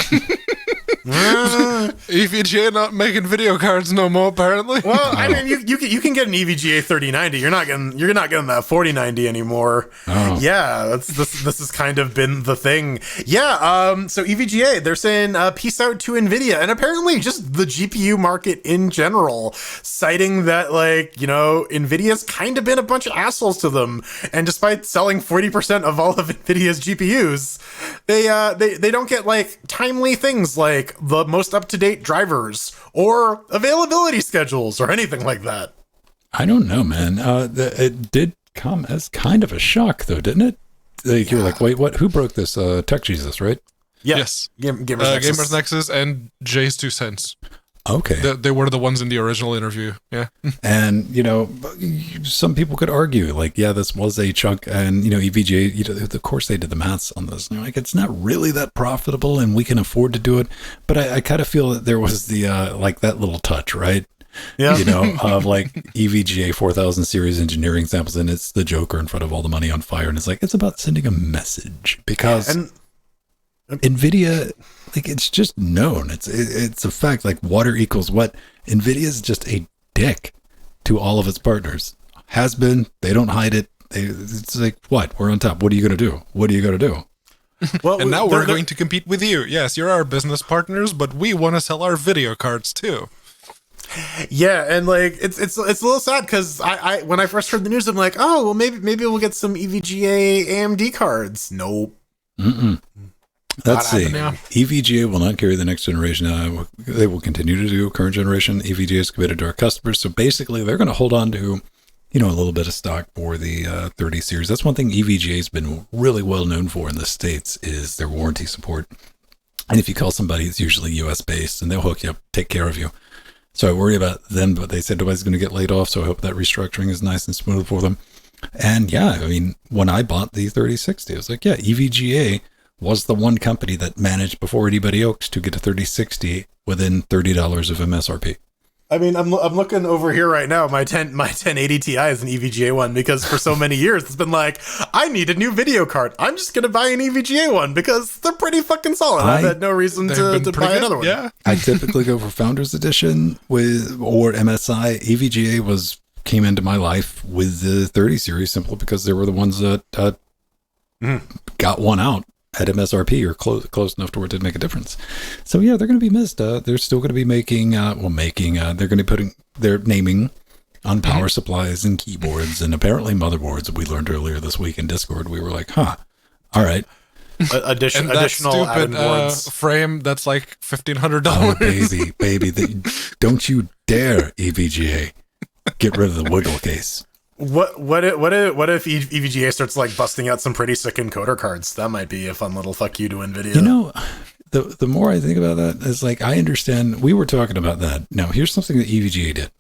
EVGA not making video cards no more, apparently. Well, I mean, you can get an EVGA 3090. You're not getting that 4090 anymore. Oh. Yeah, this has kind of been the thing. Yeah. So EVGA, they're saying peace out to NVIDIA, and apparently just the GPU market in general, citing that NVIDIA's kind of been a bunch of assholes to them, and despite selling 40% of all of NVIDIA's GPUs, they don't get timely things like the most up-to-date drivers or availability schedules or anything like that. I don't know, man. It did come as kind of a shock, though, didn't it? You're like, wait, what? Who broke this? Tech Jesus, right? Yes. Gamers Nexus and Jay's 2 cents. Okay. They were the ones in the original interview. Yeah. And, some people could argue, this was a chunk, and, EVGA, of course they did the maths on this. And it's not really that profitable, and we can afford to do it. But I kind of feel that there was the, that little touch, right? Yeah. Of EVGA 4000 series engineering samples, and it's the Joker in front of all the money on fire. And it's about sending a message, because NVIDIA, it's just known. It's a fact. Water equals what? NVIDIA is just a dick to all of its partners. Has been. They don't hide it. It's like, what? We're on top. What are you going to do? What are you going to do? Well, and now we're going to compete with you. Yes, you're our business partners, but we want to sell our video cards too. Yeah, and it's a little sad, because I when I first heard the news, I'm like, oh well, maybe we'll get some EVGA AMD cards. Nope. Let's see. EVGA will not carry the next generation. They will continue to do current generation. EVGA is committed to our customers. So basically, they're going to hold on to a little bit of stock for the 30 series. That's one thing EVGA has been really well known for in the States is their warranty support. And if you call somebody, it's usually US based and they'll hook you up, take care of you. So I worry about them, but they said nobody's going to get laid off. So I hope that restructuring is nice and smooth for them. And yeah, I mean, when I bought the 3060, I was like, yeah, EVGA was the one company that managed before anybody else to get a 3060 within $30 of MSRP. I mean, I'm looking over here right now. My 1080 Ti is an EVGA one because for so many years it's been like, I need a new video card. I'm just gonna buy an EVGA one because they're pretty fucking solid. I've had no reason to buy another one. Yeah, I typically go for Founders Edition or MSI. EVGA came into my life with the 30 series simply because they were the ones that got one out at MSRP or close enough to where it did make a difference. So yeah, they're going to be missed. They're still going to be they're going to be putting their naming on power supplies and keyboards and apparently motherboards. We learned earlier this week in Discord. We were like, all right. Additional stupid boards. frame that's like $1,500. Oh, baby, don't you dare EVGA get rid of the wiggle case. What if EVGA starts like busting out some pretty sick encoder cards? That might be a fun little fuck you to NVIDIA. The more I think about that, it's like I understand. We were talking about that. Now, here's something that EVGA did.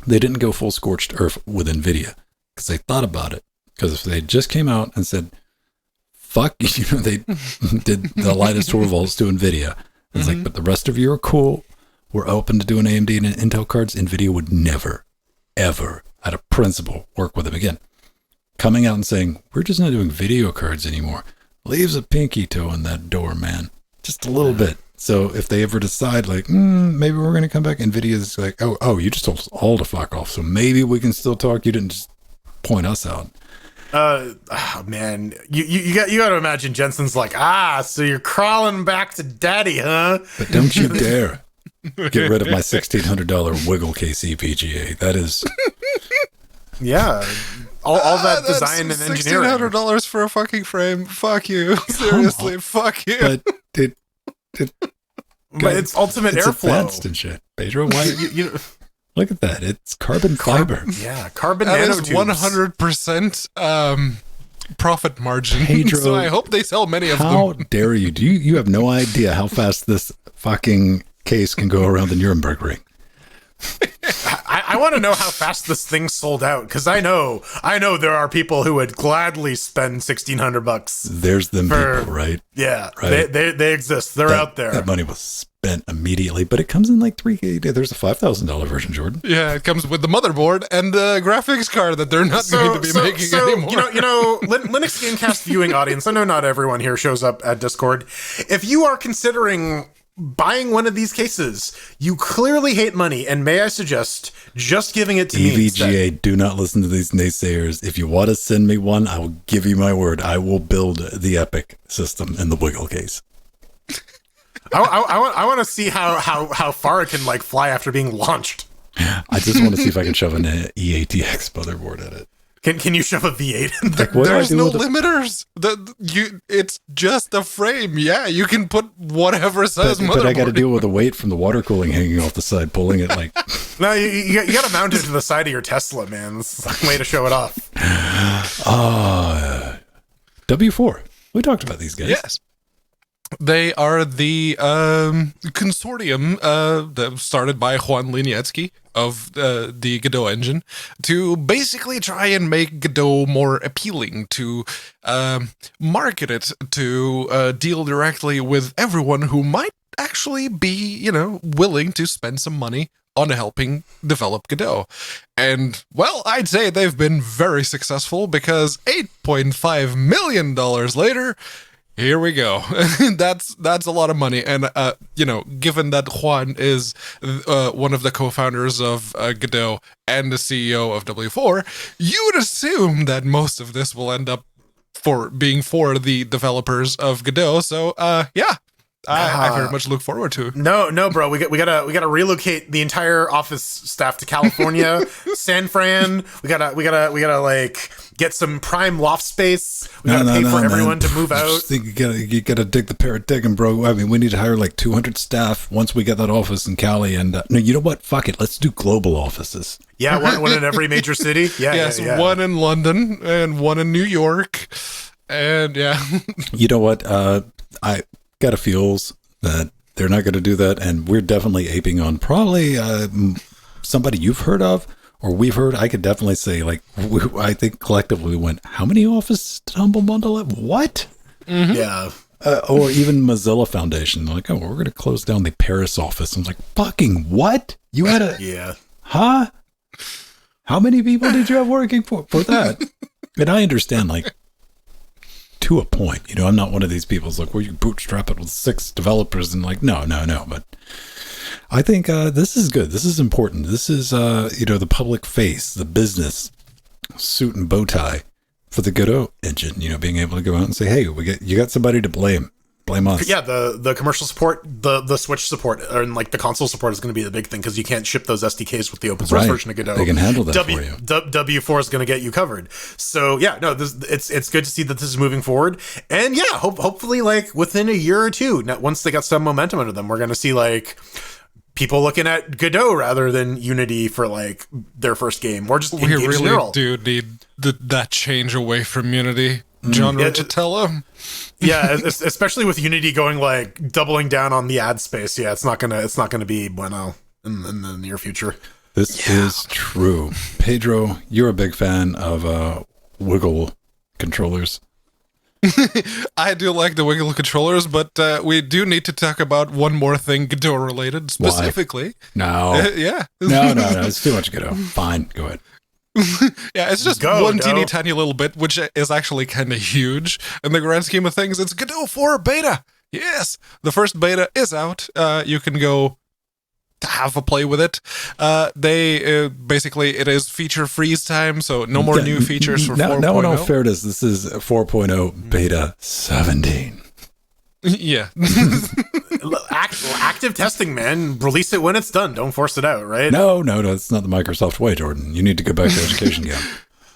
They didn't go full scorched earth with NVIDIA because they thought about it. Because if they just came out and said, fuck, they did the lightest Torvalds to NVIDIA. It's like, but the rest of you are cool. We're open to doing AMD and Intel cards. NVIDIA would never, ever, out of principle, work with them again. Coming out and saying, we're just not doing video cards anymore, leaves a pinky toe in that door, man. Just a little bit. So if they ever decide, like, maybe we're going to come back, NVIDIA's like, oh, you just told us all to fuck off, so maybe we can still talk. You didn't just point us out. Man, you got to imagine Jensen's like, so you're crawling back to daddy, huh? But don't you dare get rid of my $1,600 wiggle case EVGA. That is... Yeah. All that design and engineering. $1,600 for a fucking frame. Fuck you. Seriously, fuck you. But it's ultimate it's airflow. Advanced and shit. Pedro, why? Look at that. It's carbon fiber. Yeah, carbon nanotubes. nanotubes. That is 100% profit margin. Pedro, so I hope they sell many of them. How dare you? You have no idea how fast this fucking case can go around the Nuremberg ring. I want to know how fast this thing sold out because I know there are people who would gladly spend $1,600. There's them people, right? Yeah, right. They exist. They're out there. That money was spent immediately, but it comes in like there's a $5,000 version, Jordan. Yeah, it comes with the motherboard and the graphics card that they're not going to be making anymore. Linux Gamecast viewing audience. I know not everyone here shows up at Discord. If you are considering buying one of these cases, you clearly hate money, and may I suggest just giving it to me EVGA, do not listen to these naysayers. If you want to send me one, I will give you my word. I will build the Epic system in the wiggle case. I want to see how far it can like fly after being launched. I just want to see if I can shove an EATX motherboard in it. Can you shove a V8 in there? Like, there's no limiters. It's just a frame. Yeah, you can put whatever size motherboard. But I got to deal with the weight from the water cooling hanging off the side, pulling it like... No, you got to mount it to the side of your Tesla, man. This is a way to show it off. W4. We talked about these guys. Yes. They are the consortium that started by Juan Linietsky of the Godot engine to basically try and make Godot more appealing, to market it, to deal directly with everyone who might actually be, willing to spend some money on helping develop Godot. And, well, I'd say they've been very successful because $8.5 million later... Here we go. That's a lot of money. And, given that Juan is one of the co-founders of Godot and the CEO of W4, you would assume that most of this will end up for the developers of Godot. So, yeah, I very much look forward to. No, bro. We gotta relocate the entire office staff to California, San Fran. We gotta like get some prime loft space. We gotta pay for everyone to move out. You gotta dig the parrot digging, bro. I mean, we need to hire like 200 staff once we get that office in Cali. And no, you know what? Fuck it. Let's do global offices. Yeah, one in every major city. Yeah, yes, yeah. One in London and one in New York, and yeah. You know what? I got a feels that they're not going to do that, and we're definitely aping on probably somebody you've heard of or we've heard. I could definitely say, like, I think collectively we went, how many offices did Humble Bundle have? What? Mm-hmm. Yeah. Or even Mozilla Foundation, like, oh, we're going to close down the Paris office. I was like, fucking what? You had a... Yeah. Huh? How many people did you have working for that? And I understand, like, to a point, you know, I'm not one of these people who's like, well, you bootstrap it with 6 developers and like, no. But I think this is good. This is important. This is, you know, the public face, the business suit and bow tie for the Godot engine, you know, being able to go out and say, hey, you got somebody to blame us. Yeah, the commercial support, the Switch support, and like the console support is going to be the big thing because you can't ship those SDKs with the open source version of Godot. They can handle that for you. W4 is going to get you covered. So yeah, no, it's good to see that this is moving forward, and yeah, hopefully like within a year or two, once they got some momentum under them, we're going to see like people looking at Godot rather than Unity for like their first game, or just we really do need that change away from Unity. John Riccitello. Yeah, especially with Unity going like doubling down on the ad space. Yeah, it's not gonna be bueno in the near future. This is true. Pedro, you're a big fan of Wiggle controllers. I do like the Wiggle controllers, but we do need to talk about one more thing Godot related specifically. Why? No. Yeah. No. It's too much Godot. Fine, go ahead. Yeah, it's just one teeny tiny little bit, which is actually kind of huge in the grand scheme of things. It's Godot 4 beta. Yes, the first beta is out. You can go to have a play with it. Basically it is feature freeze time, so no more new features for 4.0. Now in all fairness, this is 4.0 beta 17. Yeah. Active testing, man. Release it when it's done. Don't force it out, right? No, it's not the Microsoft way, Jordan. You need to go back to education again.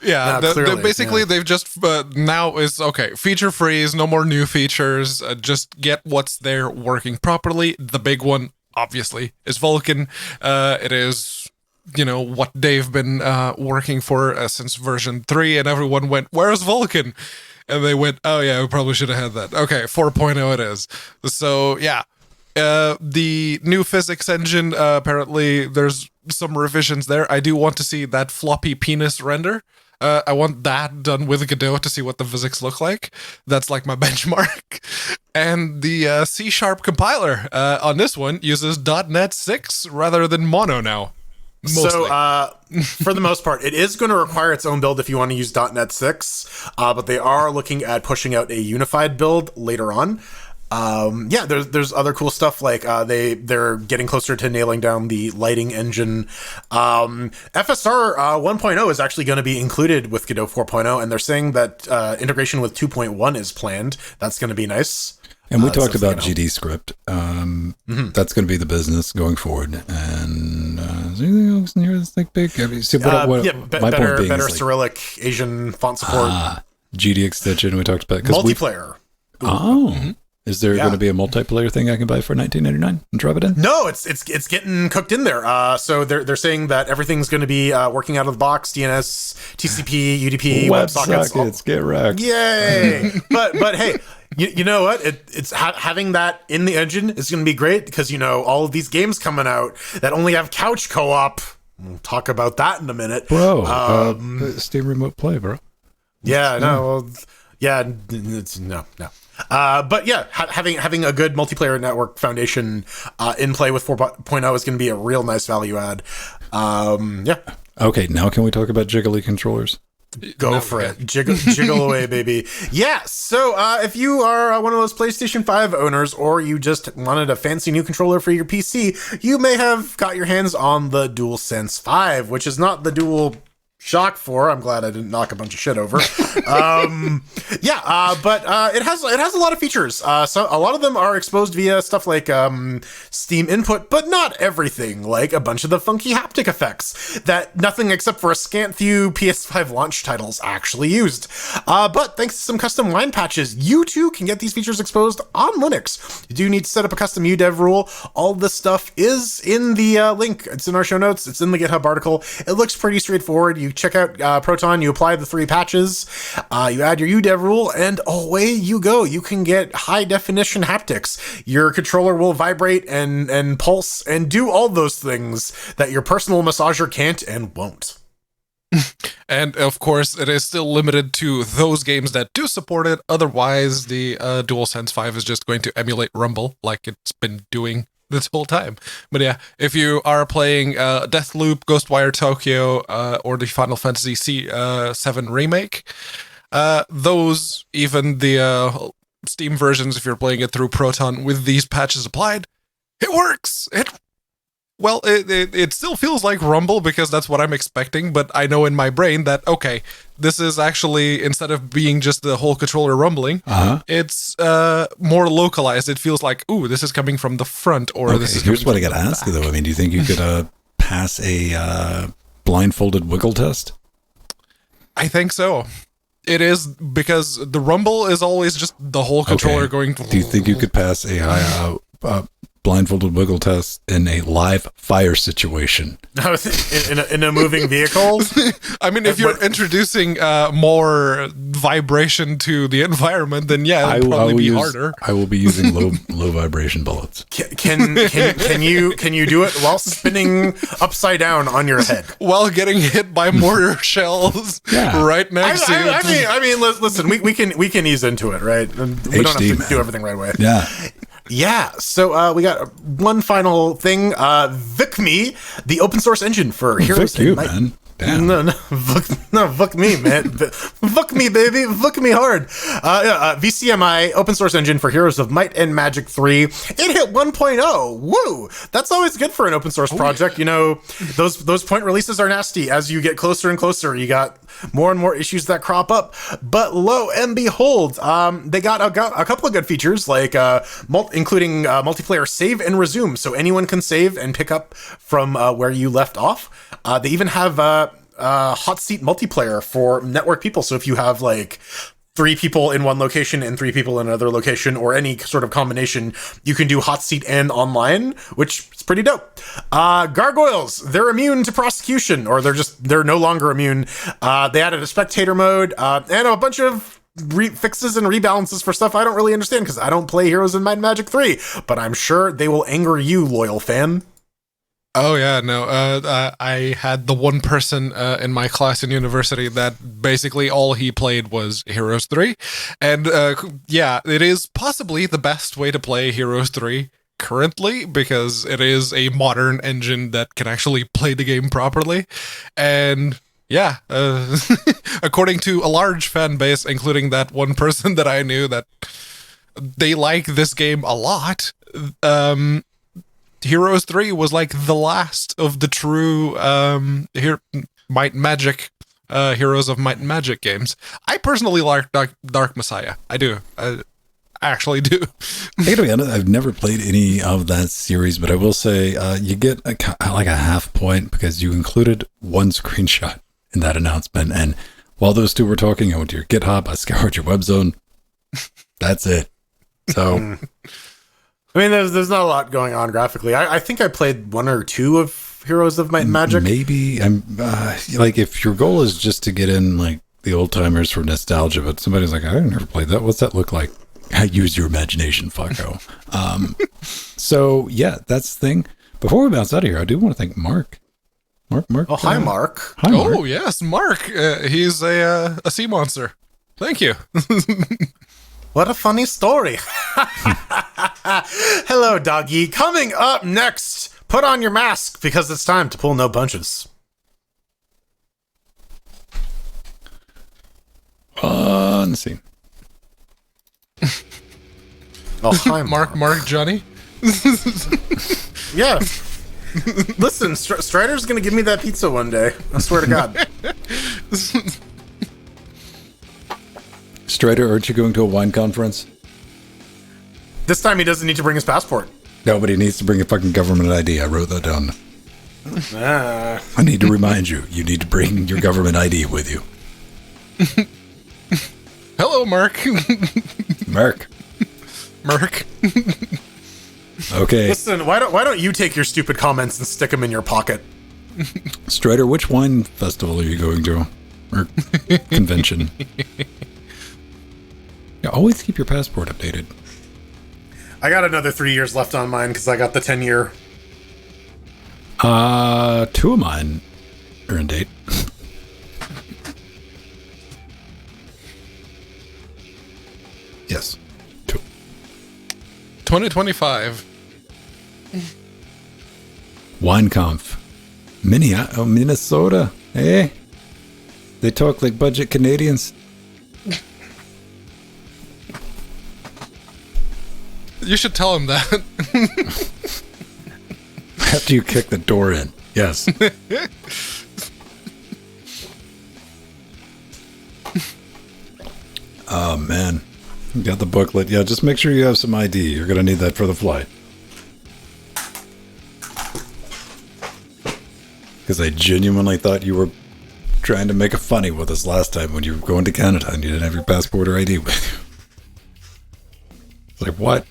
Yeah, they've just now is okay. Feature freeze, no more new features. Just get what's there working properly. The big one, obviously, is Vulkan. It is, you know, what they've been working for since version 3, and everyone went, "Where's Vulkan?" And they went, "Oh yeah, we probably should have had that." Okay, 4.0 it is. So yeah. The new physics engine, apparently there's some revisions there. I do want to see that floppy penis render. I want that done with Godot to see what the physics look like. That's like my benchmark. And the C# compiler on this one uses .NET 6 rather than Mono now. Mostly. So, for the most part, it is going to require its own build if you want to use .NET 6, but they are looking at pushing out a unified build later on. Yeah, there's other cool stuff like they're getting closer to nailing down the lighting engine. FSR 1.0 is actually going to be included with Godot 4.0, and they're saying that integration with 2.1 is planned. That's going to be nice. And we talked about GD script. That's going to be the business going forward. And is there anything else in here that's like big? I mean, see, my point being better is Cyrillic Asian font support. GD extension we talked about. Multiplayer. Is there going to be a multiplayer thing I can buy for $19.99 and drop it in? No, it's getting cooked in there. So they're saying that everything's going to be working out of the box: DNS, TCP, UDP, WebSockets. Get wrecked! Yay! but hey, you know what? It's having that in the engine is going to be great because you know all of these games coming out that only have couch co-op. We'll talk about that in a minute, bro. Steam Remote Play, bro. Yeah, no, no. But yeah, having a good multiplayer network foundation in play with 4.0 is going to be a real nice value add. Yeah. Okay, now can we talk about jiggly controllers? Go for it. Jiggle away, baby. Yeah, so if you are one of those PlayStation 5 owners or you just wanted a fancy new controller for your PC, you may have got your hands on the DualSense 5, which is not the Dual shock for. I'm glad I didn't knock a bunch of shit over. But it has a lot of features. So a lot of them are exposed via stuff like Steam input, but not everything. Like a bunch of the funky haptic effects that nothing except for a scant few PS5 launch titles actually used. But thanks to some custom line patches, you too can get these features exposed on Linux. You do need to set up a custom UDEV rule. All this stuff is in the link. It's in our show notes. It's in the GitHub article. It looks pretty straightforward. You check out Proton, you apply the 3 patches, you add your UDEV rule, and away you go. You can get high definition haptics. Your controller will vibrate and pulse and do all those things that your personal massager can't and won't. And of course, it is still limited to those games that do support it. Otherwise, the DualSense 5 is just going to emulate Rumble like it's been doing this whole time. But yeah, if you are playing Deathloop, Ghostwire Tokyo, or the Final Fantasy VII Remake, those, even the Steam versions, if you're playing it through Proton with these patches applied, it works! It still feels like Rumble because that's what I'm expecting, but I know in my brain that, okay, this is actually, instead of being just the whole controller rumbling, it's more localized. It feels like, ooh, this is coming from the front, or this is here's what I gotta ask you, though. I mean, do you think you could pass a blindfolded wiggle test? I think so. It is, because the Rumble is always just the whole controller going... Do you think you could pass a blindfolded wiggle test in a live fire situation? in a moving vehicle? I mean, if you're introducing more vibration to the environment, then yeah, it'll probably be harder. I will be using low vibration bullets. Can you do it while spinning upside down on your head while getting hit by mortar shells right next to you? I mean, listen, we can ease into it, right? We don't have to do everything right away. Yeah, so we got one final thing. VicMe, the open source engine for Heroes. Vic you, man. Damn. No, Vic me, man. Vic me, baby. Vic me hard. VCMI, open source engine for Heroes of Might and Magic 3. It hit 1.0. Woo! That's always good for an open source project. You know, those point releases are nasty. As you get closer and closer, you got more and more issues that crop up. But lo and behold, they got a couple of good features, like including multiplayer save and resume, so anyone can save and pick up from where you left off. They even have hot seat multiplayer for network people. So if you have like 3 people in one location and 3 people in another location, or any sort of combination, you can do hot seat and online, which is pretty dope. Gargoyles, they're immune to prosecution, or they're no longer immune. They added a spectator mode, and a bunch of fixes and rebalances for stuff I don't really understand, because I don't play Heroes of Might and Magic 3, but I'm sure they will anger you, loyal fan. Oh yeah, no. I had the one person in my class in university that basically all he played was Heroes 3, and yeah, it is possibly the best way to play Heroes 3 currently, because it is a modern engine that can actually play the game properly, and yeah, according to a large fan base, including that one person that I knew, that they like this game a lot. Heroes 3 was like the last of the true Might and Magic, Heroes of Might and Magic games. I personally like Dark Messiah. I do. I actually do. I gotta be honest, I've never played any of that series, but I will say you get like a half point because you included one screenshot in that announcement. And while those two were talking, I went to your GitHub, I scoured your web zone. That's it. So... I mean, there's not a lot going on graphically. I think I played 1 or 2 of Heroes of Might and Magic. Maybe I'm like, if your goal is just to get in like the old timers for nostalgia, but somebody's like, I never played that. What's that look like? Use your imagination, fucko. So yeah, that's the thing. Before we bounce out of here, I do want to thank Mark. Mark. Oh, hi, Mark. Hi, Mark. Oh yes, Mark. He's a sea monster. Thank you. What a funny story. Hello, doggy. Coming up next, put on your mask because it's time to pull no punches. On the scene. Oh, hi, Mark, Johnny. Yeah. Listen, Strider's going to give me that pizza one day. I swear to God. Strider, aren't you going to a wine conference? This time he doesn't need to bring his passport. Nobody needs to bring a fucking government ID. I wrote that down. I need to remind you. You need to bring your government ID with you. Hello, Mark. Mark. Mark. Okay. Listen, why don't you take your stupid comments and stick them in your pocket? Strider, which wine festival are you going to? Or convention? Yeah, always keep your passport updated. I got another 3 years left on mine because I got the 10-year. 2 of mine are in date. Yes. 2. 2025. WineConf. Minnesota. Eh? They talk like budget Canadians. You should tell him that. After you kick the door in. Yes. Oh, man. You got the booklet. Yeah, just make sure you have some ID. You're going to need that for the flight. Because I genuinely thought you were trying to make a funny with us last time when you were going to Canada and you didn't have your passport or ID with you. It's like, what?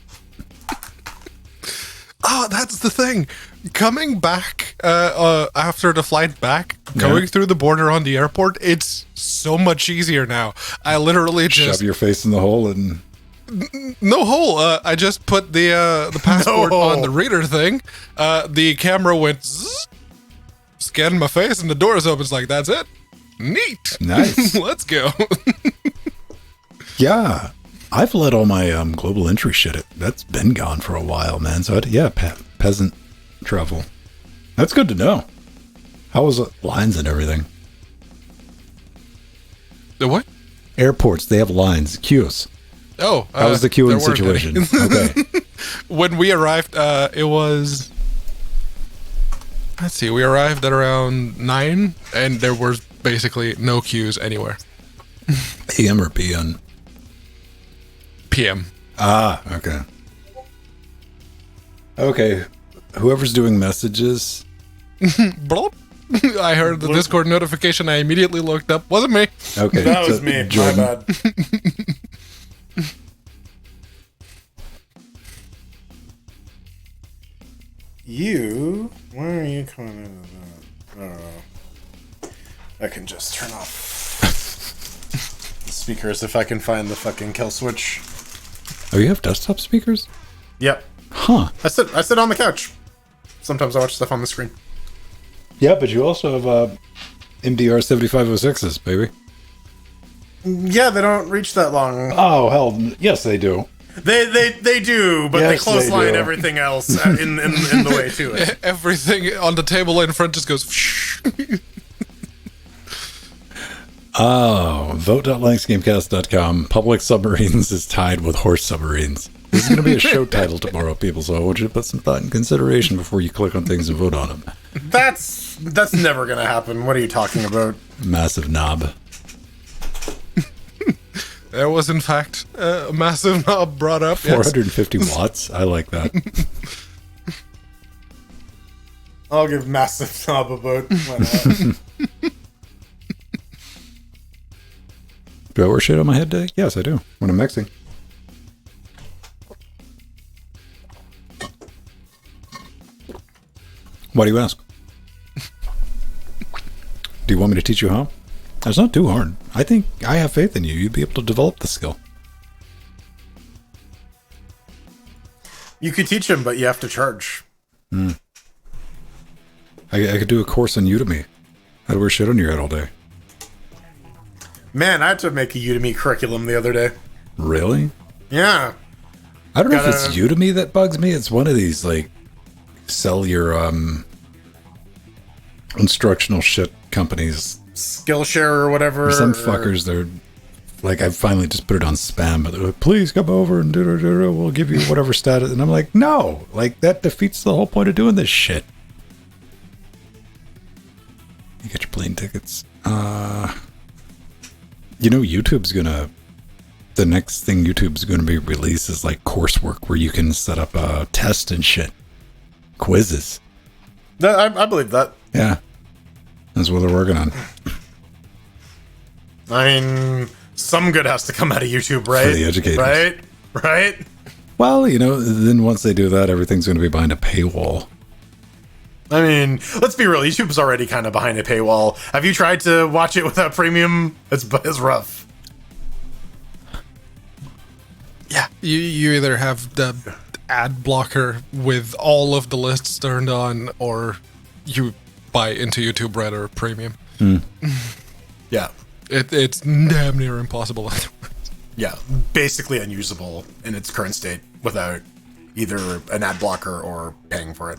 Oh, that's the thing. Coming back after the flight back, going through the border on the airport, it's so much easier now. I literally just shove your face in the hole and no hole. I just put the passport on the reader thing. The camera went zzz, scanned my face, and the door is open. It's like, that's it. Neat. Nice. Let's go. Yeah. I've let all my global entry shit. That's been gone for a while, man. So, peasant travel. That's good to know. How was it? Lines and everything? The what? Airports, they have lines, queues. Oh. How was the queuing situation? Okay. When we arrived, it was... Let's see, we arrived at around 9, and there was basically no queues anywhere. AM or PM? PM. Ah, okay. Okay. Whoever's doing messages. Blop. I heard the Discord notification. I immediately looked up. Wasn't me. Okay. That was me. Jordan. My bad. Why are you coming into that? I don't know. I can just turn off the speakers if I can find the fucking kill switch. Oh, you have desktop speakers? Yep. Huh. I sit on the couch. Sometimes I watch stuff on the screen. Yeah, but you also have MDR 7506s, baby. Yeah, they don't reach that long. Oh, hell, yes, they do. They do, but Yes, they clothesline do. everything else in the way to it. Everything on the table in front just goes... Oh, vote.linuxgamecast.com. Public submarines is tied with horse submarines. This is going to be a show title tomorrow, people, so I want you to put some thought and consideration before you click on things and vote on them. That's never gonna happen. What are you talking about? Massive knob. There was, in fact, a massive knob brought up. 450 watts. I like that. I'll give massive knob a vote. Why not? Do I wear shit on my head today? Yes, I do. When I'm mixing. Why do you ask? Do you want me to teach you how? It's not too hard. I think I have faith in you. You'd be able to develop the skill. You could teach him, but you have to charge. I could do a course on Udemy. How to wear shit on your head all day. Man, I had to make a Udemy curriculum the other day. Really? Yeah. I don't know if it's Udemy that bugs me. It's one of these, like, sell your instructional shit companies. Skillshare or whatever. Some fuckers, they're like, I finally just put it on spam, but they're like, please come over and we'll give you whatever status. And I'm like, no, like, that defeats the whole point of doing this shit. You get your plane tickets. You know, the next thing YouTube's gonna be released is like coursework where you can set up a test and shit. Quizzes. I believe that. Yeah. That's what they're working on. I mean, some good has to come out of YouTube, right? For the educators. Right? Well, you know, then once they do that, everything's going to be behind a paywall. I mean, let's be real. YouTube's already kind of behind a paywall. Have you tried to watch it without premium? It's rough. Yeah, you either have the ad blocker with all of the lists turned on, or you buy into YouTube Red or Premium. Yeah. It's damn near impossible otherwise. Yeah, basically unusable in its current state without either an ad blocker or paying for it.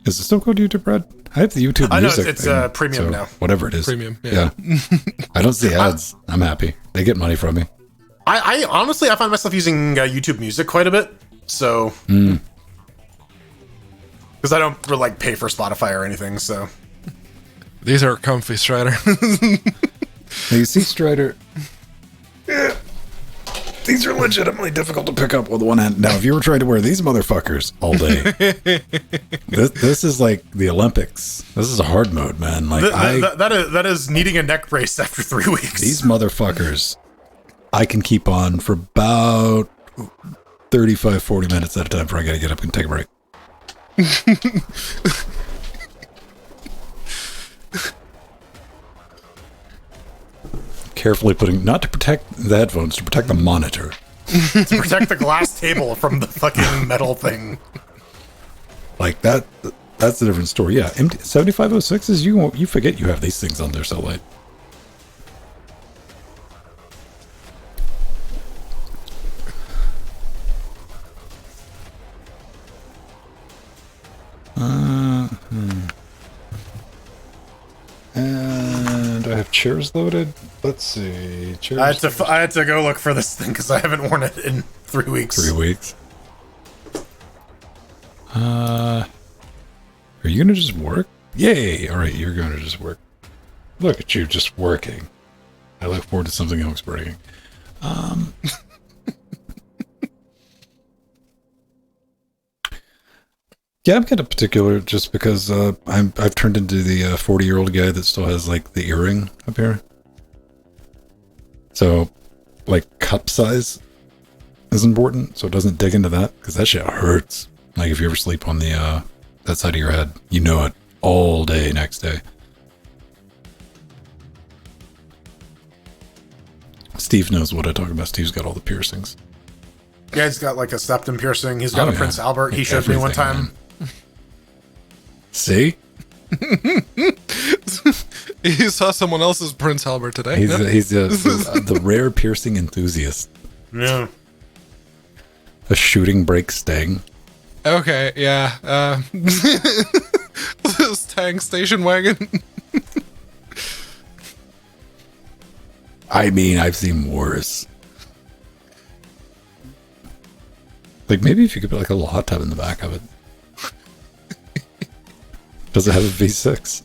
Is it still called YouTube Red? I have the YouTube Music. No, it's thing, premium so now. Whatever it is. Premium, yeah. I don't see ads. I'm happy. They get money from me. I honestly, I find myself using YouTube Music quite a bit, so... Because I don't really, like, pay for Spotify or anything, so... These are comfy, Strider. Now, you see, Strider... Yeah. These are legitimately difficult to pick up with one hand. Now, if you were trying to wear these motherfuckers all day, this is like the Olympics. This is a hard mode, man. Like that is needing a neck brace after 3 weeks. These motherfuckers, I can keep on for about 35, 40 minutes at a time before I gotta get up and take a break. Carefully putting, not to protect the headphones, to protect the monitor. To protect the glass table from the fucking metal thing. Like that's a different story. Yeah, 7506s, you forget you have these things on there so late. And I have chairs loaded. Let's see. Chairs. I had to go look for this thing because I haven't worn it in 3 weeks. 3 weeks. Are you gonna just work? Yay! All right, you're gonna just work. Look at you just working. I look forward to something else breaking. Yeah, I'm kind of particular just because I've turned into the 40-year-old guy that still has like the earring up here. So, like, cup size is important, so it doesn't dig into that because that shit hurts. Like if you ever sleep on the that side of your head, you know it all day next day. Steve knows what I talk about. Steve's got all the piercings. Yeah, he's got like a septum piercing. He's got a Prince Albert. He showed me one time. Man. See? You saw someone else's Prince Albert today. He's the rare piercing enthusiast. Yeah. A shooting break sting. Okay, yeah. This tank station wagon. I mean, I've seen worse. Like, maybe if you could put like a little hot tub in the back of it. Does it have a V6?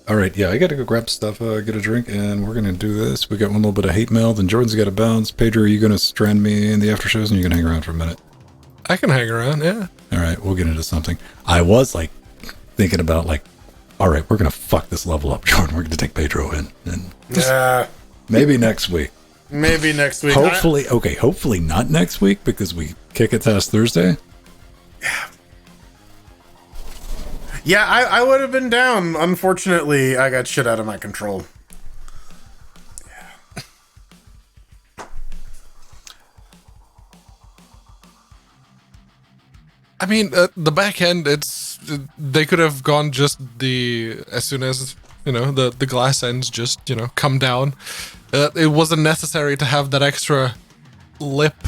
All right, yeah, I gotta go grab stuff, get a drink, and we're gonna do this. We got one little bit of hate mail, then Jordan's got to bounce. Pedro, are you gonna strand me in the after shows, and you can hang around for a minute? I can hang around, yeah. All right, we'll get into something. I was like thinking about like, all right, we're gonna fuck this level up, Jordan. We're gonna take Pedro in, and maybe next week. Maybe next week. Hopefully not next week because we kick its ass Thursday. Yeah, I would have been down. Unfortunately, I got shit out of my control. Yeah. I mean, the back end, they could have gone just as soon as, the glass ends just, come down. It wasn't necessary to have that extra lip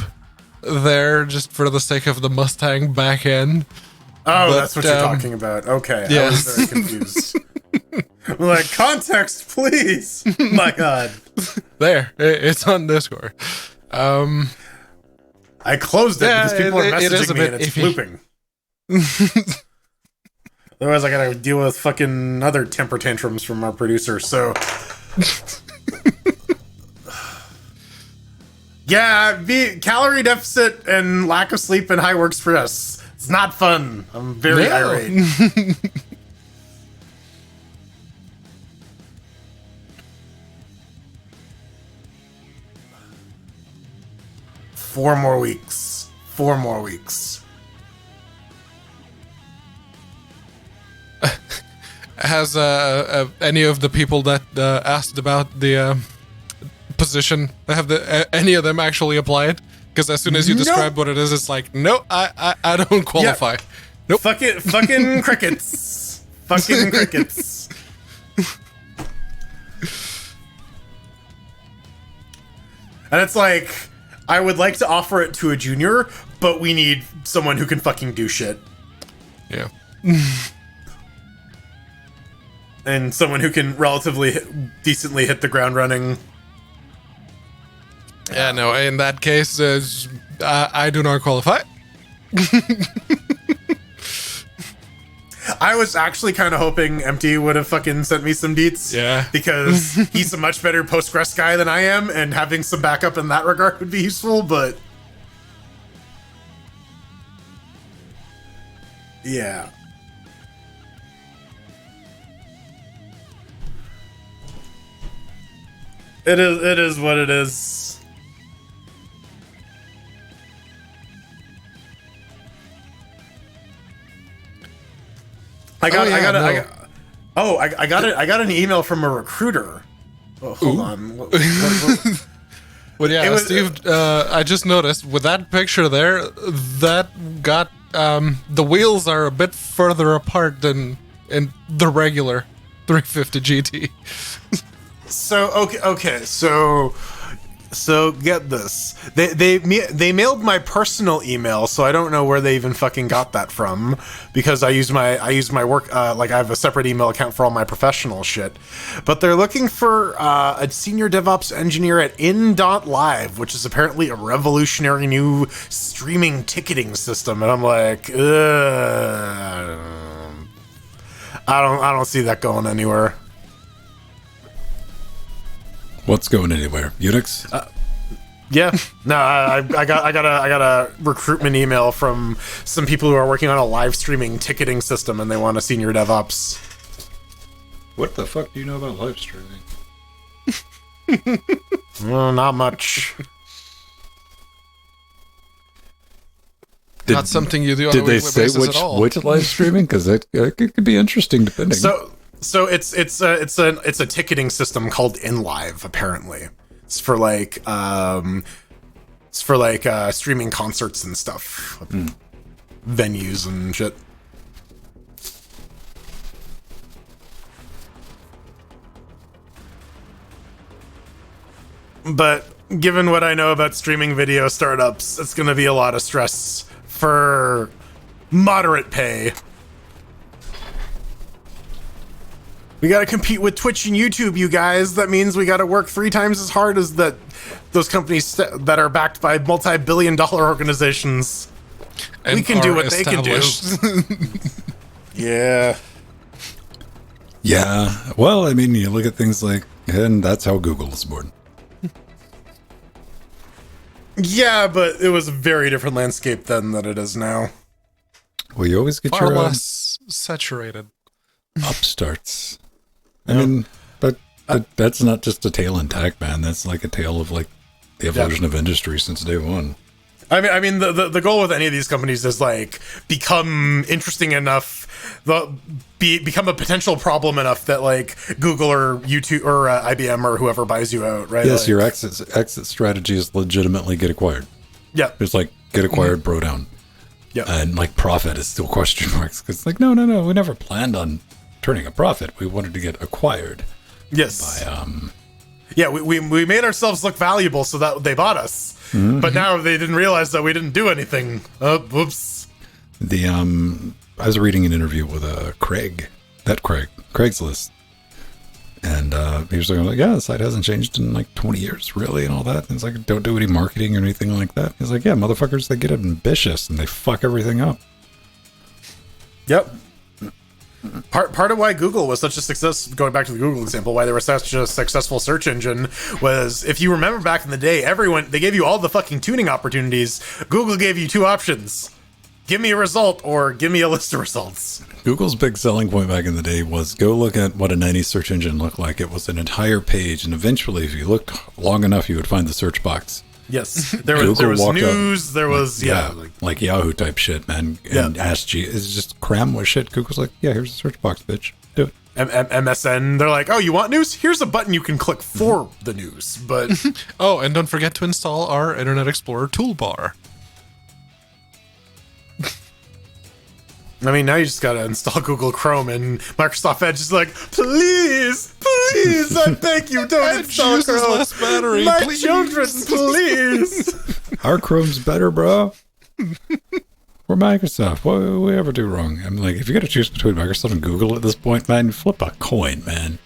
there just for the sake of the Mustang back end. Oh, but, that's what you're talking about. Okay, yeah. I was very confused. I'm like, context, please. My God. There, it's on Discord. I closed it because people are messaging me and it's looping. Otherwise, I gotta deal with fucking other temper tantrums from our producer. So, yeah, calorie deficit and lack of sleep and high works for us. It's not fun. I'm very irate. 4 more weeks. 4 more weeks. Has any of the people that asked about the position, any of them actually applied? Because as soon as you describe what it is, it's like, no, I don't qualify. Yeah. Nope. Fucking crickets. Fucking crickets. And it's like, I would like to offer it to a junior, but we need someone who can fucking do shit. Yeah. And someone who can relatively decently hit the ground running. Yeah, no, in that case, I do not qualify. I was actually kind of hoping Empty would have fucking sent me some deets. Yeah. Because he's a much better Postgres guy than I am, and having some backup in that regard would be useful, but... yeah. It is what it is. I got an email from a recruiter. Oh, hold on. What? Well, yeah, Steve, I just noticed with that picture there, that got the wheels are a bit further apart than in the regular 350 GT. So okay, so get this. They mailed my personal email, so I don't know where they even fucking got that from, because I use my work, like I have a separate email account for all my professional shit. But they're looking for a senior DevOps engineer at in.live, which is apparently a revolutionary new streaming ticketing system, and I'm like, I don't see that going anywhere. What's going anywhere? Unix? Yeah, no, I got a recruitment email from some people who are working on a live streaming ticketing system, and they want a senior DevOps. What the fuck do you know about live streaming? Well, not much. Not something you do on a Did they weekly say basis at all. which live streaming? Because it could be interesting depending. So it's a ticketing system called InLive. Apparently, it's for like streaming concerts and stuff, venues and shit. But given what I know about streaming video startups, it's going to be a lot of stress for moderate pay. We gotta compete with Twitch and YouTube, you guys. That means we gotta work 3 times as hard as those companies that are backed by multi-billion-dollar organizations. And we can do what they can do. Yeah. Yeah. Well, I mean, you look at things like, and that's how Google is born. Yeah, but it was a very different landscape then than it is now. Well, you always get Far your less saturated upstarts. I mean, but that's not just a tail intact, man. That's like a tale of like the evolution of industry since day one. I mean, the goal with any of these companies is like become interesting enough, become a potential problem enough that like Google or YouTube or IBM or whoever buys you out, right? Yes, like, your exit strategy is legitimately get acquired. Yeah, it's like get acquired, bro down. Yeah, and like profit is still question marks because like no, we never planned on turning a profit. We wanted to get acquired. Yes. By, yeah, we made ourselves look valuable so that they bought us. Mm-hmm. But now they didn't realize that we didn't do anything. Whoops. I was reading an interview with Craigslist. And he was like, yeah, the site hasn't changed in like 20 years, really, and all that. And it's like, don't do any marketing or anything like that. He's like, yeah, motherfuckers, they get ambitious and they fuck everything up. Yep. Part of why Google was such a success, going back to the Google example, why they were such a successful search engine was, if you remember back in the day, they gave you all the fucking tuning opportunities. Google gave you two options. Give me a result or give me a list of results. Google's big selling point back in the day was go look at what a 90s search engine looked like. It was an entire page, and eventually, if you looked long enough, you would find the search box. Yes, there was news, there was, like Yahoo type shit, man. And Ask G is just cram with shit. Google's like, yeah, here's the search box, bitch. Do it. MSN, they're like, oh, you want news? Here's a button you can click for the news. But oh, and don't forget to install our Internet Explorer toolbar. I mean, now you just gotta install Google Chrome, and Microsoft Edge is like, please, I beg you, don't install Chrome. Less battery, my please. children, please. Our Chrome's better, bro. We're Microsoft. What did we ever do wrong? I'm like, if you got to choose between Microsoft and Google at this point, man, flip a coin, man.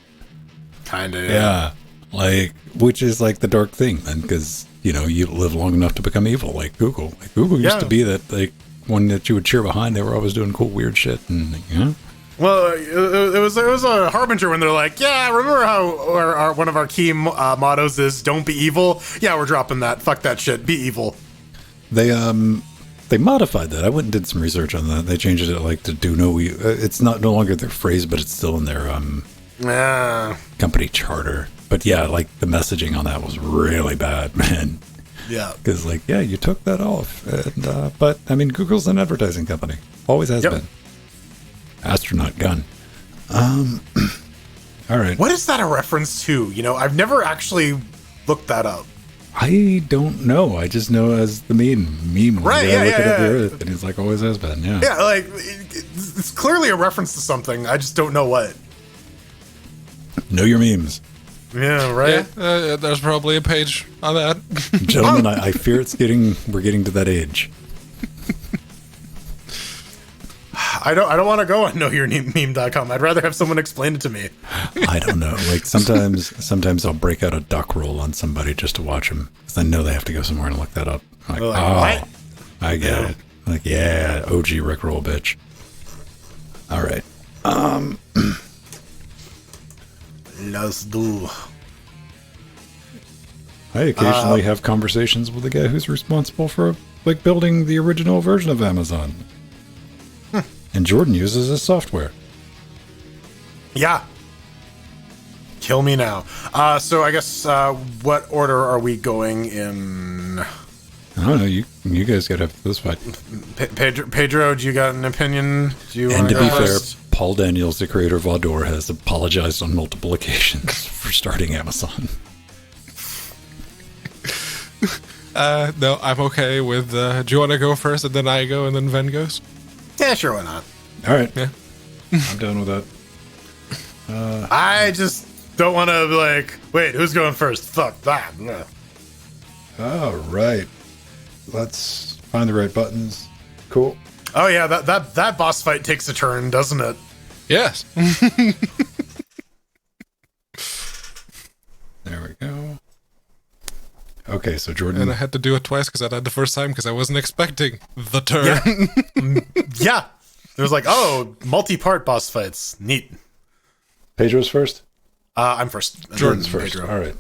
Kinda. Yeah. Like, which is like the dark thing, man, because, you live long enough to become evil, like Google. Like, Google used to be that, like, one that you would cheer behind. They were always doing cool, weird shit, and Well, it was a harbinger when they're like, yeah, remember how one of our key mottos is "Don't be evil." Yeah, we're dropping that. Fuck that shit. Be evil. They modified that. I went and did some research on that. They changed it like to do no. It's no longer their phrase, but it's still in their company charter. But yeah, like the messaging on that was really bad, man. Yeah, because you took that off, and but I mean, Google's an advertising company, always has been. Astronaut gun. All right. What is that a reference to? I've never actually looked that up. I don't know. I just know as the meme. Right? Yeah. Looking at the Earth, and he's like always has been. Yeah. Yeah, like it's clearly a reference to something. I just don't know what. Know your memes. Yeah, right. Yeah, there's probably a page on that. Gentlemen, I fear we're getting to that age. I don't want to go on knowyourmeme.com. I'd rather have someone explain it to me. I don't know. Like sometimes I'll break out a duck roll on somebody just to watch them, because I know they have to go somewhere and look that up. I'm like, what? I get it. Like, yeah, OG Rickroll, bitch. All right. Let's do. I occasionally have conversations with the guy who's responsible for building the original version of Amazon. And Jordan uses his software. Yeah. Kill me now. So I guess what order are we going in? I don't know. You guys got to have this fight. Pedro, do you got an opinion? And to be fair, Paul Daniels, the creator of Vador, has apologized on multiple occasions for starting Amazon. No, I'm okay with. Do you want to go first, and then I go, and then Ven goes? Yeah, sure, why not? All right. Yeah. I'm done with that. I just don't want to be like, wait, who's going first? Fuck that. All right. Let's find the right buttons. Cool. Oh yeah, that boss fight takes a turn, doesn't it? Yes. There we go. Okay, so Jordan. And I had to do it twice because I died the first time because I wasn't expecting the turn. Yeah. It was like, oh, multi-part boss fights. Neat. Pedro's first? I'm first. Jordan's first. Pedro. All right.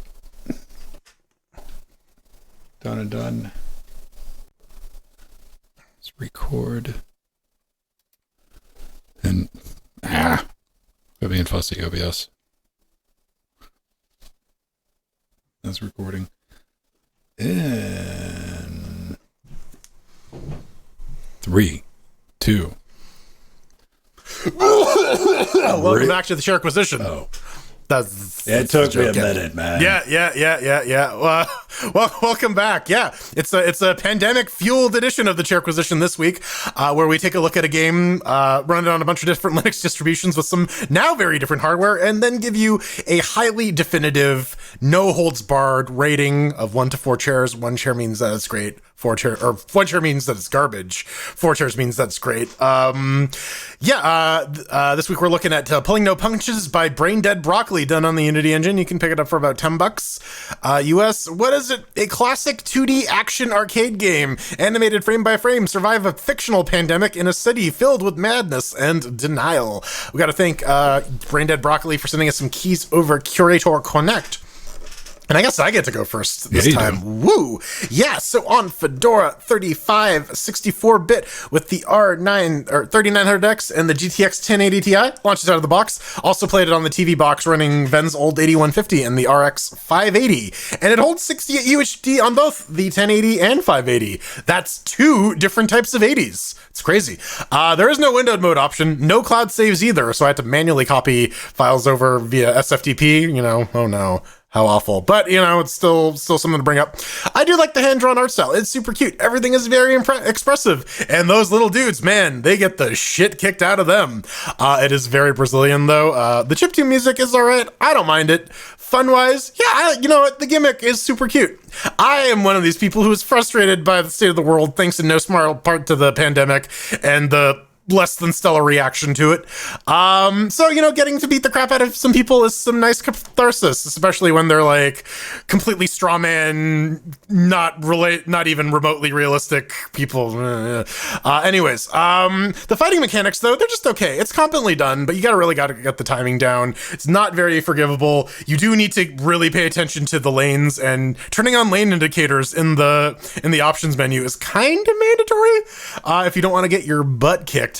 Done and done. Let's record. And, quit being fussy, OBS. That's recording. In 3, 2. Welcome back to the Share Acquisition. Oh. It took me a minute, man. Yeah. Welcome back. Yeah, it's a pandemic fueled edition of the Chairquisition this week, where we take a look at a game, run it on a bunch of different Linux distributions with some now very different hardware, and then give you a highly definitive, no holds barred rating of 1 to 4 chairs. 1 chair means that it's great. 1 chair means that it's garbage. 4 chairs means that's great. This week we're looking at Pulling No Punches by Brain Dead Broccoli, done on the Unity engine. You can pick it up for about $10 US. What is is it? A classic 2D action arcade game, animated frame by frame, survive a fictional pandemic in a city filled with madness and denial. We got to thank Braindead Broccoli for sending us some keys over Curator Connect. And I guess I get to go first this time. Do. Woo! Yeah, so on Fedora 35 64-bit with the R9 or 3900X and the GTX 1080 Ti, launches out of the box. Also played it on the TV box running Ven's old 8150 and the RX 580. And it holds 68 UHD on both the 1080 and 580. That's two different types of 80s. It's crazy. There is no windowed mode option, no cloud saves either, so I had to manually copy files over via SFTP, you know, oh no. How awful. But, you know, it's still something to bring up. I do like the hand-drawn art style. It's super cute. Everything is very expressive. And those little dudes, man, they get the shit kicked out of them. It is very Brazilian, though. The chiptune music is all right. I don't mind it. Fun-wise, yeah, you know what? The gimmick is super cute. I am one of these people who is frustrated by the state of the world thanks in no smart part to the pandemic and the less than stellar reaction to it. So, you know, getting to beat the crap out of some people is some nice catharsis, especially when they're like completely strawman, not even remotely realistic people. Anyways, the fighting mechanics though, they're just okay. It's competently done, but you gotta get the timing down. It's not very forgivable. You do need to really pay attention to the lanes, and turning on lane indicators in the options menu is kind of mandatory if you don't want to get your butt kicked.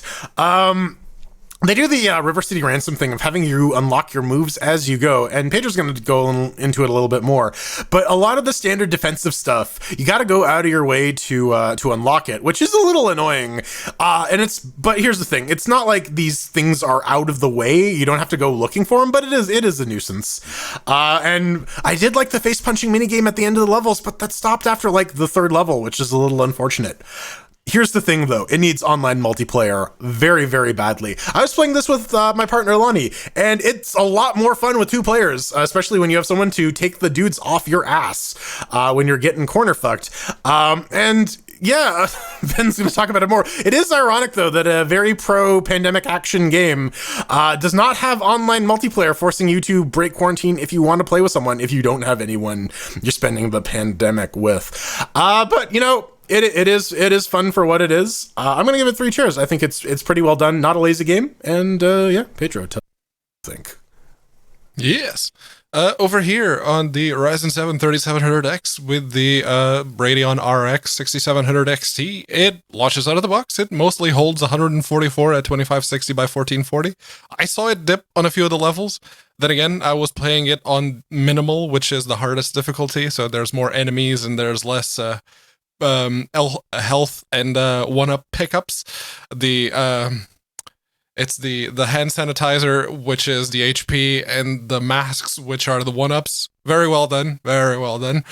They do the River City Ransom thing of having you unlock your moves as you go, and Pedro's going to go into it a little bit more. But a lot of the standard defensive stuff, you got to go out of your way to unlock it, which is a little annoying. But here's the thing: it's not like these things are out of the way. You don't have to go looking for them, but it is a nuisance. And I did like the face punching minigame at the end of the levels, but that stopped after like the third level, which is a little unfortunate. Here's the thing, though. It needs online multiplayer very, very badly. I was playing this with my partner, Lonnie, and it's a lot more fun with two players, especially when you have someone to take the dudes off your ass when you're getting corner fucked. And yeah, Ben's going to talk about it more. It is ironic, though, that a very pro-pandemic action game does not have online multiplayer, forcing you to break quarantine if you want to play with someone if you don't have anyone you're spending the pandemic with. But, you know, It is fun for what it is. I'm gonna give it 3 cheers. I think it's pretty well done. Not a lazy game, and yeah, Pedro, tell me what you think. Yes. Over here on the Ryzen 7 3700X with the Radeon RX 6700 XT, it launches out of the box. It mostly holds 144 at 2560 by 1440. I saw it dip on a few of the levels. Then again, I was playing it on minimal, which is the hardest difficulty, so there's more enemies and there's less health and one-up pickups. It's the hand sanitizer, which is the HP, and the masks, which are the one-ups. Very well done. Very well done.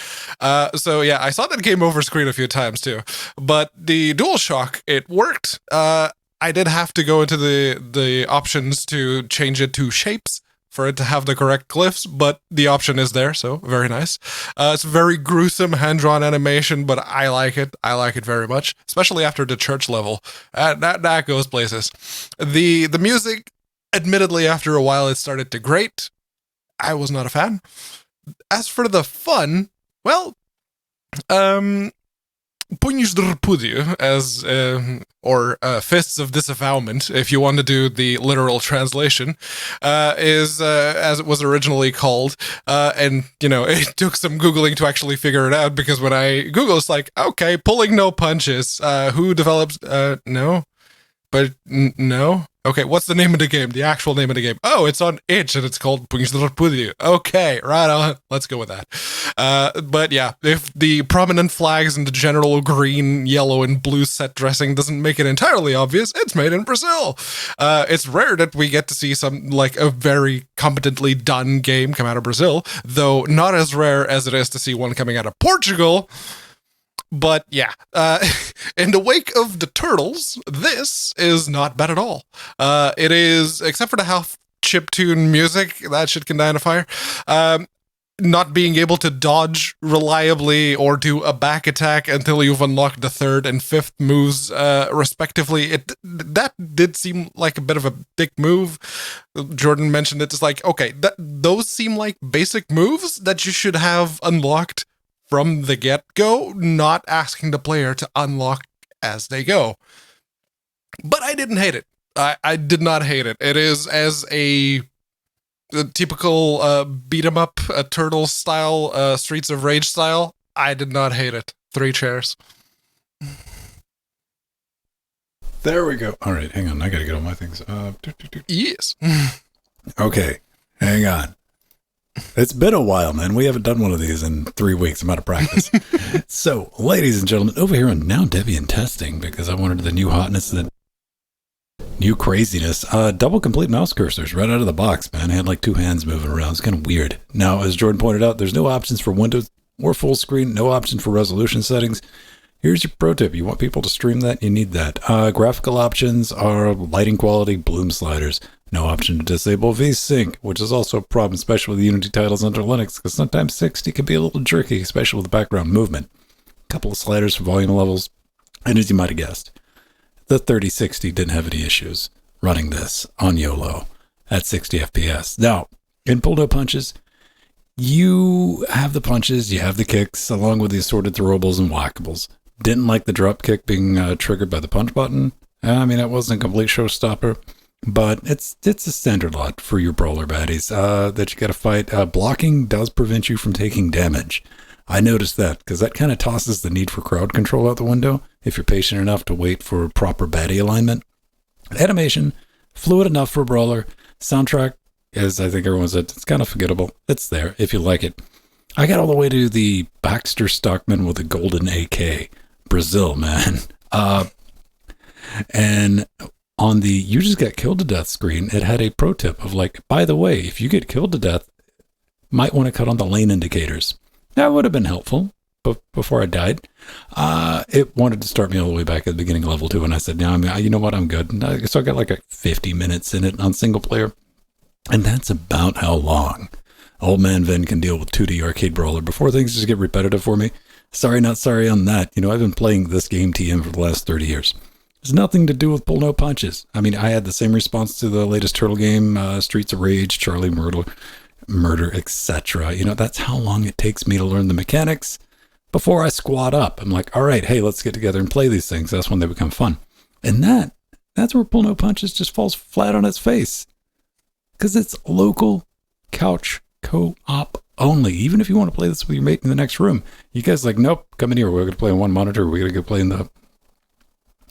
So yeah, I saw that game over screen a few times too. But the DualShock, it worked. I did have to go into the options to change it to shapes for it to have the correct glyphs, but the option is there, so very nice. It's very gruesome hand-drawn animation, but I like it. I like it very much, especially after the church level. That goes places. The music, admittedly, after a while, it started to grate. I was not a fan. As for the fun, well, Punhos de Repúdio, or Fists of Disavowment, if you want to do the literal translation, is as it was originally called. And, you know, it took some Googling to actually figure it out, because when I Google, it's like, okay, pulling no punches. Who develops... no? But no? Okay, what's the name of the game? The actual name of the game. Oh, it's on itch, and it's called Punhos de Repúdio. Okay, right on. Let's go with that. But yeah, if the prominent flags and the general green, yellow, and blue set dressing doesn't make it entirely obvious, it's made in Brazil. It's rare that we get to see some, like, a very competently done game come out of Brazil, though not as rare as it is to see one coming out of Portugal. But yeah, in the wake of the Turtles, this is not bad at all. It is, except for the half chiptune music, that shit can die in a fire. Not being able to dodge reliably or do a back attack until you've unlocked the 3rd and 5th moves, respectively. That did seem like a bit of a dick move. Jordan mentioned it. It's like, okay, those seem like basic moves that you should have unlocked from the get-go, not asking the player to unlock as they go. But I didn't hate it. I did not hate it. It is as a typical beat 'em up, turtle style, Streets of Rage style. I did not hate it. 3 chairs. There we go. All right, hang on. I gotta get all my things. Yes. Okay, hang on. It's been a while, man. We haven't done one of these in 3 weeks. I'm out of practice. So, ladies and gentlemen, over here on Now Debian Testing, because I wanted the new hotness, the new craziness. Double complete mouse cursors right out of the box, man. I had like 2 hands moving around. It's kind of weird. Now, as Jordan pointed out, there's no options for Windows or full screen, no option for resolution settings. Here's your pro tip. You want people to stream that? You need that. Graphical options are lighting quality, bloom sliders. No option to disable VSync, which is also a problem, especially with Unity titles under Linux, because sometimes 60 can be a little jerky, especially with the background movement. A couple of sliders for volume levels. And as you might have guessed, the 3060 didn't have any issues running this on YOLO at 60 FPS. Now, in pull-no punches, you have the punches, you have the kicks, along with the assorted throwables and whackables. Didn't like the drop kick being triggered by the punch button. I mean, that wasn't a complete showstopper, but it's a standard lot for your brawler baddies that you got to fight. Blocking does prevent you from taking damage. I noticed that because that kind of tosses the need for crowd control out the window if you're patient enough to wait for proper baddie alignment. Animation, fluid enough for a brawler. Soundtrack, as I think everyone said, it's kind of forgettable. It's there if you like it. I got all the way to the Baxter Stockman with a golden AK. Brazil, man. And on the you just got killed to death screen, it had a pro tip of like, by the way, if you get killed to death, might want to cut on the lane indicators. That would have been helpful before I died. It wanted to start me all the way back at the beginning of level 2, and I said, no, you know what, I'm good. So I got like 50 minutes in it on single player, and that's about how long Old Man Vin can deal with 2D arcade brawler before things just get repetitive for me. Sorry, not sorry on that. You know, I've been playing this game TM for the last 30 years. It's nothing to do with pull no punches. I mean, I had the same response to the latest Turtle game, Streets of Rage, Charlie Murder, etc. You know, that's how long it takes me to learn the mechanics before I squat up. I'm like, all right, hey, let's get together and play these things. That's when they become fun. And that's where pull no punches just falls flat on its face. Because it's local couch co-op only. Even if you want to play this with your mate in the next room, you guys like, nope, come in here. We're going to play on one monitor. We're going to go play in the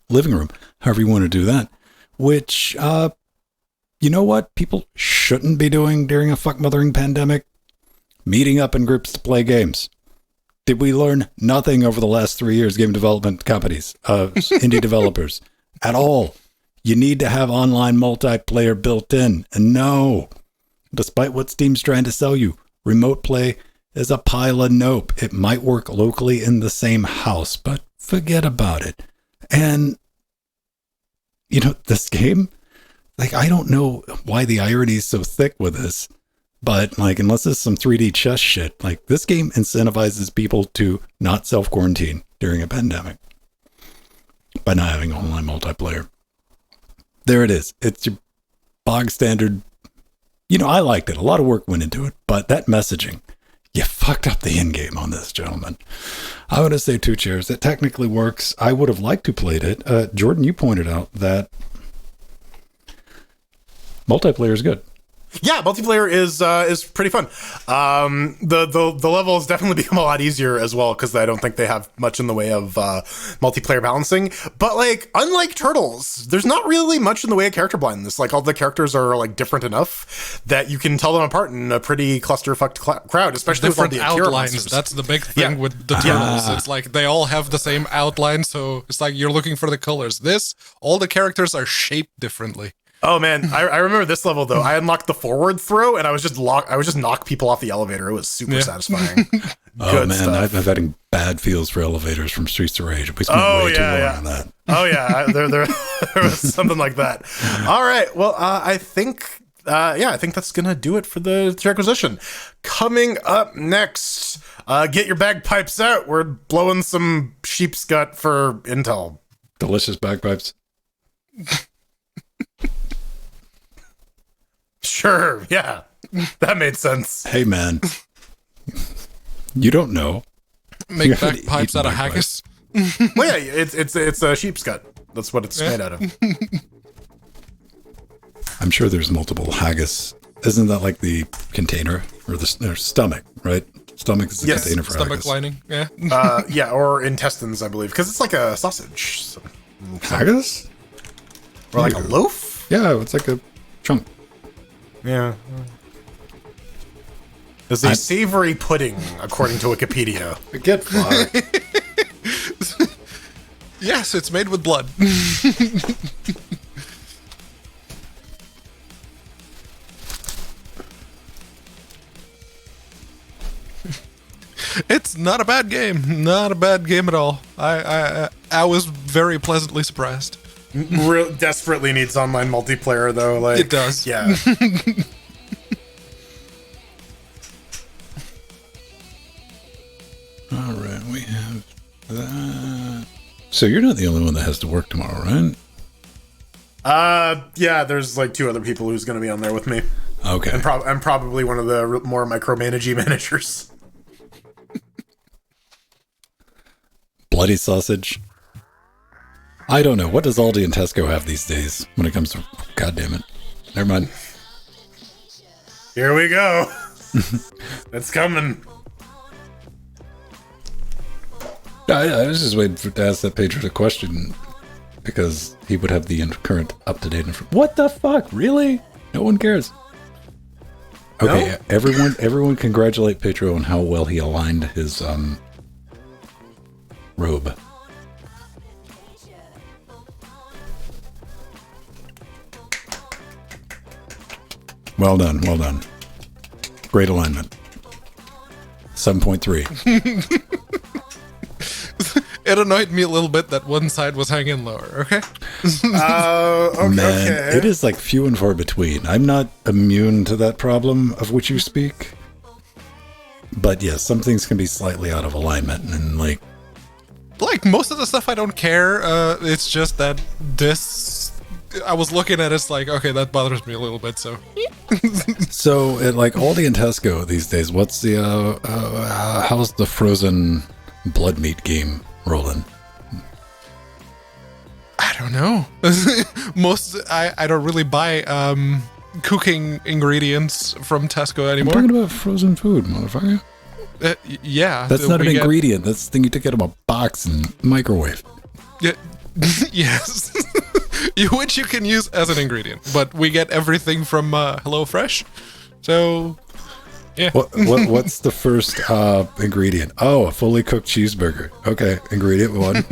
living room. However you want to do that. Which, you know what people shouldn't be doing during a fuck-mothering pandemic? Meeting up in groups to play games. Did we learn nothing over the last 3 years, game development companies, indie developers, at all? You need to have online multiplayer built in. And no, despite what Steam's trying to sell you, remote play is a pile of nope. It might work locally in the same house, but forget about it. And, you know, this game, like, I don't know why the irony is so thick with this, but, like, unless it's some 3D chess shit, like, this game incentivizes people to not self-quarantine during a pandemic by not having online multiplayer. There it is. It's your bog standard. You know, I liked it. A lot of work went into it, but that messaging, you fucked up the end game on this, gentlemen. I want to say 2 chairs. It technically works. I would have liked to played it. Jordan, you pointed out that multiplayer is good. Yeah, multiplayer is pretty fun. The levels definitely become a lot easier as well because I don't think they have much in the way of multiplayer balancing. But like, unlike Turtles, there's not really much in the way of character blindness. Like, all the characters are like different enough that you can tell them apart in a pretty cluster-fucked crowd, especially different with all the outlines. monsters. That's the big thing with the Turtles. It's like they all have the same outline, so it's like you're looking for the colors. All the characters are shaped differently. Oh man, I remember this level though. I unlocked the forward throw, and I was just knock people off the elevator. It was super satisfying. Oh man, I've been having bad feels for elevators from Streets of Rage. We spent way too long on that. Oh yeah, there was something like that. All right, well, I think that's gonna do it for the acquisition. Coming up next, get your bagpipes out. We're blowing some sheep's gut for Intel. Delicious bagpipes. Sure, yeah, that made sense. Hey man, you don't know. Make bagpipes out of haggis. Well, yeah, it's a sheep's gut. That's what it's made out of. I'm sure there's multiple haggis. Isn't that like the container or the stomach, right? Stomach is the container for stomach haggis. lining. Yeah. Yeah, or intestines, I believe, because it's like a sausage. So. Haggis? Or like a loaf? Yeah, it's like a chunk. Yeah. It's a savory pudding, according to Wikipedia. Get fucked. Yes, it's made with blood. It's not a bad game. Not a bad game at all. I was very pleasantly surprised. Real desperately needs online multiplayer, though. Like It does. Yeah. All right, we have that. So you're not the only one that has to work tomorrow, right? Yeah. There's like 2 other people who's going to be on there with me. Okay. I'm probably one of the more micromanaging managers. Bloody sausage. I don't know. What does Aldi and Tesco have these days when it comes to... God damn it. Never mind. Here we go. It's coming. I was just waiting to ask that patron a question because he would have the current up-to-date information. What the fuck? Really? No one cares. Okay, No? everyone congratulate Pedro on how well he aligned his robe. Well done, well done. Great alignment. 7.3. It annoyed me a little bit that one side was hanging lower, okay? Okay. Man, it is like few and far between. I'm not immune to that problem of which you speak. But yes, some things can be slightly out of alignment and like Most of the stuff I don't care. It's just that this... I was looking at it, it's like, okay, that bothers me a little bit, so... so at like Aldi and Tesco these days, what's the how's the frozen blood meat game rolling? I don't know. I don't really buy cooking ingredients from Tesco I'm anymore. talking about frozen food, motherfucker. Yeah. That's not an we get- ingredient. That's the thing you take out of a box and microwave. Yeah, yes. Which you can use as an ingredient. But we get everything from HelloFresh. So, yeah. What's the first ingredient? Oh, a fully cooked cheeseburger. Okay, ingredient 1.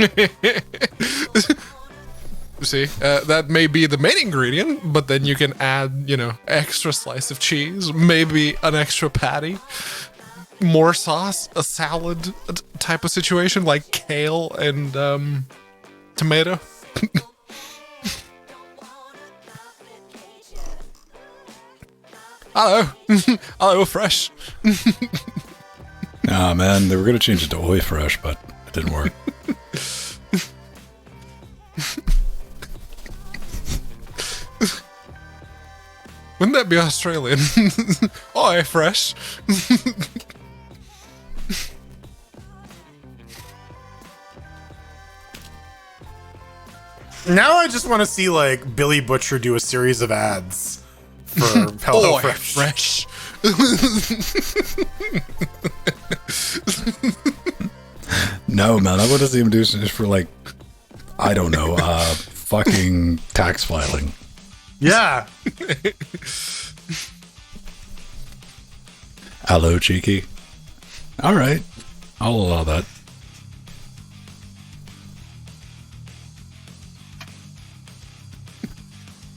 See, that may be the main ingredient, but then you can add, extra slice of cheese, maybe an extra patty, more sauce, a salad type of situation like kale and tomato. Hello. Hello, fresh. Ah, man, they were going to change it to Oi Fresh, but it didn't work. Wouldn't that be Australian? Oh, fresh. Now I just want to see like Billy Butcher do a series of ads for Oh, HelloFresh. fresh. No, man, I want to see him do this for like, I don't know, fucking tax filing. Yeah. Hello, cheeky. All right, I'll allow that.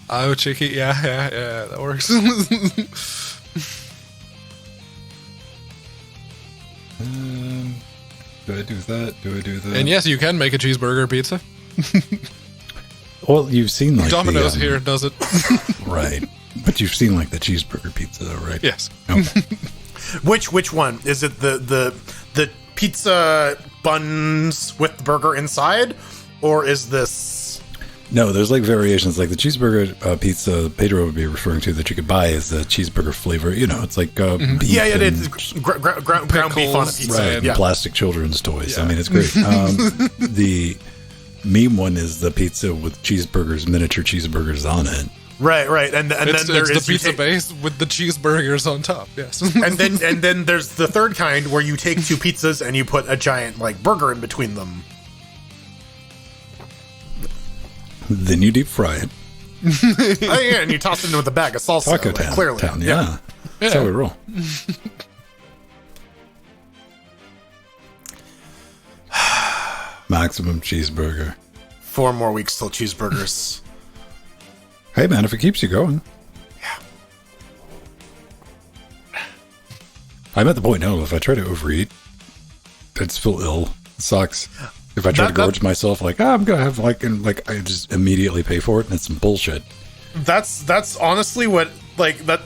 Oh, cheeky. Yeah, that works. Do I do that? Do I do that? And yes, you can make a cheeseburger pizza. Well, you've seen like Domino's the, here does it. right? But you've seen like the cheeseburger pizza, though, right? Yes. Okay. Which one is it? The pizza buns with the burger inside, or is this? No, there's like variations. Like the cheeseburger pizza Pedro would be referring to that you could buy is the cheeseburger flavor. You know, it's like beef. Yeah, it's ground beef on a pizza. Right, and plastic children's toys. I mean, it's great. The meme one is the pizza with miniature cheeseburgers on it. Right, and then It's there is the pizza base with the cheeseburgers on top. Yes, and then there's the third kind where you take two pizzas and you put a giant like burger in between them. Then you deep fry it. Oh yeah, and you toss it in with a bag of salsa. Taco like, Town, clearly, yeah. That's how we roll. Maximum cheeseburger. 4 more weeks till cheeseburgers. Hey man, if it keeps you going. Yeah. I'm at the point now, if I try to overeat, I'd just feel ill. It sucks. If I try to gorge myself, like, I'm gonna have I just immediately pay for it, and it's some bullshit. That's honestly what that.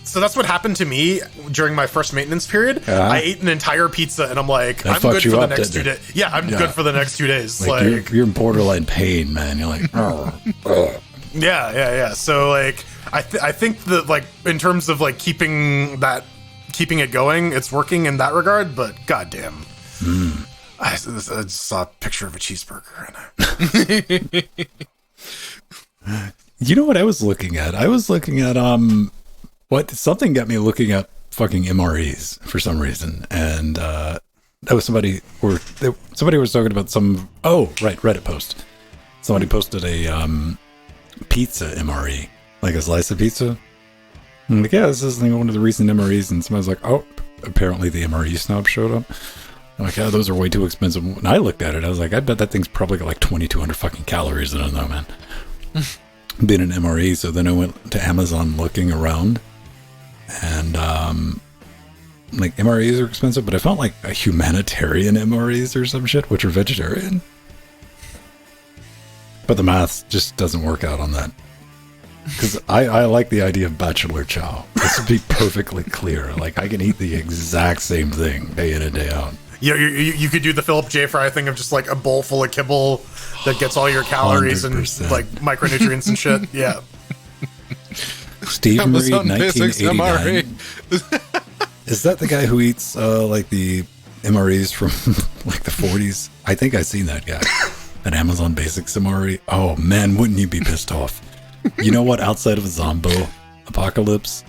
So that's what happened to me during my first maintenance period. I ate an entire pizza, and I'm like, I'm good for the next 2 days. Yeah, I'm good for the next 2 days. Like you're in borderline pain, man. You're like, Yeah. So like, I think that like in terms of like keeping it going, it's working in that regard. But goddamn. I just saw a picture of a cheeseburger. You know what I was looking at? I was looking at something got me looking at fucking MREs for some reason, and that was somebody was talking about Reddit post. Somebody posted a pizza MRE, like a slice of pizza. I'm like, yeah, this is one of the recent MREs, and somebody's like, oh, apparently the MRE snob showed up. I'm like, yeah, those are way too expensive. When I looked at it, I was like, I bet that thing's probably got like 2,200 fucking calories in it, though, man. Being an MRE, so then I went to Amazon looking around, and like MREs are expensive, but I found like a humanitarian MREs or some shit, which are vegetarian. But the math just doesn't work out on that. Because I like the idea of bachelor chow. This would be perfectly clear. Like, I can eat the exact same thing day in and day out. You could do the Philip J. Fry thing of just like a bowl full of kibble that gets all your calories 100%. And like micronutrients and shit. Yeah. Steve Marie, 1989. Is that the guy who eats like the MREs from like the 40s? I think I've seen that guy. An Amazon Basics MRE. Oh man, wouldn't you be pissed off? You know what? Outside of a Zombo apocalypse,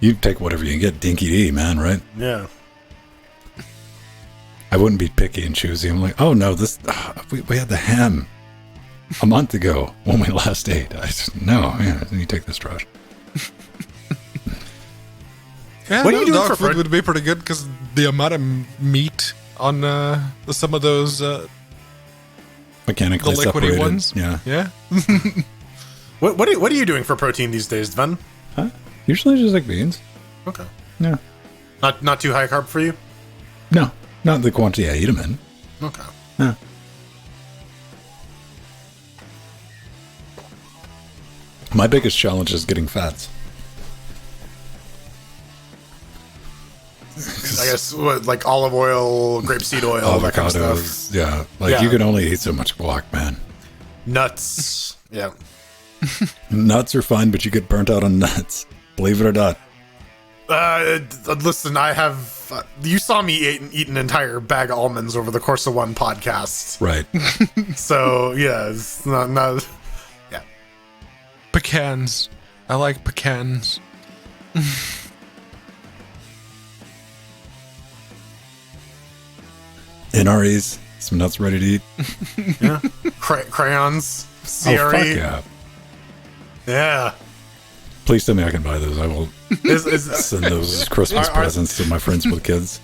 you take whatever you can get. Dinky D, man, right? Yeah. I wouldn't be picky and choosy. I'm like, oh no, we had the ham a month ago when we last ate. I said, no, yeah, you take this trash. Yeah, what are you doing for food? Would be pretty good because the amount of meat on some of those mechanically the liquidy separated ones. Yeah. What are you doing for protein these days, Ven? Huh? Usually just like beans. Okay. Yeah. Not too high carb for you? No, not the quantity I eat them in. Okay. Yeah. My biggest challenge is getting fats. I guess like olive oil, grapeseed oil, that kind of stuff. Yeah, you can only eat so much guac, man. Nuts. Yeah. Nuts are fine, but you get burnt out on nuts. Believe it or not. Listen, I have. You saw me eat an entire bag of almonds over the course of one podcast. Right. So yeah, it's not. Yeah. Pecans. I like pecans. NREs, some nuts ready to eat. Yeah. Crayons. CRE. Oh, fuck yeah. Yeah. Please tell me I can buy those. I will send those as Christmas presents to my friends with kids.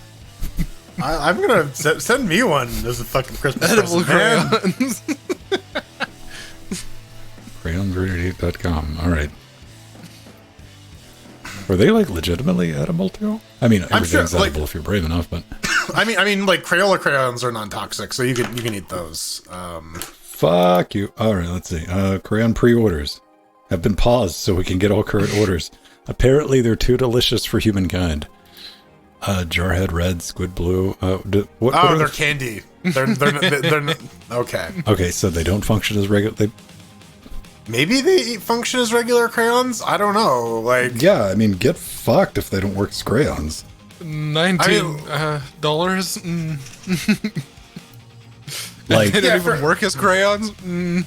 I'm gonna send me one as a fucking Christmas present, crayons. Crayonsreadyteat.com. All right. Were they like legitimately edible too? I mean, everything's edible if you're brave enough, but I mean, like Crayola crayons are non-toxic, so you can eat those. Fuck you. All right, let's see. Crayon pre-orders have been paused so we can get all current orders. Apparently, they're too delicious for humankind. Jarhead Red, Squid Blue. What they're candy. They're okay. Okay, so they don't function as regular. Maybe they function as regular crayons. I don't know. Like, yeah, I mean, get fucked if they don't work as crayons. $19. Like, they don't even work as crayons.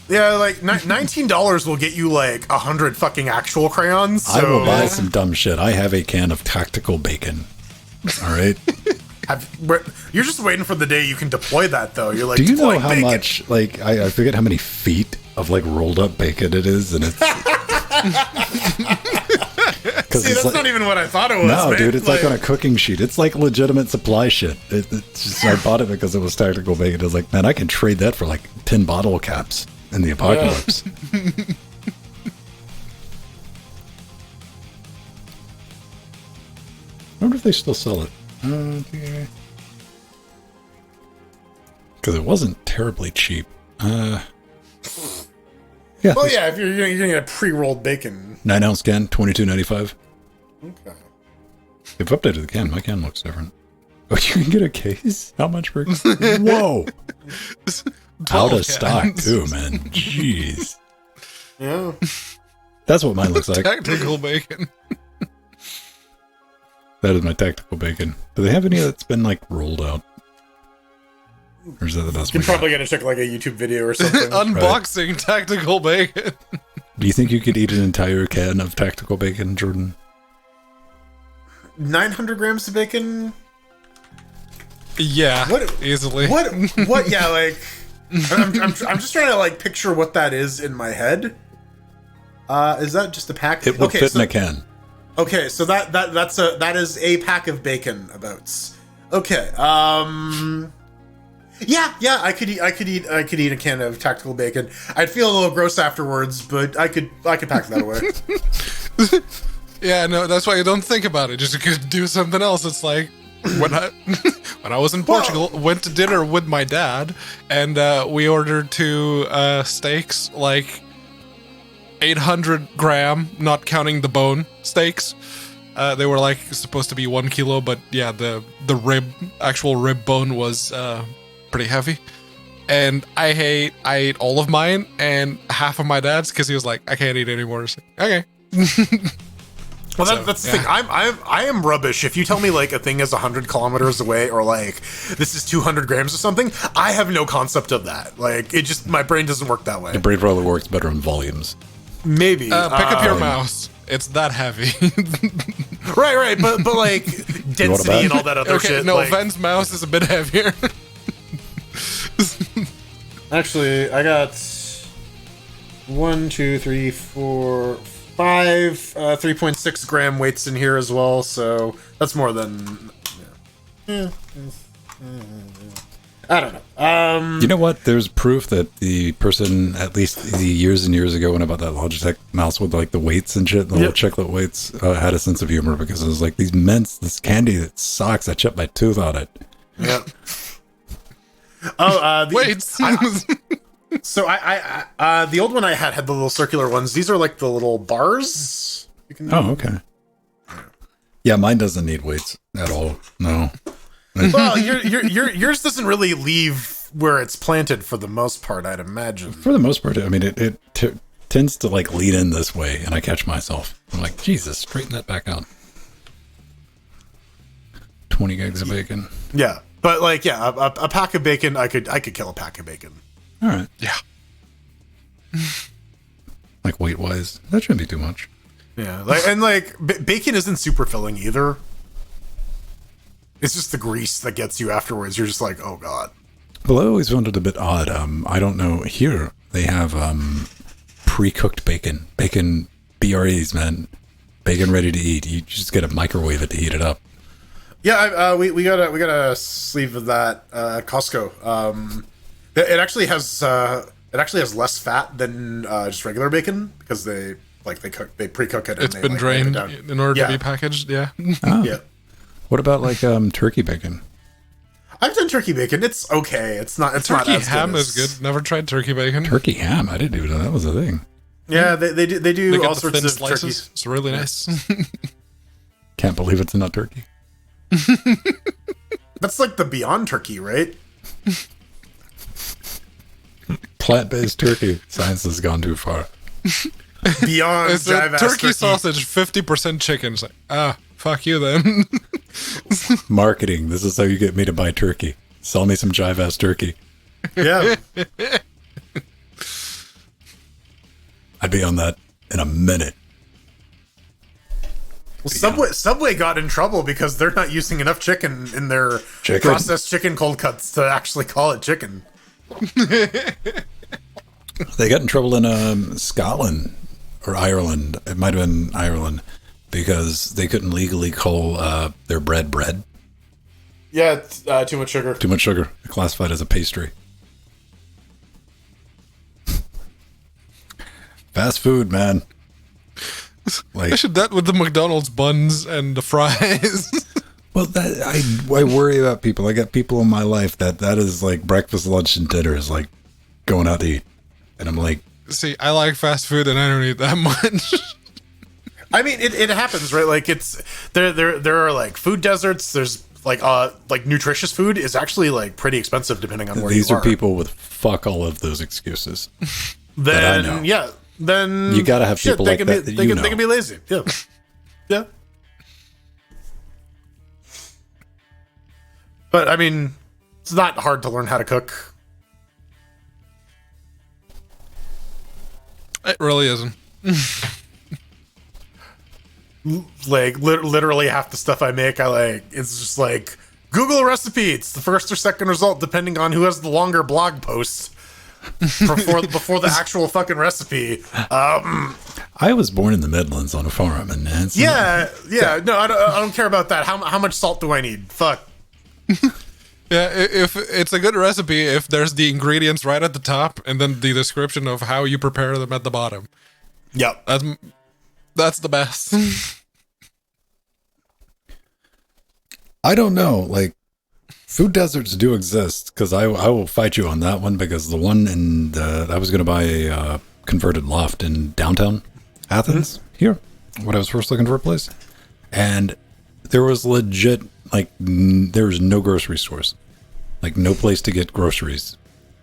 Yeah, like $19 will get you like 100 fucking actual crayons. So. I will buy some dumb shit. I have a can of tactical bacon. All right. You're just waiting for the day you can deploy that, though. You're like, do you know how bacon. much? Like, I forget how many feet of like rolled up bacon it is, and it's. See, that's like, not even what I thought it was. No, man. dude, it's like on a cooking sheet. It's like legitimate supply shit. It's just, I bought it because it was tactical bacon. I was like, man, I can trade that for like 10 bottle caps in the apocalypse. I wonder if they still sell it. Because it wasn't terribly cheap. Yeah. Well, yeah, if you're getting a pre-rolled bacon. 9-ounce can, $22.95. Okay. They've updated the can. My can looks different. Oh, you can get a case? How much for? Whoa! Out of stock too, man. Jeez. Yeah. That's what mine looks like. Tactical bacon. That is my tactical bacon. Do they have any that's been like rolled out? Or is that the best one? You're probably gonna check like a YouTube video or something. Unboxing tactical bacon. Do you think you could eat an entire can of tactical bacon, Jordan? 900 grams of bacon? Yeah, easily. What? Yeah, like I'm just trying to like picture what that is in my head. Is that just a pack? It would fit in a can. Okay, so that is a pack of bacon abouts. Okay. Yeah, I could eat a can of tactical bacon. I'd feel a little gross afterwards, but I could pack that away. Yeah, no, that's why you don't think about it. Just you could do something else. It's like when I was in Portugal, went to dinner with my dad, and we ordered 2 steaks, like 800 gram, not counting the bone steaks. They were like supposed to be 1 kilo, but yeah, the actual rib bone was pretty heavy. And I ate all of mine and half of my dad's because he was like, I can't eat anymore. So, okay. Well, that's the thing. I am rubbish. If you tell me like a thing is 100 kilometers away, or like this is 200 grams or something, I have no concept of that. Like it just, my brain doesn't work that way. Your brain probably works better in volumes. Maybe. Pick up your mouse. It's that heavy. right. But like density and all that other shit. No, like, Ven's mouse is a bit heavier. Actually, I got 1, 2, 3, 4, 5 3.6 gram weights in here as well, so that's more than I don't know. You know what? There's proof that the person, at least years and years ago, when I bought that Logitech mouse with like the weights and shit, the little chiclet weights, had a sense of humor because it was like these mints, this candy that sucks. I chipped my tooth on it. Yep. Weights. So I the old one I had the little circular ones. These are like the little bars. You can okay. Yeah, mine doesn't need weights at all. No. Well, yours doesn't really leave where it's planted for the most part, I'd imagine. For the most part, I mean, it tends to like lead in this way, and I catch myself. I'm like, Jesus, straighten that back out. 20 gigs of bacon. Yeah, but like, yeah, a pack of bacon, I could kill a pack of bacon. All right. Yeah. Like weight-wise, that shouldn't be too much. Yeah, bacon isn't super filling either. It's just the grease that gets you afterwards. You're just like, oh god. Well, I always found it a bit odd. I don't know. Here they have pre-cooked bacon. Bacon BREs, man. Bacon ready to eat. You just gotta microwave it to heat it up. Yeah, we got a sleeve of that at Costco. It actually has less fat than just regular bacon because they pre-cook it. It's been drained in order to be packaged. Yeah. Oh. Yeah. What about like turkey bacon? I've done turkey bacon. It's okay. It's not as Turkey good ham as... is good. Never tried turkey bacon. Turkey ham? I didn't even know that was a thing. Yeah, they do They all get the sorts thin of slices. turkeys. It's really nice. Can't believe it's not turkey. That's like the Beyond Turkey, right? Plant-based turkey. Science has gone too far. Beyond It's a jive-ass turkey sausage, 50% chicken. It's like, fuck you then. Marketing. This is how you get me to buy turkey. Sell me some jive-ass turkey. Yeah. I'd be on that in a minute. Well, Subway got in trouble because they're not using enough chicken in their processed chicken cold cuts to actually call it chicken. They got in trouble in Scotland or Ireland. It might have been Ireland because they couldn't legally call their bread. Yeah, it's too much sugar. Too much sugar. Classified as a pastry. Fast food, man. I should that with the McDonald's buns and the fries. Well, I worry about people. I got people in my life that is like breakfast, lunch, and dinner is like going out to eat, and I'm like, see, I like fast food and I don't eat that much. I mean, it happens, right? Like it's there are like food deserts. There's like nutritious food is actually like pretty expensive depending on where these you are people with fuck all of those excuses. Then that I know. yeah, then You gotta have people like that they can be lazy. Yeah, yeah. But I mean, it's not hard to learn how to cook. It really isn't. Like literally half the stuff I make, it's just like Google recipe. It's the first or second result depending on who has the longer blog posts before the actual fucking recipe. I was born in the Midlands on a farm, and yeah. No, I don't care about that. How much salt do I need? Fuck. Yeah, if it's a good recipe, if there's the ingredients right at the top and then the description of how you prepare them at the bottom. Yep. That's the best. I don't know. Like, food deserts do exist because I will fight you on that one because the one in I was going to buy a converted loft in downtown Athens here when I was first looking for a place, and there was legit there was no grocery stores, like no place to get groceries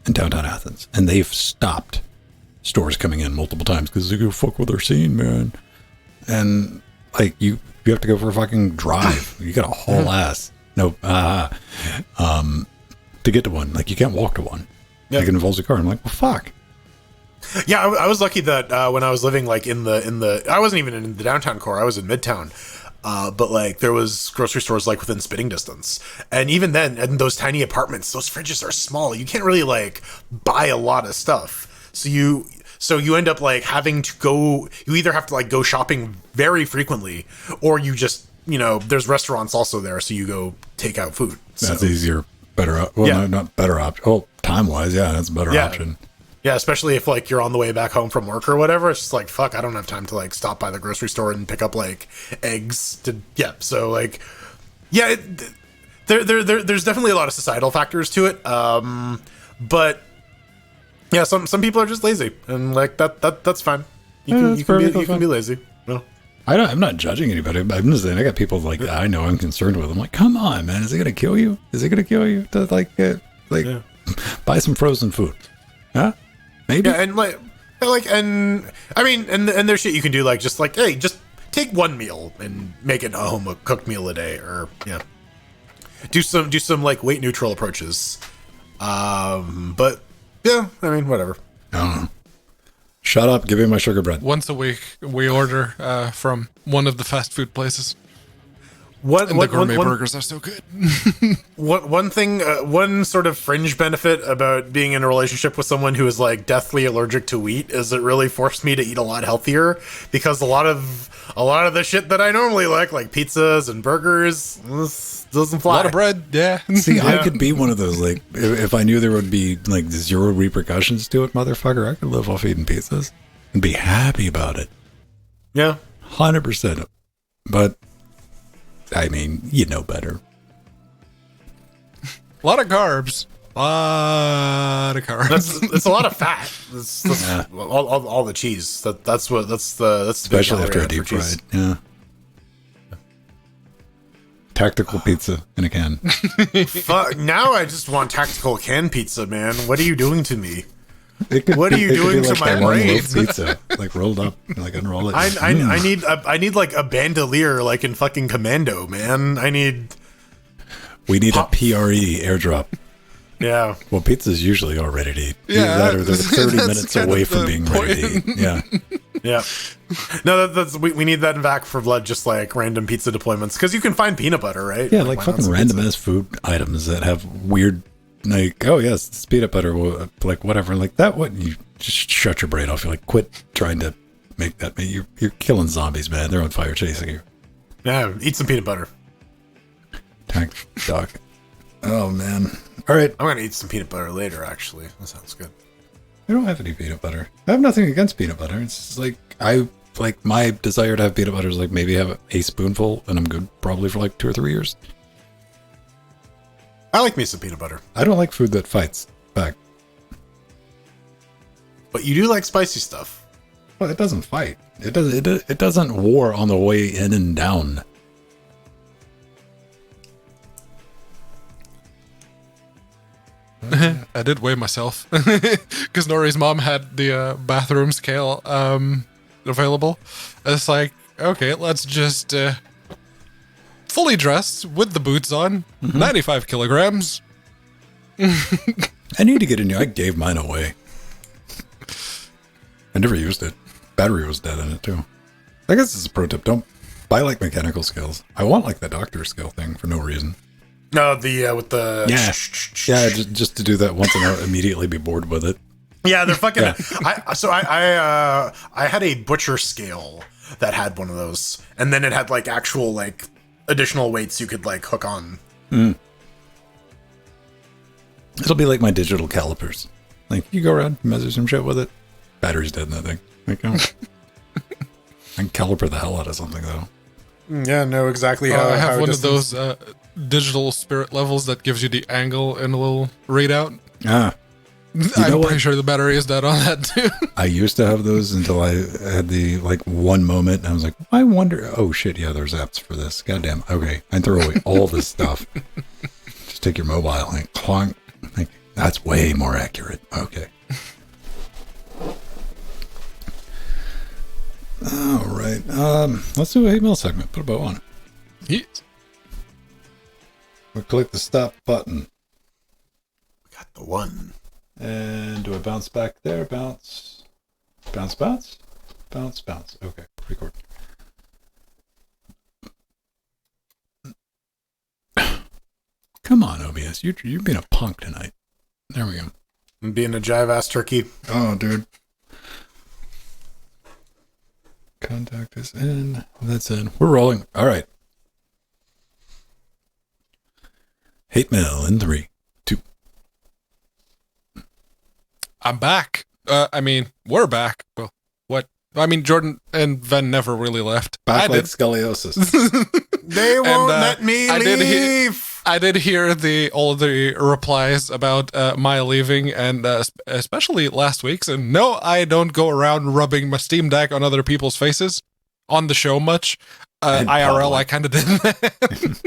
in downtown Athens, and they've stopped stores coming in multiple times because they go fuck with their scene, man. And like you have to go for a fucking drive. You got a whole ass to get to one. Like you can't walk to one. Yep. Like it involves a car. I'm like, well, fuck. Yeah, I was lucky that when I was living like in the I wasn't even in the downtown core. I was in Midtown. But like there was grocery stores like within spitting distance, and even then, in those tiny apartments, those fridges are small. You can't really like buy a lot of stuff. So you end up like having to go. You either have to like go shopping very frequently, or you just there's restaurants also there, so you go take out food. That's easier, better. Well, yeah. Not better option. Oh, time wise, yeah, that's a better option. Yeah, especially if like you're on the way back home from work or whatever. It's just like fuck, I don't have time to like stop by the grocery store and pick up like eggs so like there's definitely a lot of societal factors to it. But yeah, some people are just lazy, and like that's fine. You can be lazy. No. I'm not judging anybody. I'm just saying I got people like that I know I'm concerned with. I'm like, come on, man, is it gonna kill you? Is it gonna kill you to buy some frozen food? Huh? Maybe. Yeah, and and I mean, and there's shit you can do, like just like, hey, just take one meal and make it a home cooked meal a day, or do some like weight neutral approaches. But yeah, I mean, whatever. I don't know. Shut up! Give me my sugar bread. Once a week, we order from one of the fast food places. The gourmet burgers are so good. One thing, one sort of fringe benefit about being in a relationship with someone who is like deathly allergic to wheat is it really forced me to eat a lot healthier, because a lot of the shit that I normally like pizzas and burgers, doesn't fly. A lot of bread, yeah. See, yeah. I could be one of those, like, if I knew there would be like zero repercussions to it, motherfucker, I could live off eating pizzas and be happy about it. Yeah. 100%. But I mean, you know better. A lot of carbs. It's a lot of fat. All the cheese. That's the especially after a deep fried. Yeah. Tactical pizza in a can. Fuck, now I just want tactical can pizza, man. What are you doing to me? What are you it could doing be to like my that long brain? loaf pizza, like rolled up, like unroll it. I need like a bandolier, like in fucking Commando, man. We need a PRE airdrop. Yeah. Well, pizza's usually all ready to eat. Yeah, Either that or they're 30 that's minutes kind away of from the being ready to eat. Yeah. Yeah. No, we need that in VAC for just like random pizza deployments, because you can find peanut butter, right? Yeah, like why not fucking some random pizza? ass food items that have weird, like, oh yes, it's peanut butter, like whatever, like that. What you just shut your brain off. You're like, quit trying to make that. You're killing zombies, man. They're on fire chasing you. Yeah, eat some peanut butter. Tank dog. Oh man. All right. I'm gonna eat some peanut butter later. Actually, that sounds good. I don't have any peanut butter. I have nothing against peanut butter. It's just like my desire to have peanut butter is like maybe have a spoonful and I'm good probably for like 2 or 3 years. I like me some peanut butter, I don't like food that fights back. but you do like spicy stuff. Well, it doesn't fight. It doesn't war on the way in and down. I did weigh myself because Nori's mom had the bathroom scale available. It's like, okay, let's just fully dressed with the boots on, 95 kilograms. I need to get in here. I gave mine away. I never used it. Battery was dead in it too. I guess it's a pro tip. Don't buy like mechanical scales. I want like the doctor scale thing for no reason. No, the with the Yeah, just to do that once and I'll immediately be bored with it. Yeah, they're fucking. Yeah. I had a butcher scale that had one of those, and then it had like actual like additional weights you could like hook on. It'll be like my digital calipers. Like you go around, measure some shit with it. Battery's dead in that thing. Like, oh. I can caliper the hell out of something though. Yeah, know exactly how. I have how one distance- of those digital spirit levels that gives you the angle and a little readout. Ah. I'm know pretty what? sure the battery is dead on that too. I used to have those until I had the like one moment and I was like, I wonder, oh shit, yeah, there's apps for this. Goddamn. Okay. I throw away all this stuff. Just take your mobile and clonk. Like, that's way more accurate. Okay. All right. Let's do a hate mail segment. Put a bow on it. Yes. We'll click the stop button. Got the one. And do I bounce back there? Bounce. Bounce, bounce. Bounce, bounce. Okay. Record. Come on, OBS. You're being a punk tonight. There we go. I'm being a jive ass turkey. Oh, dude. Contact is in. That's in. We're rolling. All right. Hate mail in 3, 2. I'm back. I mean, we're back. Well, what? I mean, Jordan and Ven never really left. Back I like did. scoliosis. They won't let me I leave. I did hear all of the replies about my leaving, and especially last week's. And no, I don't go around rubbing my Steam Deck on other people's faces on the show much. IRL, I kind of did that.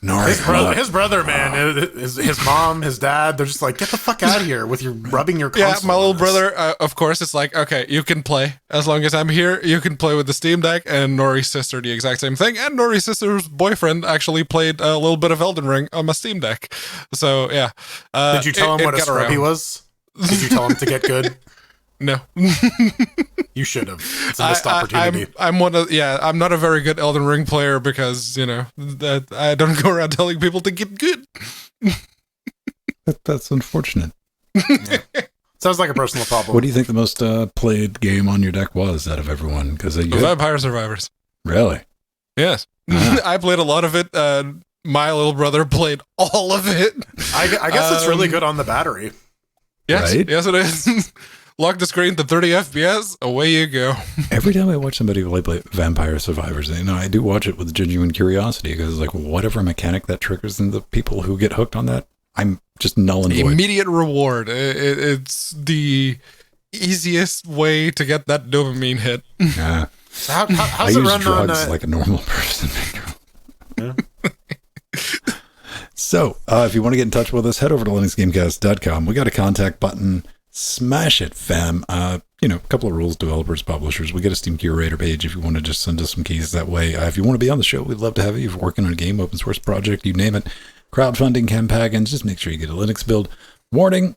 His brother, man, his mom, his dad, they're just like, get the fuck out of here with your rubbing your console. Yeah, my little on this." brother, of course, it's like, okay, you can play. As long as I'm here, you can play with the Steam Deck. And Nori's sister, the exact same thing. And Nori's sister's boyfriend actually played a little bit of Elden Ring on my Steam Deck. So, yeah. Did you tell him what a got scrub he around. was? Did you tell him to get good? No. You should have. It's a missed opportunity. I'm not a very good Elden Ring player because, that I don't go around telling people to get good. That's unfortunate. Sounds like a personal problem. What do you think the most played game on your deck was out of everyone? Because Vampire Survivors. Really? Yes. I played a lot of it. My little brother played all of it. I guess it's really good on the battery. Yes, Right? yes it is. Lock the screen to 30 FPS, away you go. Every time I watch somebody play Vampire Survivors, I do watch it with genuine curiosity because, like, whatever mechanic that triggers in the people who get hooked on that, I'm just null and void. Immediate reward. It's the easiest way to get that dopamine hit. Yeah. So how's I it use run on? drugs like a normal person. So, if you want to get in touch with us, head over to LinuxGameCast.com. We got a contact button. Smash it, fam. A couple of rules, developers, publishers. We get a Steam curator page if you want to just send us some keys that way. If you want to be on the show, we'd love to have you. If you're working on a game, open source project, you name it, crowdfunding, campaigns, just make sure you get a Linux build. Warning,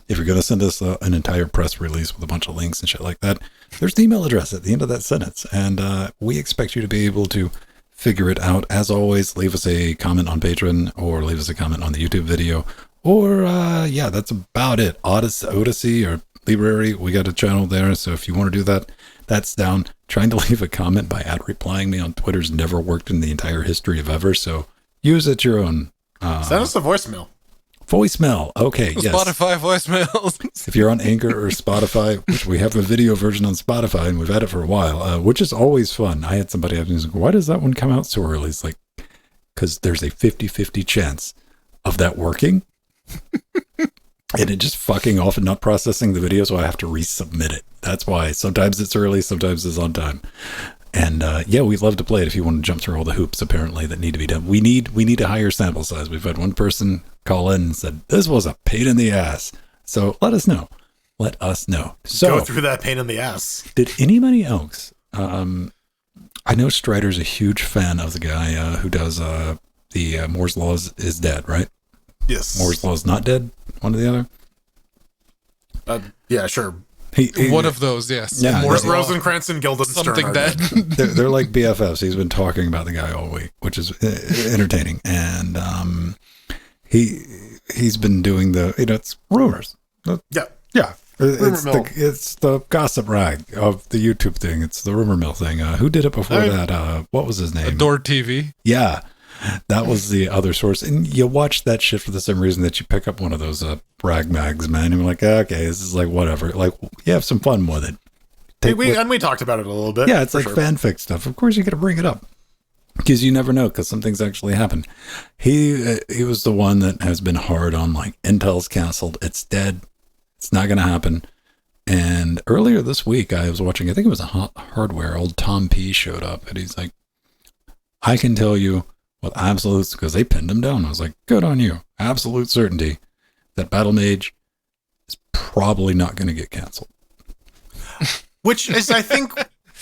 if you're going to send us an entire press release with a bunch of links and shit like that, there's an email address at the end of that sentence. And we expect you to be able to figure it out. As always, leave us a comment on Patreon or leave us a comment on the YouTube video. Or, that's about it. Odyssey or Library, we got a channel there. So if you want to do that, that's down. Trying to leave a comment by replying me on Twitter's never worked in the entire history of ever. So use it your own. Send us a voicemail. Voicemail. Okay, yes. Spotify voicemails. If you're on Anchor or Spotify, which we have a video version on Spotify and we've had it for a while, which is always fun. I had somebody asking me, why does that one come out so early? It's like, because there's a 50-50 chance of that working. And it just fucking off and not processing the video, so I have to resubmit it. That's why. Sometimes it's early, sometimes it's on time. And we'd love to play it if you want to jump through all the hoops, apparently, that need to be done. We need a higher sample size. We've had one person call in and said, this was a pain in the ass. So let us know. Let us know. So, go through that pain in the ass. Did anybody else? I know Strider's a huge fan of the guy who does the Moore's Law is Dead, right? Yes. Moore's Law is Not Dead? One or the other? Yeah, sure. One of those, yes. Yeah, Rosencrantz and Guildenstern. Something dead. they're like BFFs. He's been talking about the guy all week, which is entertaining. And he's been doing it's rumors. Yeah. It's the gossip rag of the YouTube thing. It's the rumor mill thing. Who did it before that? What was his name? Adore TV. Yeah. That was the other source. And you watch that shit for the same reason that you pick up one of those rag mags, man. And you're like, okay, this is like whatever. Like, you have some fun with it. We talked about it a little bit. Yeah, it's like fanfic stuff. Of course, you got to bring it up because you never know, because some things actually happen. He was the one that has been hard on, like, Intel's canceled. It's dead. It's not going to happen. And earlier this week, I was watching, I think it was a Hardware, old Tom P showed up, and he's like, I can tell you with absolute, because they pinned him down. I was like, good on you. Absolute certainty that Battle Mage is probably not going to get canceled. Which is, I think,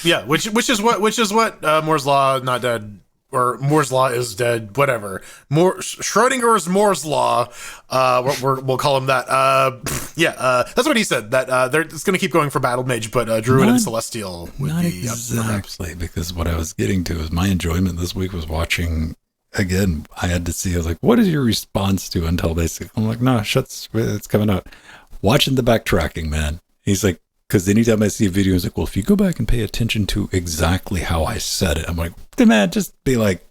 yeah, which is what Moore's Law Not Dead, or Moore's Law is Dead, whatever. Schrodinger's Moore's Law, we'll call him that. That's what he said, that it's going to keep going for Battle Mage, but Druid and Celestial would not be exactly, because what I was getting to is my enjoyment this week was watching. Again, I had to see, I was like, what is your response to Intel basically? I'm like, no, it's coming out. Watching the backtracking, man. He's like, because anytime I see a video, he's like, well, if you go back and pay attention to exactly how I said it, I'm like, man, just be like,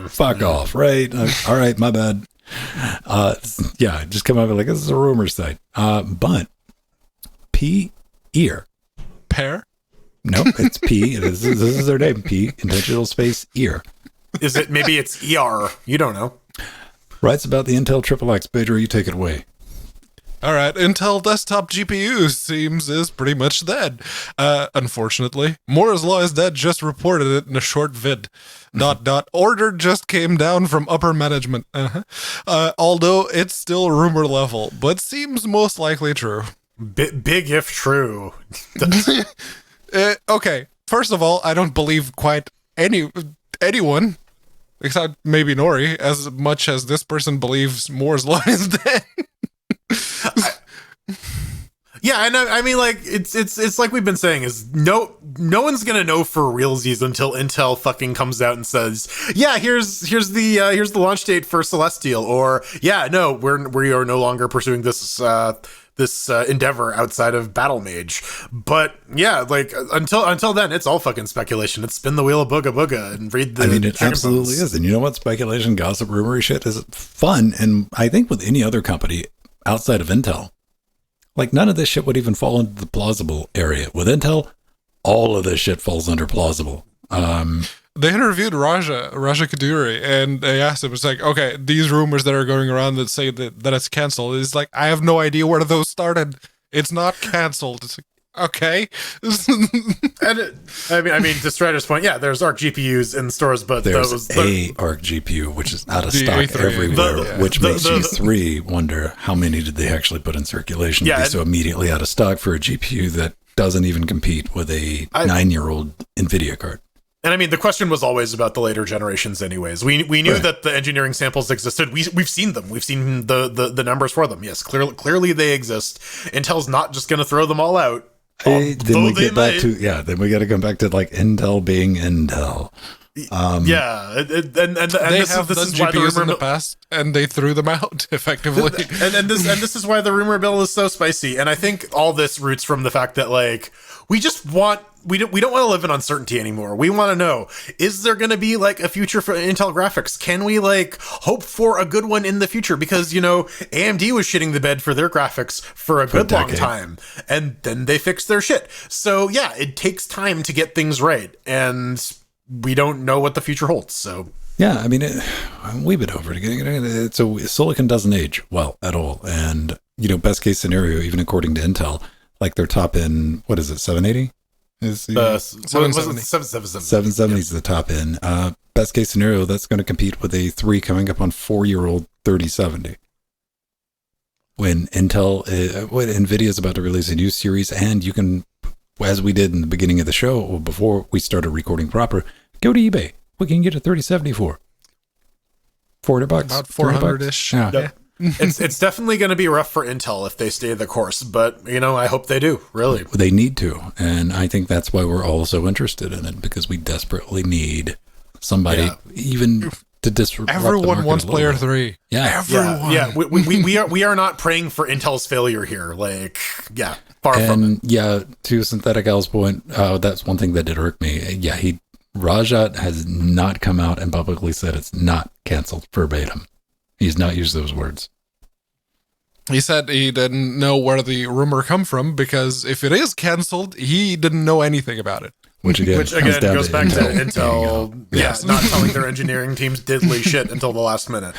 fuck off, right? All right, my bad. Just come out and be like, this is a rumor site. But P ear. Pear? No, it's P. This is their name, P, intentional space ear. Is it, maybe it's ER? You don't know. Writes about the Intel XXX. Pedro, you take it away. All right, Intel desktop GPU is pretty much dead. Unfortunately, Moore's Law is Dead just reported it in a short vid. Order just came down from upper management. Although it's still rumor level, but seems most likely true. Big if true. Okay, first of all, I don't believe quite anyone, except maybe Nori, as much as this person believes Moore's Law is dead. Yeah, and I mean, like, it's like we've been saying, is no one's gonna know for realsies until Intel fucking comes out and says, yeah, here's the launch date for Celestial, or yeah, no, we are no longer pursuing this endeavor outside of Battle Mage. But yeah, like until then, it's all fucking speculation. It's spin the wheel of booga booga and read the. I mean, it absolutely is. And you know what? Speculation, gossip, rumor shit is fun. And I think with any other company outside of Intel, like, none of this shit would even fall into the plausible area. With Intel, all of this shit falls under plausible. They interviewed Raja Kaduri, and they asked him, it's like, okay, these rumors that are going around that say that it's canceled, it's like, I have no idea where those started. It's not canceled. It's like, Okay. I mean, to Strider's point, yeah, there's ARC GPUs in stores, but There's those a ARC GPU, which is out of The stock A3, everywhere, which makes you three wonder how many did they actually put in circulation to be so immediately out of stock for a GPU that doesn't even compete with a 9-year-old NVIDIA card. And I mean, the question was always about the later generations anyways. We knew that the engineering samples existed. We've seen them. We've seen the numbers for them. Yes, clearly they exist. Intel's not just going to throw them all out. Then we get back to then we got to come back to like Intel being Intel. And they have this is done why the GPUs rumor in the past, and they threw them out effectively. and this is why the rumor mill is so spicy. And I think all this roots from the fact that like we don't want to live in uncertainty anymore. We want to know, is there going to be like a future for Intel graphics? Can we like hope for a good one in the future? Because, you know, AMD was shitting the bed for their graphics for a good long time, and then they fixed their shit. So yeah, it takes time to get things right, and we don't know what the future holds. So yeah, I mean, we've been over it. So silicon doesn't age well at all. And, you know, best case scenario, even according to Intel, like their top end, what is it, 780? 770. 770 is the top end. Best case scenario, that's going to compete with a 3 coming up on 4-year-old 3070. When NVIDIA is about to release a new series, and you can, as we did in the beginning of the show, or before we started recording proper, go to eBay. What can you get a 3070 for? $400. About 400-ish. Yeah. It's definitely going to be rough for Intel if they stay the course, but, you know, I hope they do, really. They need to, and I think that's why we're all so interested in it, because we desperately need somebody even to disrupt everyone wants Player 3. Yeah. Everyone. Yeah. We are not praying for Intel's failure here. Like, yeah, far from it. Yeah, to Synthetic Al's point, that's one thing that did irk me. Yeah, Rajat has not come out and publicly said it's not canceled verbatim. He's not used those words. He said he didn't know where the rumor come from, because if it is canceled, he didn't know anything about it. Which again goes back to Intel. Yes, not telling their engineering teams diddly shit until the last minute.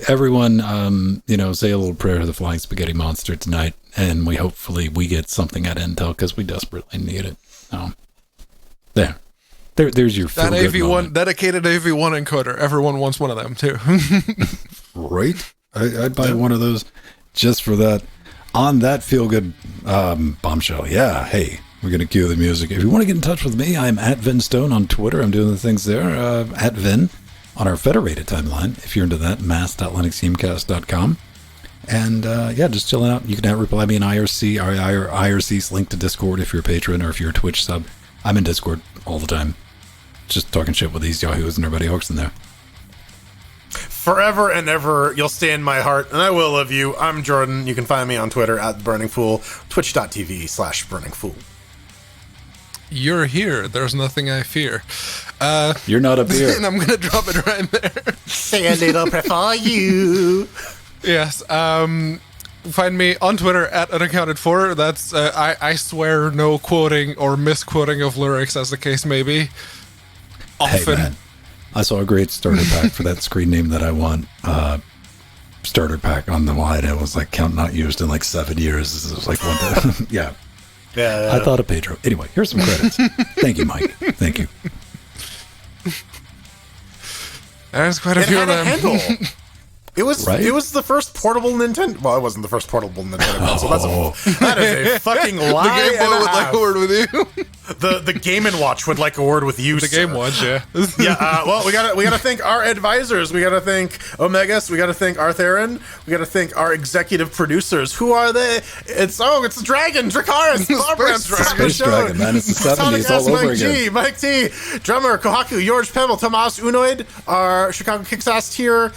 Everyone, you know, say a little prayer to the Flying Spaghetti Monster tonight, and hopefully we get something at Intel, because we desperately need it. There's your that AV1 dedicated AV1 encoder. Everyone wants one of them too. Right? I'd buy one of those just for that. On that feel good bombshell. Yeah. Hey, we're gonna cue the music. If you want to get in touch with me, I'm at Vin Stone on Twitter. I'm doing the things there. At Vin on our federated timeline. If you're into that, mass.linuxgamecast.com. And just chilling out. You can reply me in IRC. IRC's linked to Discord if you're a patron or if you're a Twitch sub. I'm in Discord all the time. Just talking shit with these yahoos and everybody else in there. Forever and ever, you'll stay in my heart, and I will love you. I'm Jordan. You can find me on Twitter at BurningFool, twitch.tv/BurningFool. You're here. There's nothing I fear. You're not up here. And I'm going to drop it right there. Say a little prayer for you. Yes. Find me on Twitter at unaccounted4. That's, I swear, no quoting or misquoting of lyrics, as the case may be. Often. Hey, man, I saw a great starter pack for that screen name that I want. Starter pack on the line. It was like count not used in like 7 years. It was like one. Yeah. I thought of Pedro. Anyway, here's some credits. Thank you, Mike. Thank you. There's quite a few of them. It was right? It was the first portable Nintendo. Well, it wasn't the first portable Nintendo console. That is a fucking lie. The Game Boy would like a word with you. The Game & Watch would like a word with you. The Game Watch, yeah. Yeah. Well, we gotta thank our advisors. We gotta thank Omegas. We gotta thank Arthurian. We gotta thank our executive producers. Who are they? It's the Dragon, Dracarys, Space Dragon, man. It's the 70s all over again. Mike T, drummer Kohaku, George Pebble, Tomas Unoid, our Chicago Kicks-Ass tier,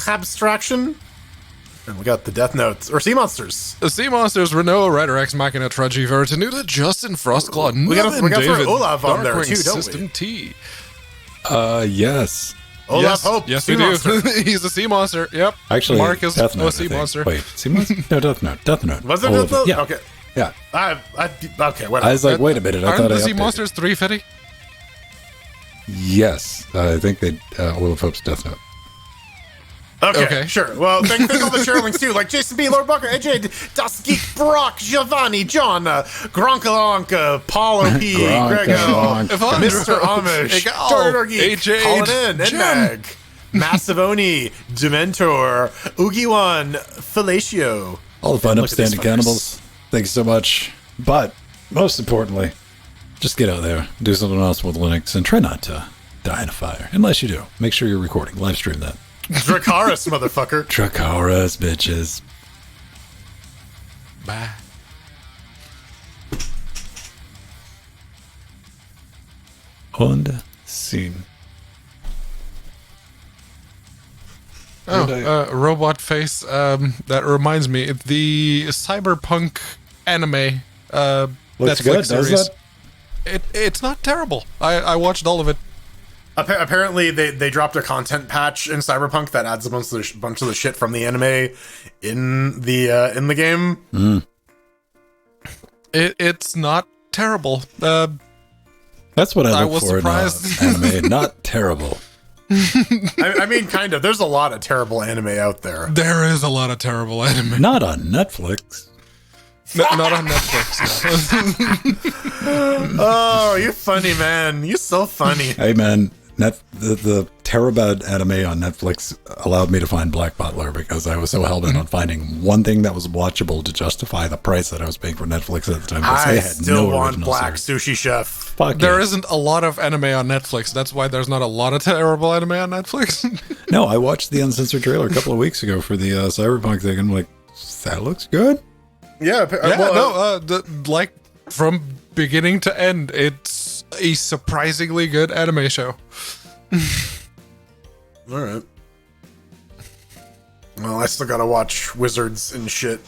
Abstraction. And we got the Death Notes, or Sea Monsters. The Sea Monsters, Renault, Rider X Machina, Trudgy, Veritanuta, Justin, Frostclaw, we got David, throw Olaf on there too, don't System we? T. Yes. Olaf Hope, yes, Sea we Monster. do. He's a Sea Monster. Yep. Actually, Mark is Death Note, a Sea Monster. Wait, Sea Monster? No, Death Note. Death Note. Was it All Death Note? Yeah. Okay. Yeah. Okay, whatever. I was like, wait a minute. I Aren't thought the I Sea updated. Monsters 350? Yes. I think they Olaf Hope's Death Note. Okay, sure. Well, thank all the share links too, like Jason B, Lord Bucker, AJ, Das Geek, Brock, Giovanni, John, Gronkalonka, Paulo P, Grego, Mr. Amish, Dorgi, AJ, Colin N, Mag, Massivoni, Dementor, Oogie1, Fellatio. All the fun, Look at upstanding these fuckers. cannibals. Thank you so much. But most importantly, just get out there, do something else with Linux, and try not to die in a fire. Unless you do. Make sure you're recording. Live stream that. Dracaris, motherfucker. Dracaris, bitches. Bye. Und scene. Robot face. That reminds me, the cyberpunk anime Looks Netflix good, series. does it? It's not terrible. I watched all of it. Apparently, they dropped a content patch in Cyberpunk that adds a bunch of the shit from the anime in the game. It's not terrible. That's what I look was for surprised. in anime. Not terrible. I mean, kind of. There's a lot of terrible anime out there. There is a lot of terrible anime. Not on Netflix. Not on Netflix. Oh, you're funny, man. You're so funny. Hey, man. The Terabad anime on Netflix allowed me to find Black Butler because I was so hell-bent on finding one thing that was watchable to justify the price that I was paying for Netflix at the time. I They had still no want original Black series. Sushi Chef. Fuck There yeah. isn't a lot of anime on Netflix. That's why there's not a lot of terrible anime on Netflix. No, I watched the uncensored trailer a couple of weeks ago for the Cyberpunk thing. I'm like, that looks good. Yeah, like from beginning to end, it's a surprisingly good anime show. all right. Well, I still gotta watch Wizards and shit.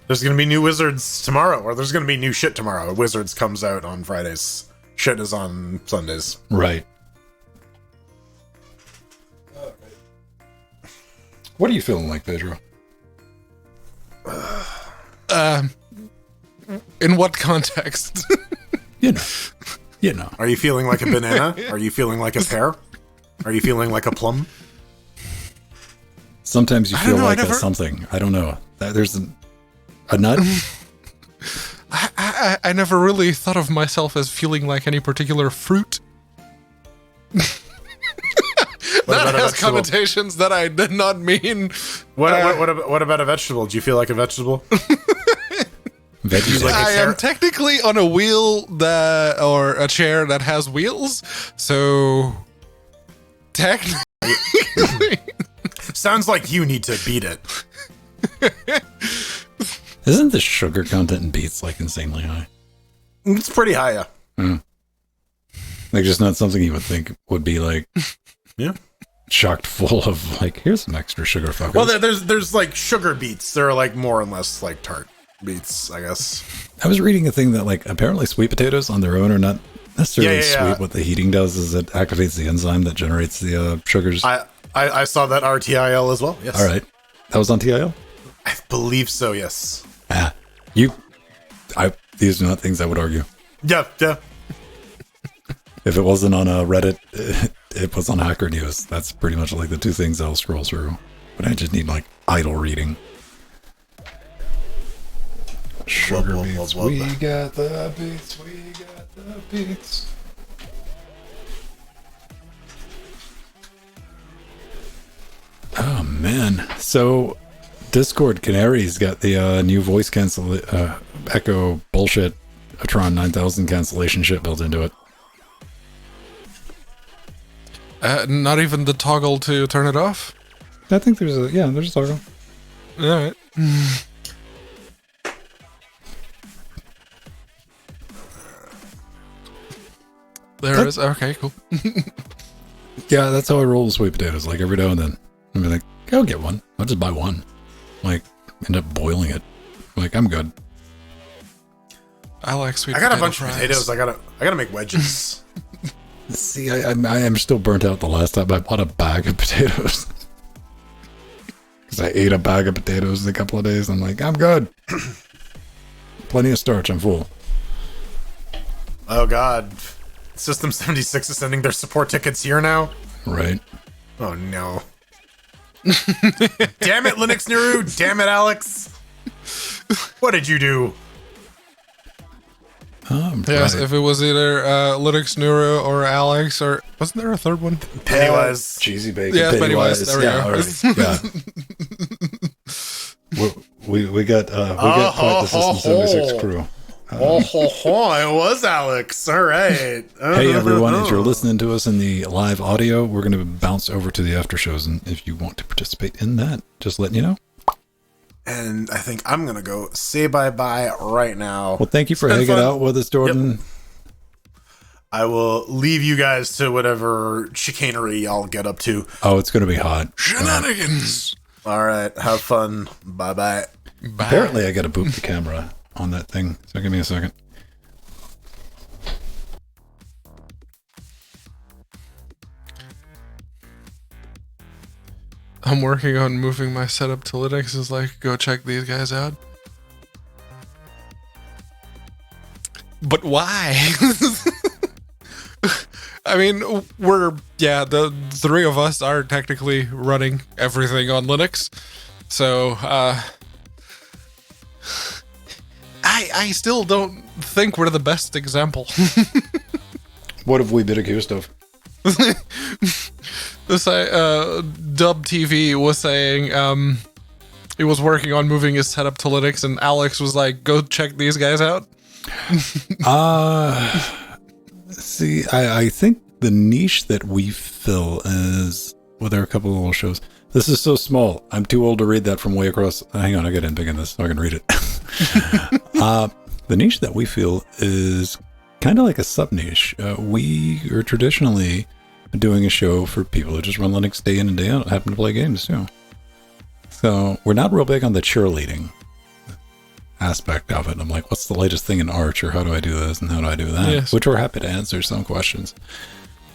There's gonna be new Wizards tomorrow, or there's gonna be new shit tomorrow. Wizards comes out on Fridays. Shit is on Sundays. Right. What are you feeling like, Pedro? In what context? You know. Are you feeling like a banana? Are you feeling like a pear? Are you feeling like a plum? Sometimes you I feel don't know, like I never- something. I don't know. There's a nut. I never really thought of myself as feeling like any particular fruit. What That about a has vegetable? connotations that I did not mean. What about a vegetable? Do you feel like a vegetable? Veggies. like a I am carrot? technically on a wheel or a chair that has wheels, so technically. Sounds like you need to beat it. Isn't the sugar content in beets like insanely high? It's pretty high, yeah. Like just not something you would think would be like Yeah. chocked full of like, here's some extra sugar fucker. Well, there's like sugar beets. They're like more and less like tart beets, I guess. I was reading a thing that like apparently sweet potatoes on their own are not necessarily Yeah, yeah, yeah. sweet. What the heating does is it activates the enzyme that generates the sugars. I saw that RTIL as well. Yes. All right. That was on TIL? I believe so. Yes. These are not things I would argue. Yeah. Yeah. If it wasn't on Reddit, it was on Hacker News. That's pretty much like the two things I'll scroll through. But I just need like idle reading. Sugar Wub, wub, beets. wub, wub. We got the beets. We got the beets. Oh man. So Discord Canary's got the new voice cancel echo bullshit Atron 9000 cancellation shit built into it. Not even the toggle to turn it off. I think there's a toggle. All right. There it is. Okay, cool. Yeah, that's how I roll with sweet potatoes. Like every now and then, I'll be like, I'll get one. I'll just buy one. Like, end up boiling it. Like, I'm good. I like sweet. I got a potato bunch fries. of potatoes. I gotta make wedges. See, I am still burnt out the last time I bought a bag of potatoes. Because I ate a bag of potatoes in a couple of days. I'm like, I'm good. Plenty of starch. I'm full. Oh God. System 76 is sending their support tickets here now. Right. Oh no. Damn it, Linux Nuru. Damn it, Alex. What did you do? Yes, if it was either Linux Nuru or Alex, or wasn't there a third one? Pennywise. Cheesy bacon. Yeah, Pennywise. There we go. All right. Yeah. we got Point the System 76 crew. It was Alex. All right. Hey everyone, if you're listening to us in the live audio, we're going to bounce over to the after shows, and if you want to participate in that, just letting you know. And I think I'm going to go say bye-bye right now. Well, thank you for hanging out with us, Jordan. Yep. I will leave you guys to whatever chicanery y'all get up to. Oh, it's going to be hot. Shenanigans. All right. Have fun. Bye-bye. Bye. Apparently, I got to boot the camera on that thing, so give me a second. I'm working on moving my setup to Linux. Is like, go check these guys out. But why? I mean, the three of us are technically running everything on Linux. So, I still don't think we're the best example. What have we been accused of? This Dub TV was saying he was working on moving his setup to Linux, and Alex was like, "Go check these guys out." See, I think the niche that we fill is, well, there are a couple of little shows. This is so small. I'm too old to read that from way across. Hang on, I got to big in this so I can read it. The niche that we feel is kind of like a sub niche. We are traditionally doing a show for people who just run Linux day in and day out and happen to play games too. So we're not real big on the cheerleading aspect of it. I'm like, what's the latest thing in Arch, or how do I do this and how do I do that? Yes. Which we're happy to answer some questions.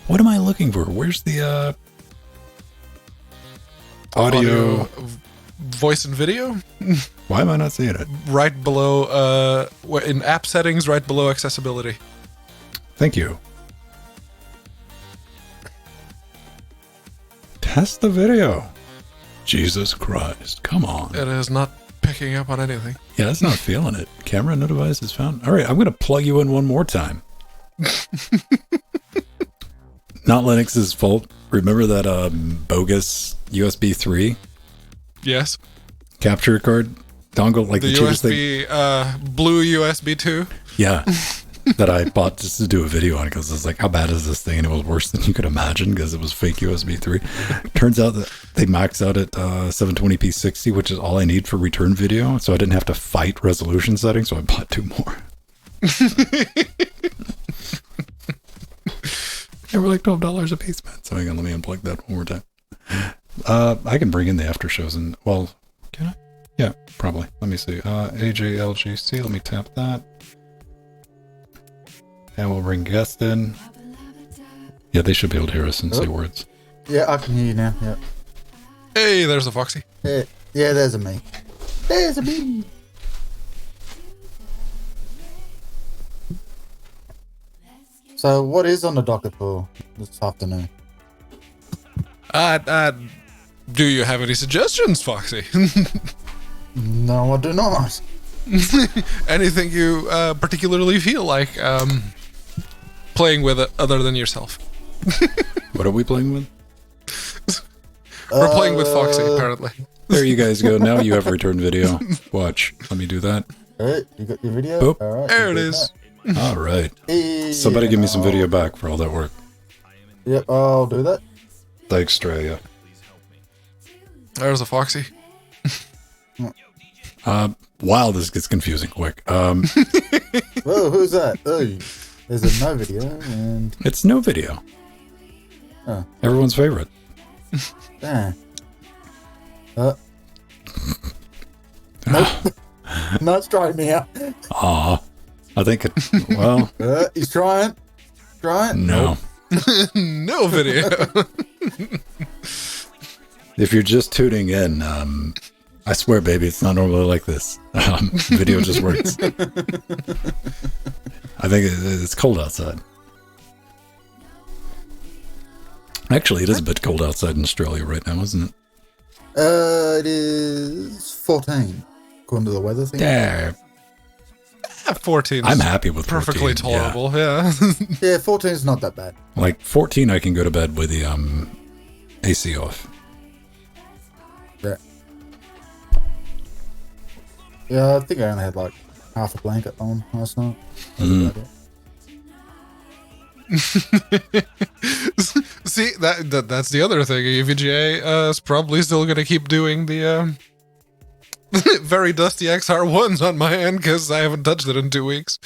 What am I looking for? Where's the audio voice and video? Why am I not seeing it? Right below, in app settings, right below accessibility. Thank you. Test the video. Jesus Christ. Come on. It is not picking up on anything. Yeah, it's not feeling it. Camera, no device is found. All right, I'm going to plug you in one more time. Not Linux's fault. Remember that bugus USB 3 Yes. capture card dongle? Like the cheapest USB, blue USB 2. Yeah. That I bought just to do a video on, because it's like, how bad is this thing? And it was worse than you could imagine because it was fake USB 3. Turns out that they max out at 720p 60, which is all I need for return video. So I didn't have to fight resolution settings. So I bought 2 more. They were like $12 a piece, man. So hang on, let me unplug that one more time. I can bring in the after shows, and, well, can I? Yeah, probably. Let me see. AJLGC, let me tap that. And we'll bring guests in. Yeah, they should be able to hear us and say words. Yeah, I can hear you now. Yeah. Hey, there's a Foxy. Yeah, there's a me. There's a me. So, what is on the docket for this afternoon? Do you have any suggestions, Foxy? No, I do not. Anything you particularly feel like playing with other than yourself? What are we playing with? We're playing with Foxy, apparently. There you guys go. Now you have return video. Watch. Let me do that. Alright, you got your video? Oop. Alright, There it is. All right. Hey, Somebody give me some video back for all that work. Yep, I'll do that. Thanks, Australia. There's a Foxy. Wow, this gets confusing quick. Whoa, who's that? Oh, there's a no video, and... It's no video. Oh. Everyone's favorite. Damn. Nope. No, it's trying me out. Aw. I think it, well, He's trying. Trying? no. No video. If you're just tuning in, I swear, baby, it's not normally like this. Video just works. I think it's cold outside. Actually, it is a bit cold outside in Australia right now, isn't it? It is 14, according to the weather thing. Yeah, 14. I'm happy with perfectly 14, yeah. tolerable. Yeah. Yeah, 14 is not that bad. Like 14, I can go to bed with the AC off. Yeah. Yeah, I think I only had like half a blanket on last night. See, that's the other thing. EVGA is probably still going to keep doing the very dusty XR1s on my end because I haven't touched it in 2 weeks.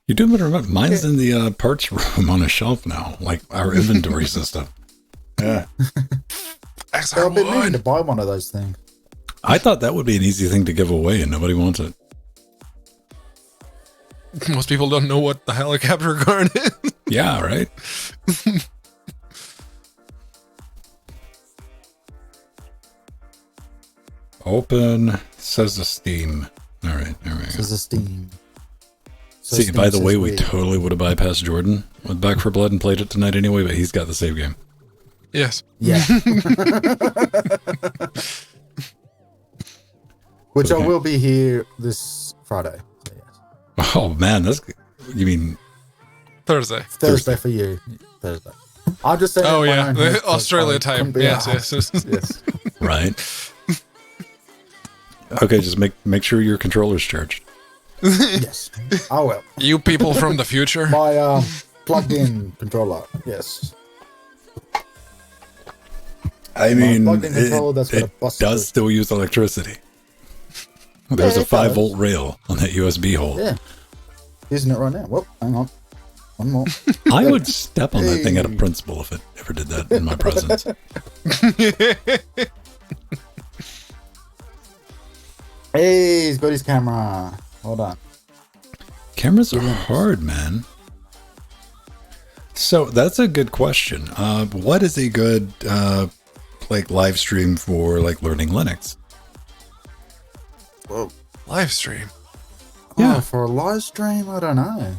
You do better remember, mine's in the parts room on a shelf now, like our inventory system. Yeah. So I've been meaning to XR1. buy one of those things. I thought that would be an easy thing to give away and nobody wants it. Most people don't know what the hell a capture card is. Yeah, right? Open, says the Steam. All right, there we go. This is a Steam. So See, Steam by the way, says we weird. totally would have bypassed Jordan with Back for Blood and played it tonight anyway, but he's got the save game. Yes. Yeah. Which Okay. I will be here this Friday. So yes. Oh, man, that's... You mean... Thursday. Thursday for you. Thursday. I'm just saying. Oh, my yeah. own head, The so Australia I time. couldn't be Yes, asked. yes. Yes. Right? Okay, just make sure your controller's charged. Yes. I will. You people from the future. My plugged-in controller. Yes. I mean, plugged-in controller that's got a it bus does to it. still use electricity. There's Yeah, a it 5-volt rail on that USB hole. Yeah. Using it right now. Whoop. Hang on. One more. I would step on that thing out of Hey. principle if it ever did that in my presence. Hey, he's got his camera. Hold on. Cameras are hard, man. So that's a good question. What is a good like live stream for like learning Linux? Whoa. Live stream. Yeah. Oh, for a live stream, I don't know.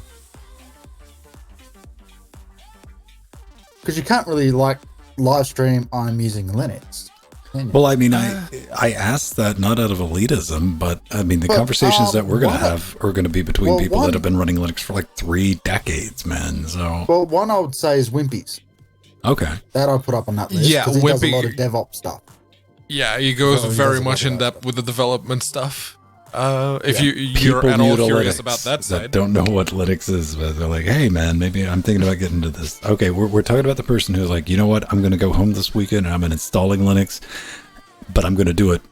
Because you can't really like live stream I'm using Linux. Can you? Well, I mean, I asked that not out of elitism, but I mean, the But, conversations that we're going to one- have are going to be between well, people one- that have been running Linux for like 3 decades, man. So, Well, one I would say is Wimpy's. okay. That I put up on that list. Yeah, 'cause he does a Wimpy- lot of DevOps stuff. Yeah, he goes Oh, he very does a much lot in of depth with the development stuff. If Yeah. you're People at all new to curious Linux about that side, don't know what Linux is, but they're like, hey, man, maybe I'm thinking about getting into this. Okay, we're talking about the person who's like, you know what? I'm going to go home this weekend and I'm installing Linux, but I'm going to do it.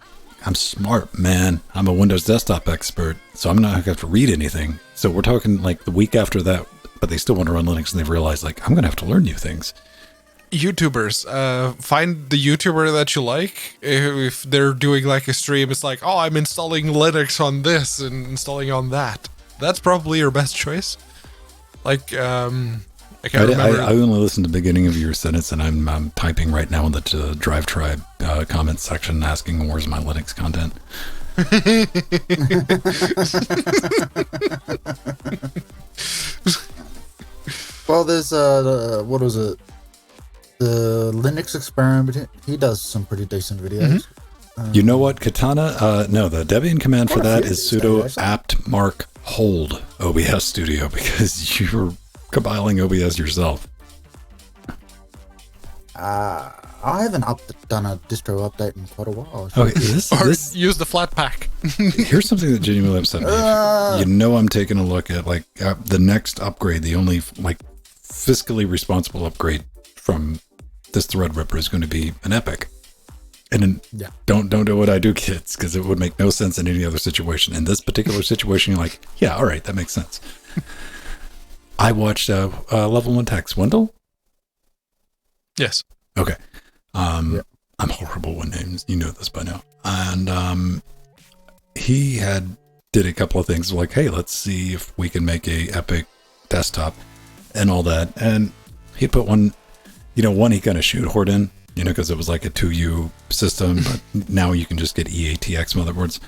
I'm smart, man. I'm a Windows desktop expert, so I'm not going to have to read anything. So we're talking like the week after that, but they still want to run Linux and they've realized like, I'm going to have to learn new things. YouTubers, find the YouTuber that you like. If they're doing like a stream, it's like, oh, I'm installing Linux on this and installing on that. That's probably your best choice. Like, I can't remember. I only listened to the beginning of your sentence, and I'm typing right now in the Drive Tribe comments section asking where's my Linux content. Well, there's what was it? The Linux experiment. He does some pretty decent videos. You know what, Katana? No, the Debian command for What a that few is these sudo days. apt mark hold OBS Studio because you're compiling OBS yourself. I haven't done a distro update in quite a while. Okay, this or this use the flat pack. here's something that genuinely upset me. You know, I'm taking a look at like the next upgrade. The only like fiscally responsible upgrade from this Threadripper is going to be an Epic. And then Yeah. don't do what I do, kids, because it would make no sense in any other situation. In this particular situation, you're like, yeah, all right, that makes sense. I watched Level 1 Text. Wendell? Yes. Okay. I'm horrible with names. You know this by now. And he did a couple of things like, hey, let's see if we can make a Epic desktop and all that. And he put one he kind of shoehorned in, because it was like a 2U system, but now you can just get EATX motherboards.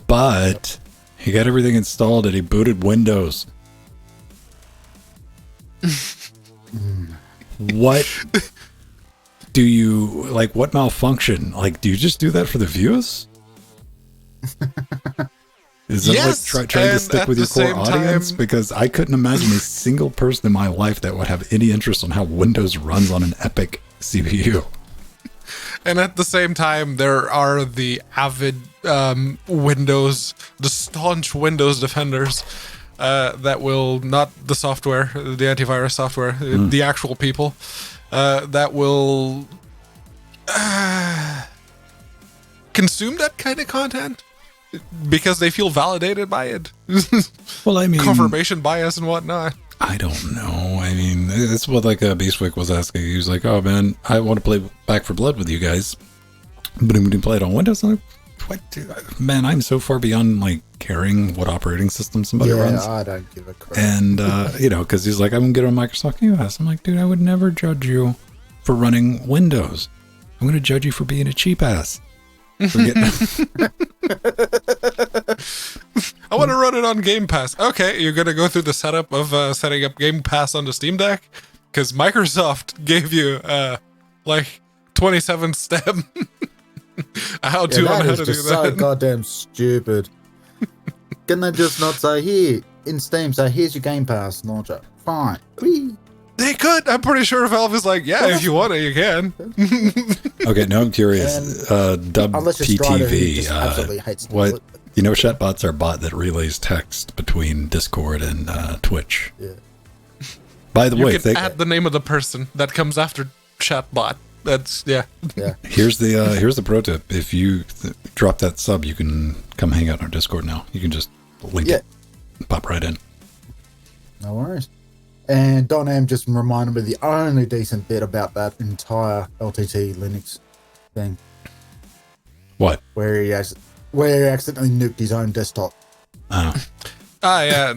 But he got everything installed and he booted Windows. What? do you, like, what malfunction? Like, do you just do that for the views? Is that Yes, like trying to and stick at with your the core same audience? time- Because I couldn't imagine a single person in my life that would have any interest on how Windows runs on an Epic CPU. And at the same time, there are the avid the staunch Windows defenders that will, not the software, the antivirus software, the actual people, that will consume that kind of content because they feel validated by it. Well, I mean, Confirmation bias and whatnot. I don't know. I mean, it's what like Beastwick was asking. He was like, "Oh man, I want to play Back for Blood with you guys, but I'm going to play it on Windows." I'm like, what? Man, I'm so far beyond like caring what operating system somebody runs. I don't give a crap. And you know, because he's like, "I'm going to get on Microsoft US." I'm like, "Dude, I would never judge you for running Windows. I'm going to judge you for being a cheap ass." I want to run it on Game Pass. Okay, you're going to go through the setup of setting up Game Pass on the Steam Deck? Because Microsoft gave you, like, 27 step how to that on how is to do just so that. goddamn stupid. Can they just not say, here, in Steam, say, here's your Game Pass launcher? Fine. Whee! They could. I'm pretty sure Valve is like, yeah, if you want it, you can. Okay, now I'm curious. Dub Unless you're Strider, who just PTV. absolutely hates What? it. You know, chatbots are a bot that relays text between Discord and Twitch. Yeah. By the You way, can add the name of the person that comes after chatbot. That's, yeah. Yeah. here's the pro tip. If you drop that sub, you can come hang out on our Discord now. You can just link it, pop right in. No worries. And Don M just reminded me the only decent bit about that entire LTT Linux thing, What? where he accidentally nuked his own desktop. Yeah.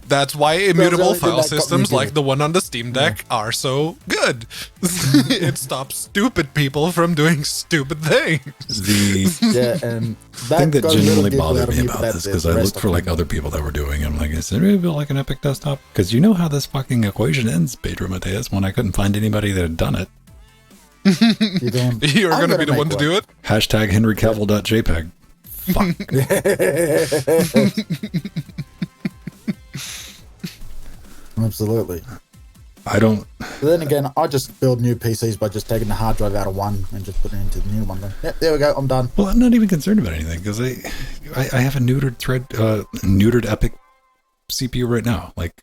That's why immutable only thing file that got me systems good. like the one on the Steam Deck are so good. It stops stupid people from doing stupid things. The Yeah, and that thing that got a little genuinely giggle out bothered of me but about that's this, it. because The I rest looked I for like couldn't. other people that were doing it. I'm like, is anybody built like an Epic desktop? Because you know how this fucking equation ends, Pedro Mateus, when I couldn't find anybody that had done it. You don't- You're I'm going to be gonna the one make to do it. Hashtag HenryCavill.jpg. Fuck. Absolutely. I don't. But then again, I just build new PCs by just taking the hard drive out of one and just putting it into the new one. Then, yep, there we go. I'm done. Well, I'm not even concerned about anything because I have a neutered Epic CPU right now. Like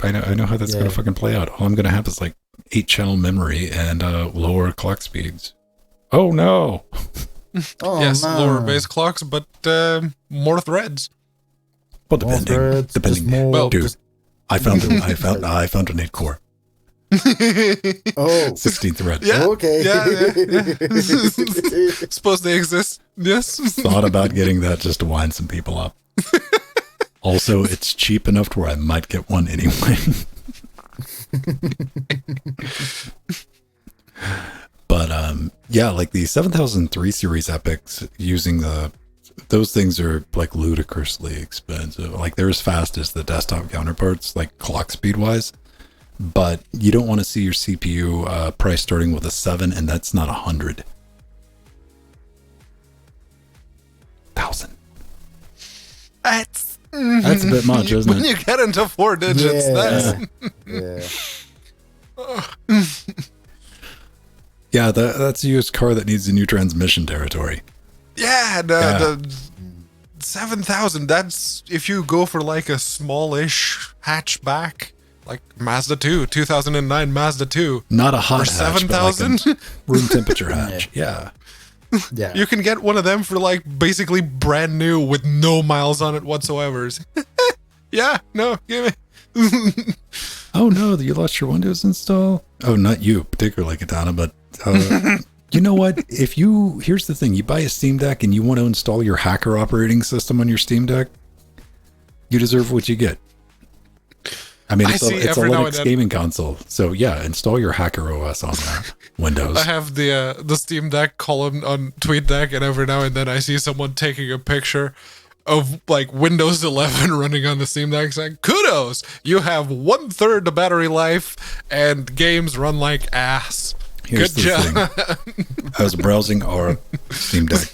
I know how that's gonna fucking play out. All I'm gonna have is like 8-channel memory and lower clock speeds. Oh no! Oh, Yes, no. lower base clocks, but more threads. Well, More threads, depending. just more- Well, Dude, just- I found an 8 core, Oh, 16 thread. Yeah. okay. Yeah. Suppose they exist. Yes. Thought about getting that just to wind some people up. Also, it's cheap enough to where I might get one anyway. But yeah, like the 7003 series Epics using those things are like ludicrously expensive. Like they're as fast as the desktop counterparts, like clock speed wise. But you don't want to see your CPU price starting with a 7, and that's not 100,000. That's That's a bit much, isn't when it? you get into 4 digits. That's Yeah. Yeah, that's a used car that needs a new transmission territory. the 7,000. That's if you go for like a smallish hatchback, like Mazda 2, 2009 Mazda 2. Not a hot For hatch, but like 7,000? a room temperature hatch. Yeah. Yeah. You can get one of them for like basically brand new with no miles on it whatsoever. Yeah, no, give me. Oh no, you lost your Windows install? Oh, not you particularly, Katana, but you know what? Here's the thing, you buy a Steam Deck and you want to install your hacker operating system on your Steam Deck, you deserve what you get. I mean, I it's see a every now and Linux then- gaming console. So yeah, install your hacker OS on there. Windows. I have the Steam Deck column on TweetDeck, and every now and then I see someone taking a picture of like Windows 11 running on the Steam Deck, saying, "Kudos, you have 1/3 the battery life, and games run like ass." Here's Good the job. thing. I was browsing our Steam Deck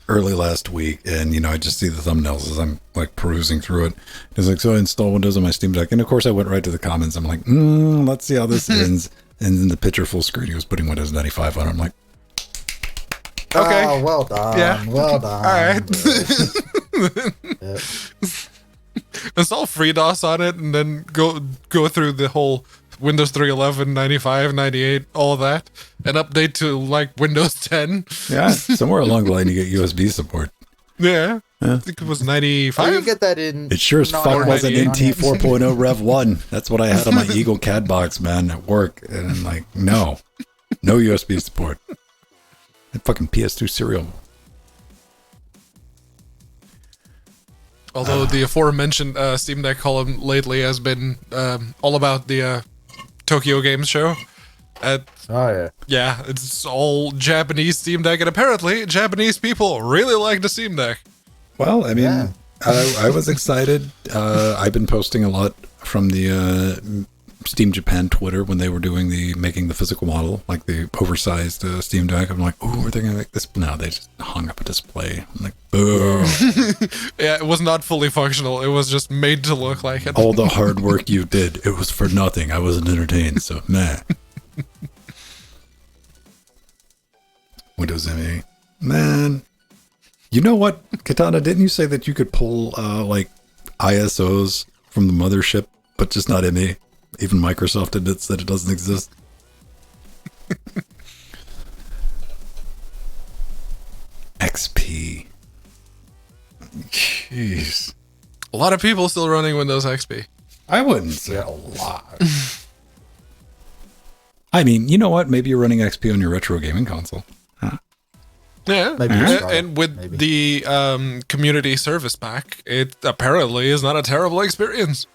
early last week, and I just see the thumbnails as I'm like perusing through it. It's like, so I install Windows on my Steam Deck, and of course I went right to the comments. I'm like, let's see how this ends. And then the picture full screen, he was putting Windows 95 on it. I'm like, Okay. Oh, well done. Yeah. Well done. All right. Yep. Install FreeDOS on it, and then go through the whole Windows 3.11, 95, 98, all that, and update to like Windows 10. yeah, somewhere along the line you get USB support. Yeah. I think it was Oh, you 95. get that in. It sure as fuck wasn't 98. NT 4.0 Rev 1. That's what I had on my Eagle CAD box, man, at work. And I'm like, no USB support. That fucking PS2 serial. Although the aforementioned Steam Deck column lately has been all about the Tokyo Games Show. Oh, yeah. Yeah, it's all Japanese Steam Deck, and apparently Japanese people really like the Steam Deck. Well, I mean, Yeah. I was excited. I've been posting a lot from the Steam Japan Twitter when they were making the physical model, like the oversized Steam Deck. I'm like, ooh, are they going to make this? No, they just hung up a display. I'm like, boo. Yeah, it was not fully functional. It was just made to look like it. All the hard work you did, it was for nothing. I wasn't entertained, so meh. Windows ME. Man. You know what, Katana, didn't you say that you could pull like ISOs from the mothership, but just not ME? Even Microsoft admits that it doesn't exist. XP. Jeez. A lot of people still running Windows XP. I wouldn't say a lot. I mean, you know what? Maybe you're running XP on your retro gaming console. Huh? Yeah, Maybe and, it's right. and with Maybe. the community service pack, it apparently is not a terrible experience.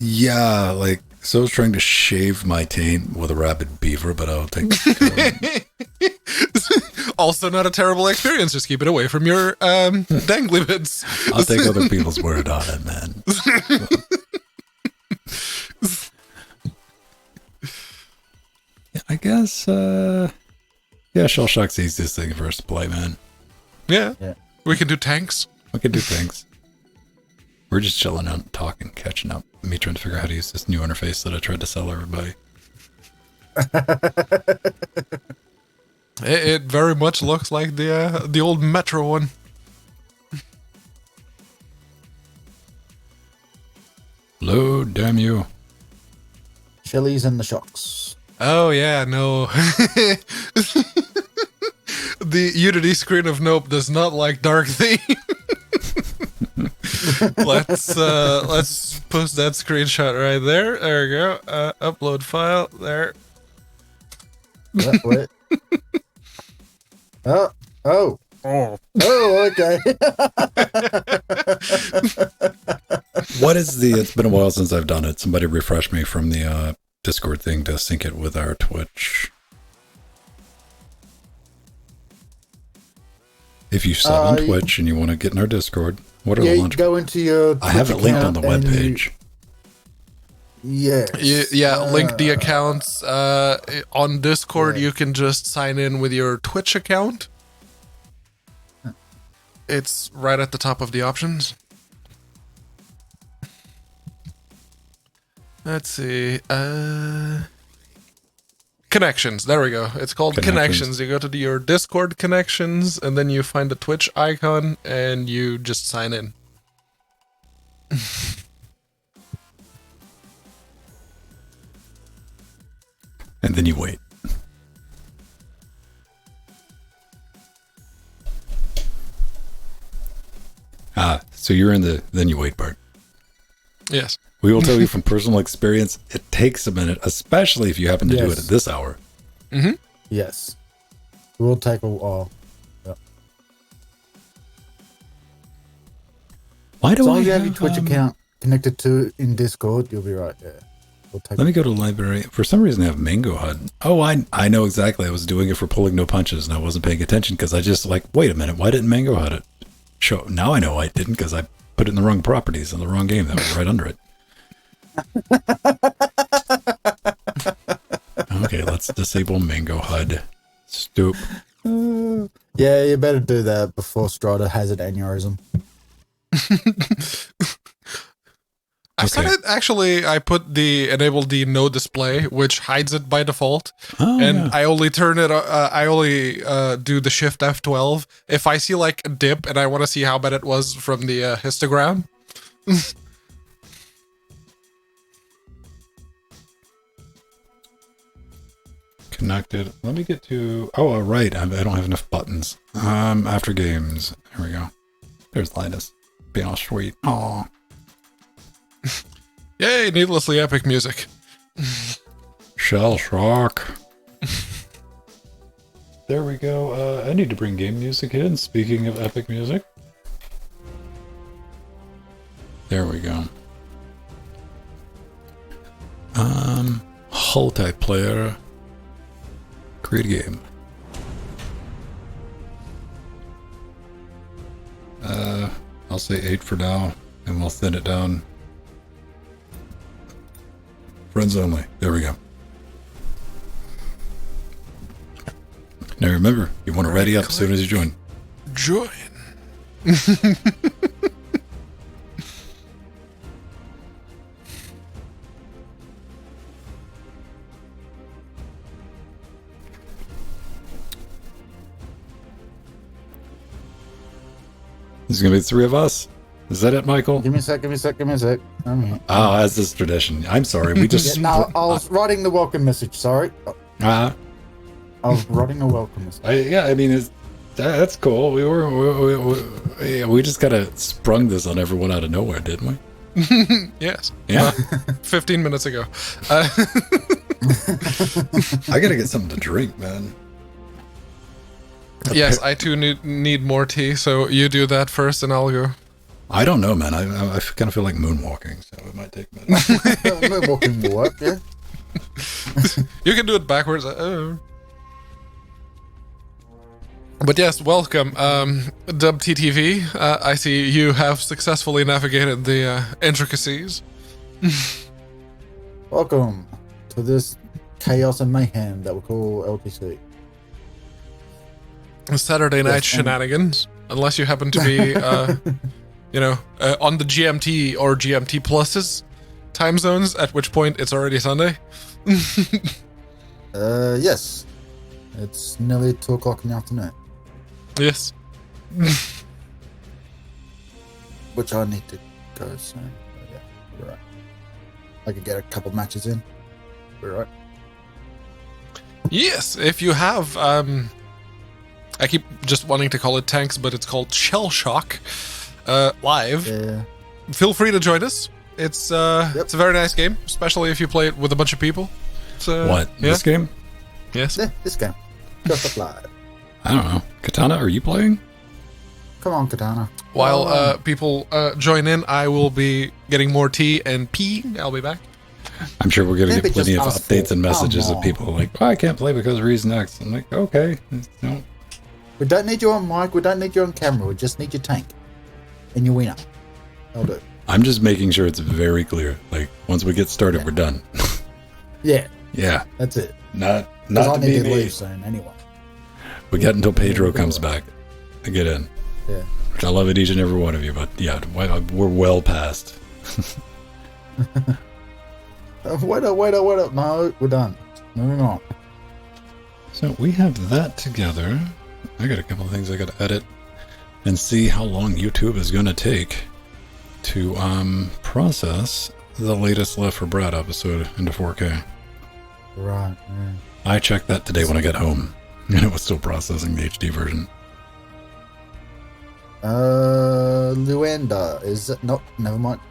Yeah, like, so I was trying to shave my taint with a rabid beaver, but I'll take it. Also not a terrible experience. Just keep it away from your dangly bits. I'll take other people's word on it, man. Yeah, I guess, Shell Shock's the easiest thing for us to play, man. Yeah. Yeah. We can do tanks. We can do things. We're just chilling out, talking, catching up. Me trying to figure out how to use this new interface that I tried to sell everybody. It very much looks like the old Metro one. Load, damn you. Chilies and the Shocks. Oh yeah, no. The Unity screen of Nope does not like dark theme. Let's post that screenshot right there. There we go. Upload file there. What? Oh, okay. What is it's been a while since I've done it. Somebody refresh me from the Discord thing to sync it with our Twitch. If you sub on Twitch and you want to get in our Discord, what are Yeah, the you launch? go into your. I have it Twitch linked on the account and webpage. Yeah, link the accounts on Discord. Yeah. You can just sign in with your Twitch account. It's right at the top of the options. Let's see. Connections. There we go. It's called Connections. You go to your Discord connections, and then you find the Twitch icon, and you just sign in. And then you wait. So you're in the then you wait part. Yes. We will tell you from personal experience, it takes a minute, especially if you happen to do it Yes. at this hour. Yes. It will take a while. Why do As long I as you have your have, Twitch account connected to in Discord, you'll be right. Yeah. It'll take Let me go to library. For some reason, I have Mango Hut. Oh, I know exactly. I was doing it for pulling no punches, and I wasn't paying attention because I just like, wait a minute, why didn't Mango Hut it show? Now I know why it didn't because I put it in the wrong properties in the wrong game. That was right under it. Okay, let's disable Mango HUD. Stoop. Yeah, you better do that before Strider has an aneurysm. I set it actually. I put the enable the no display, which hides it by default, and I only turn it. I only do the Shift F12 if I see like a dip and I want to see how bad it was from the histogram. Connected. Let me get to. Oh, right. I don't have enough buttons. After games. Here we go. There's Linus. Being all sweet. Aw. Yay! Needlessly epic music. Shell shock. There we go. I need to bring game music in. Speaking of epic music. There we go. Multiplayer. Create a game. I'll say 8 for now, and we'll thin it down. Friends only. There we go. Now remember, you want to ready up as soon as you join. Join. There's going to be 3 of us. Is that it, Michael? Give me a sec. I'm here. Oh, as is tradition. I'm sorry. We just... Yeah, no, I was writing the welcome message. Sorry. I was writing a welcome message. I mean, that's cool. We just kind of sprung this on everyone out of nowhere, didn't we? Yes. Yeah. 15 minutes ago. I gotta get something to drink, man. Yes, I too need more tea, so you do that first and I'll go. I don't know, man. I kind of feel like moonwalking, so it might take a minute. Moonwalking will work, yeah. You can do it backwards. But yes, welcome, Dub TTV. I see you have successfully navigated the intricacies. Welcome to this chaos and mayhem that we call LTC. Saturday night shenanigans, unless you happen to be, on the GMT or GMT pluses time zones, at which point it's already Sunday. Yes. It's nearly 2 o'clock in the afternoon. Yes. Which I need to go soon. Yeah, you're right. I could get a couple matches in. You're right. Yes, if you have, I keep just wanting to call it tanks, but it's called Shell Shock live. Yeah. Feel free to join us. It's it's a very nice game, especially if you play it with a bunch of people. What? Yeah. This game? Yes. Yeah, this game. Just up live. I don't know. Katana, are you playing? Come on, Katana. While people join in, I will be getting more tea and pee. I'll be back. I'm sure we're going to Maybe get plenty of just us updates four. and messages Come of people like, oh, I can't play because of reason X. I'm like, okay. No. We don't need you on mic. We don't need you on camera. We just need your tank and your winner. I'll do it. I'm just making sure it's very clear. Like, once we get started, we're done. Yeah, Yeah. that's it. Not Because I to need be to me. leave soon anyway. We got until Pedro comes back to get in. Yeah. Which I love it, each and every one of you, but yeah, we're well past. Wait up. No, we're done. Moving on. So we have that together. I got a couple of things I got to edit and see how long YouTube is going to take to process the latest Left 4 Brad episode into 4K. Right. Yeah. I checked that today when I got home, and it was still processing the HD version. Luenda, is it? No, never mind.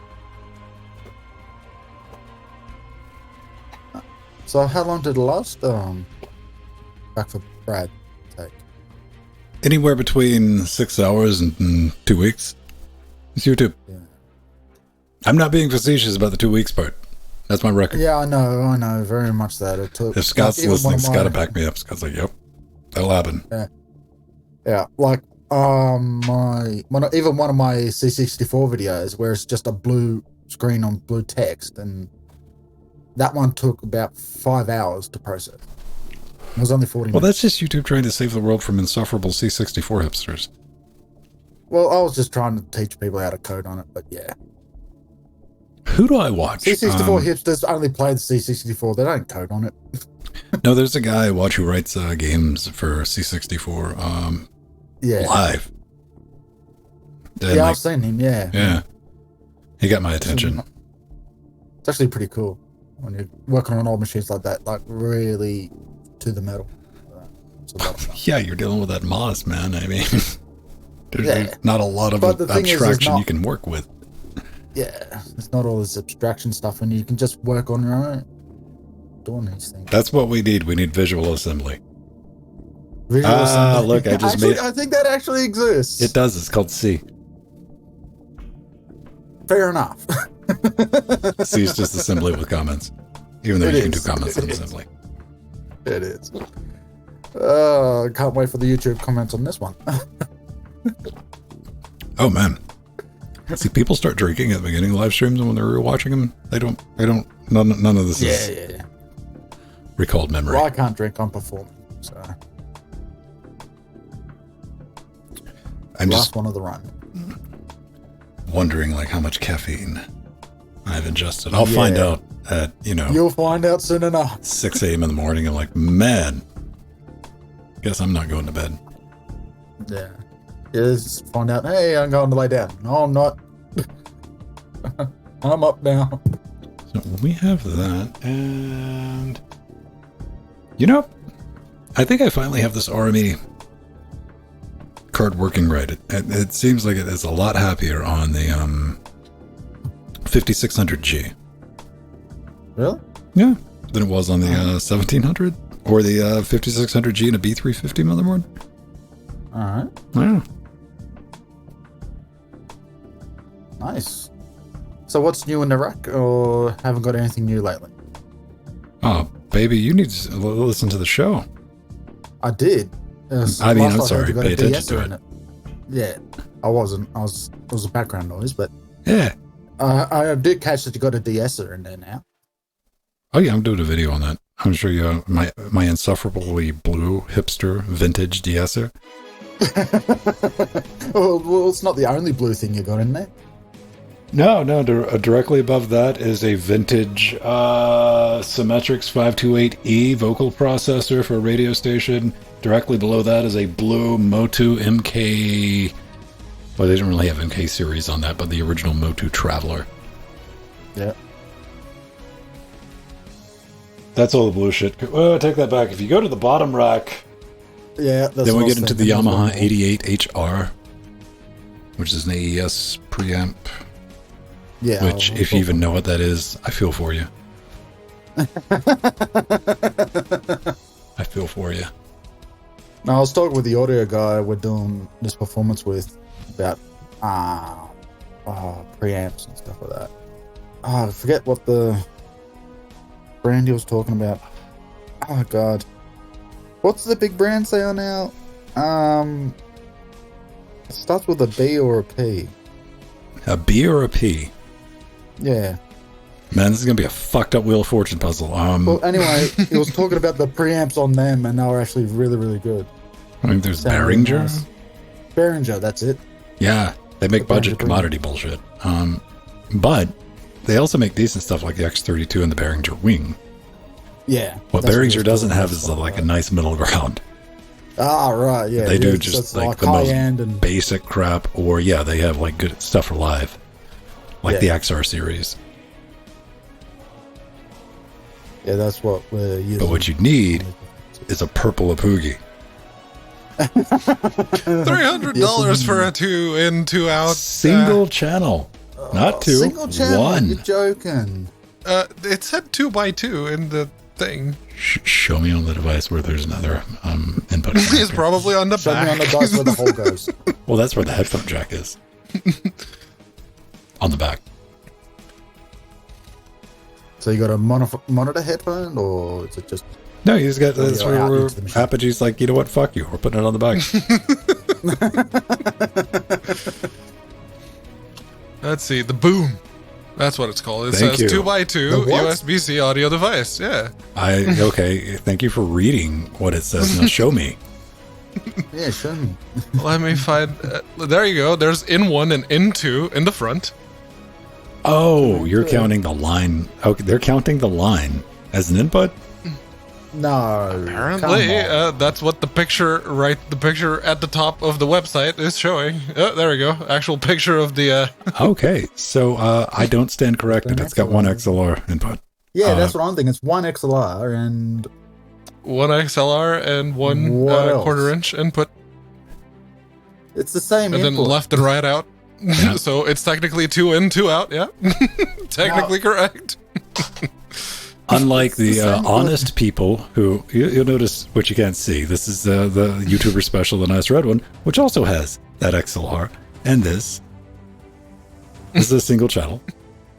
So how long did the last Back for Brad take? Anywhere between 6 hours and 2 weeks. It's YouTube. Yeah. I'm not being facetious about the 2 weeks part. That's my record. Yeah, I know, very much that it took. If Scott's even one listening, of Scott will my- back me up. Scott's like, yep, that'll happen. Yeah, like even one of my C64 videos where it's just a blue screen on blue text, and That one took about 5 hours to process. It was only 40 Well, minutes. that's just YouTube trying to save the world from insufferable C64 hipsters. Well, I was just trying to teach people how to code on it, but yeah. Who do I watch? C64 hipsters only play the C64. They don't code on it. No, there's a guy I watch who writes games for C64 Yeah. live. And Yeah, I've seen him, yeah. Yeah. He got my attention. It's actually pretty cool when you're working on old machines like that, like really to the metal. It's a lot of fun. Yeah, you're dealing with that MOS, man. I mean, there's Yeah. not a lot of But the thing is, there's abstraction not- you can work with. Yeah, it's not all this abstraction stuff, and you can just work on your own doing these things. That's what we need. We need visual assembly. Visual assembly. Look, I just actually, made- I think that actually exists. It does. It's called C. Fair enough. C is just assembly with comments. Even though It you can do is. comments in It is. assembly. It is. Can't wait for the YouTube comments on this one. Oh, man. See, people start drinking at the beginning of live streams, and when they're watching them, none of this is yeah. recalled memory. Well, I can't drink on performing, so I'm last just one of the run. wondering, like, how much caffeine I've ingested. I'll find Yeah. out at, You'll find out soon enough. 6 a.m. in the morning. I'm like, man, guess I'm not going to bed. Yeah. Just find out, hey, I'm going to lay down. No, I'm not. I'm up now. So we have that, and I think I finally have this RME card working right. It seems like it is a lot happier on the 5600G. Really? Yeah, than it was on the 1700 or the 5600G and a B350 motherboard. All right. Yeah. Nice. So what's new in the rack, or haven't got anything new lately? Oh, baby, you need to listen to the show. I did. I mean, I'm Last sorry, heard you got pay a attention de-esser to in Yeah, I wasn't. It was a background noise, but Yeah. I did catch that you got a de-esser in there now. Oh yeah, I'm doing a video on that. I'm sure you my insufferably blue hipster vintage de-esser. Well, it's not the only blue thing you got in there. No, directly above that is a vintage Symmetrix 528E vocal processor for a radio station. Directly below that is a blue Motu MK... Well, they didn't really have MK series on that, but the original Motu Traveler. Yeah. That's all the blue shit. Oh, take that back. If you go to the bottom rack, Yeah. That's then what we I was get into the thinking as Yamaha well. 88HR, which is an AES preamp. Yeah. Which, if you even know what that is, I feel for you. I feel for you. No, I was talking with the audio guy we're doing this performance with about preamps and stuff like that. I forget what the brand he was talking about. Oh god. What's the big brands they are now? It starts with a B or a P. A B or a P? Yeah. Man, this is going to be a fucked up Wheel of Fortune puzzle. Well, anyway, he was talking about the preamps on them, and they were actually really, really good. I mean, there's Sound really Behringer. nice. Behringer, that's it. Yeah, they make The budget Behringer commodity bullshit. But they also make decent stuff like the X32 and the Behringer Wing. Yeah. What that's he Behringer was doesn't talking have about, is stuff like a that. nice middle ground. Ah, right, yeah. They yeah, do it's just like the most high-end and basic crap, or yeah, they have like good stuff for live, like Yeah. the XR series. yeah, that's what we're using. But what you need is a purple Apoogie. $300 for a 2 in, 2 out. Single channel, not two, Single channel, one. you're joking. It said 2x2 in the thing. Show me on the device where there's another input. It's connector. probably on the Show me back. on the dice where the hole goes. Well, that's where the headphone jack is. On the back. So you got a monitor headphone, or is it just... No, he's got that's you're out where into the machine. Apogee's like, you know what? Fuck you. We're putting it on the back. Let's see, the boom. That's what it's called. It Thank says you. 2x2 The what? USB-C audio device. Yeah. Okay, thank you for reading what it says. Now show me. Yeah, show me. Let me find. There you go. There's in 1 and in 2 in the front. Oh, you're counting the line. Okay, they're counting the line as an input? No. Apparently, come on. that's what the picture at the top of the website is showing. Oh, there we go. Actual picture of the. Okay, so I don't stand corrected. It's got one XLR input. Yeah, that's what I'm thinking. It's one XLR and One XLR and one What else? quarter-inch input, it's the same and then input. left and right out. So it's technically 2 in, 2 out. Yeah, technically correct. Unlike the same honest people who, you'll notice what you can't see. This is the YouTuber special, the Nice Red One, which also has that XLR. And this is a single channel.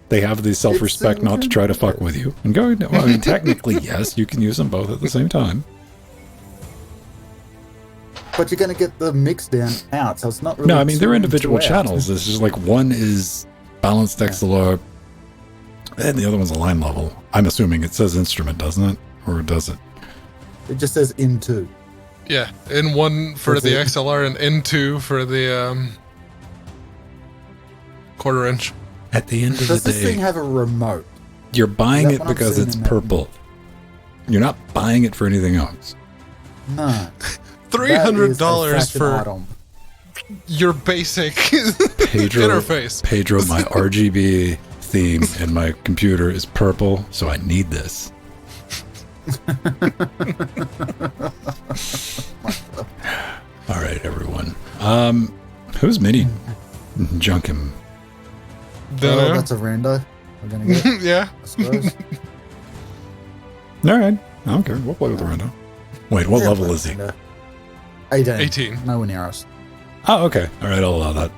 They have the self-respect not to try to fuck with you. And going, well, I mean, technically, yes, you can use them both at the same time. But you're going to get the mix down out, so it's not really. No, I mean, they're 2 in, individual 2 out. channels. It's just like one is balanced XLR, and the other one's a line level. I'm assuming it says instrument, doesn't it? Or does it? It just says in 2. Yeah, in 1 for That's the it. XLR and in 2 for the quarter-inch. At the end of Does the this thing day, have a remote? you're buying Is that it what I'm because seeing it's in that purple. You're not buying it for anything else. No. $300 for Item. your basic Pedro, interface. Pedro, my RGB theme in my computer is purple, so I need this. All right, everyone. Who's mini junkim? Oh, Dunno. that's a rando. We're going to get, Yeah. I suppose. All right, I don't care. We'll play with the random. Wait, what Yeah, level is he? rando. 18. 18. Nowhere near us. Oh, okay. All right, I'll allow that.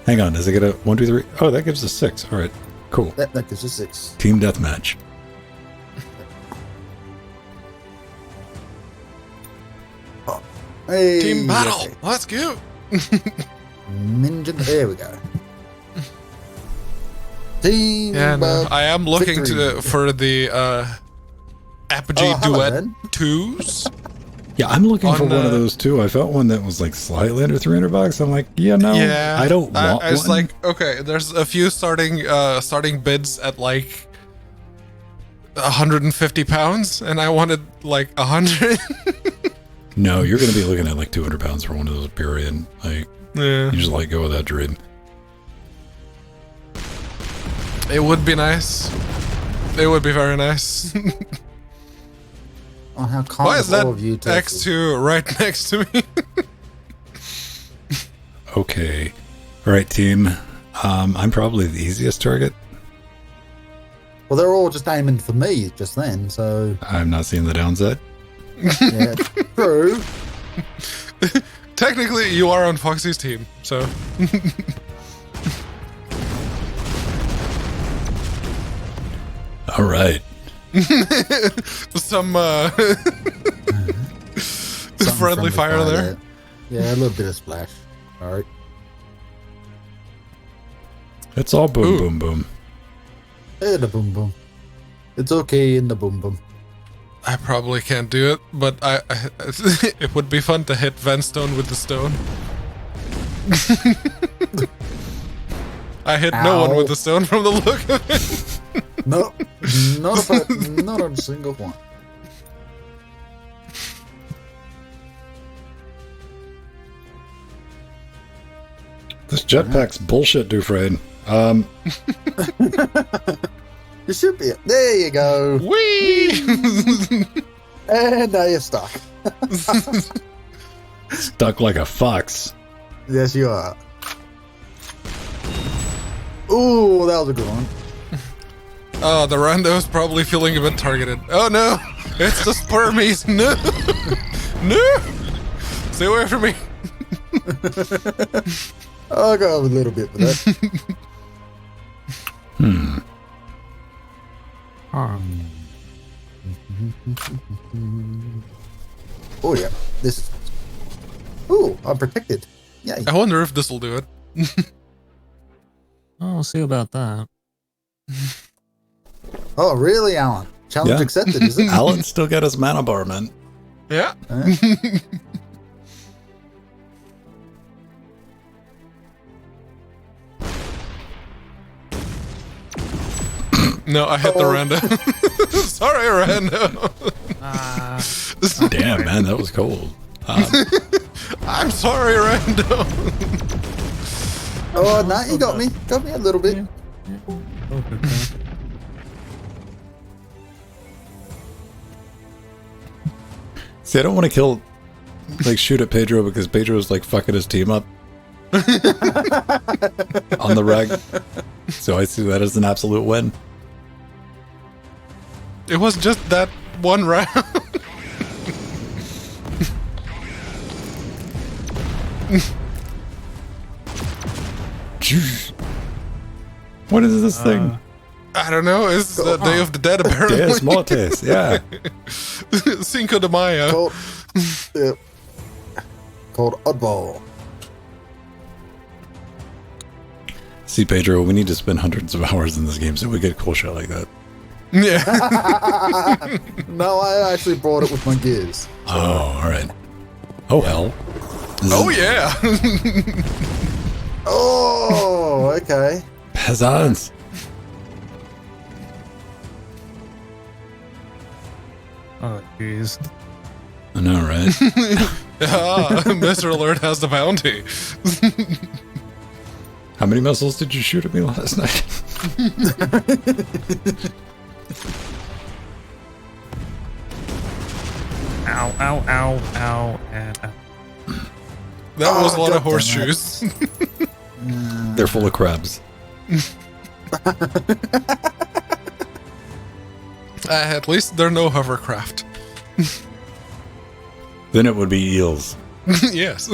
Hang on, does it get a 1, 2, 3? Oh, that gives us 6. All right, cool. That gives us 6. Team deathmatch. Hey, Team battle. okay. Let's go. There we go. Team Yeah, no, I am looking victory. for the Apogee Oh, hello, Duet Ben. 2s. Yeah, I'm looking for On, one of those too. I felt one that was like slightly under $300. I'm like, yeah, no, Yeah, I don't want I was one. like, okay, there's a few starting bids at like 150 pounds, and I wanted like 100. No, you're going to be looking at like 200 pounds for one of those, period. Like, Yeah, you just let go of that dream. it would be nice. It would be very nice. Oh, how kind Why of is that all of you, Tofu. X2 right next to me? Okay. All right, team. I'm probably the easiest target. Well, they're all just aiming for me just then, so I'm not seeing the downside. yeah, true. Technically, you are on Foxy's team, so. All right. Some Something friendly fire there. Yeah, a little bit of splash. All right. It's all boom, Ooh. boom, boom. Hey, the boom boom. It's okay in the boom boom. I probably can't do it, but I it would be fun to hit Van Stone with the stone. I hit no one Ow. with the stone from the look of it. No, not a single one. This jetpack's bullshit, Dufresne. You should be. There you go. Whee! And now you're stuck. Stuck like a fox. Yes, you are. Ooh, that was a good one. Oh, the rando's probably feeling a bit targeted. Oh no! It's the spermies! No! No! Stay away from me! I'll go a little bit for that. Oh yeah, this is. Ooh, I'm protected. Yeah. I wonder if this'll do it. Oh, we'll see about that. Oh, really, Alan? Challenge Yeah. accepted, is it? Alan still got his mana bar, man. Yeah. No, I hit the rando. Sorry, rando. Damn, man, that was cold. I'm sorry, rando. Oh, no, you got me. Got me a little bit. See, I don't want to kill, like, shoot at Pedro because Pedro's, like, fucking his team up on the reg. So I see that as an absolute win. It was just that one round. What is this thing? I don't know. It's the Day of the Dead, apparently. Deus Mortis, yeah. Cinco de Mayo. Called, yep. Called Oddball. See, Pedro, we need to spend hundreds of hours in this game so we get cool shit like that. Yeah. No, I actually brought it with my gears. Oh, all right. Oh, hell. Oh, yeah. Oh, okay. Peasants. Oh, jeez. I know, right? Mr. Alert has the bounty. How many missiles did you shoot at me last night? Ow, ow, ow, ow, and ow. That was a lot of God damn horseshoes. They're full of crabs. At least there are no hovercraft. Then it would be eels. Yes.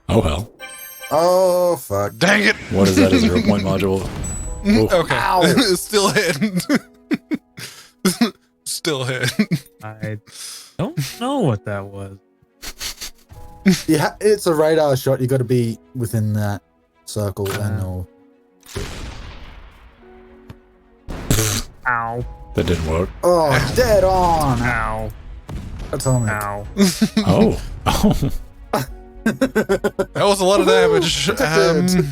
Oh, hell. Oh, fuck. Dang it. What is that? A 0-point module? Oh, Okay. Ow. Still hit. Still hit. I don't know what that was. Yeah, it's a radar shot. You got to be within that circle and all. Ow, that didn't work. Oh, dead on. ow, That's on me. ow. Oh. Oh. That was a lot of damage. Protected.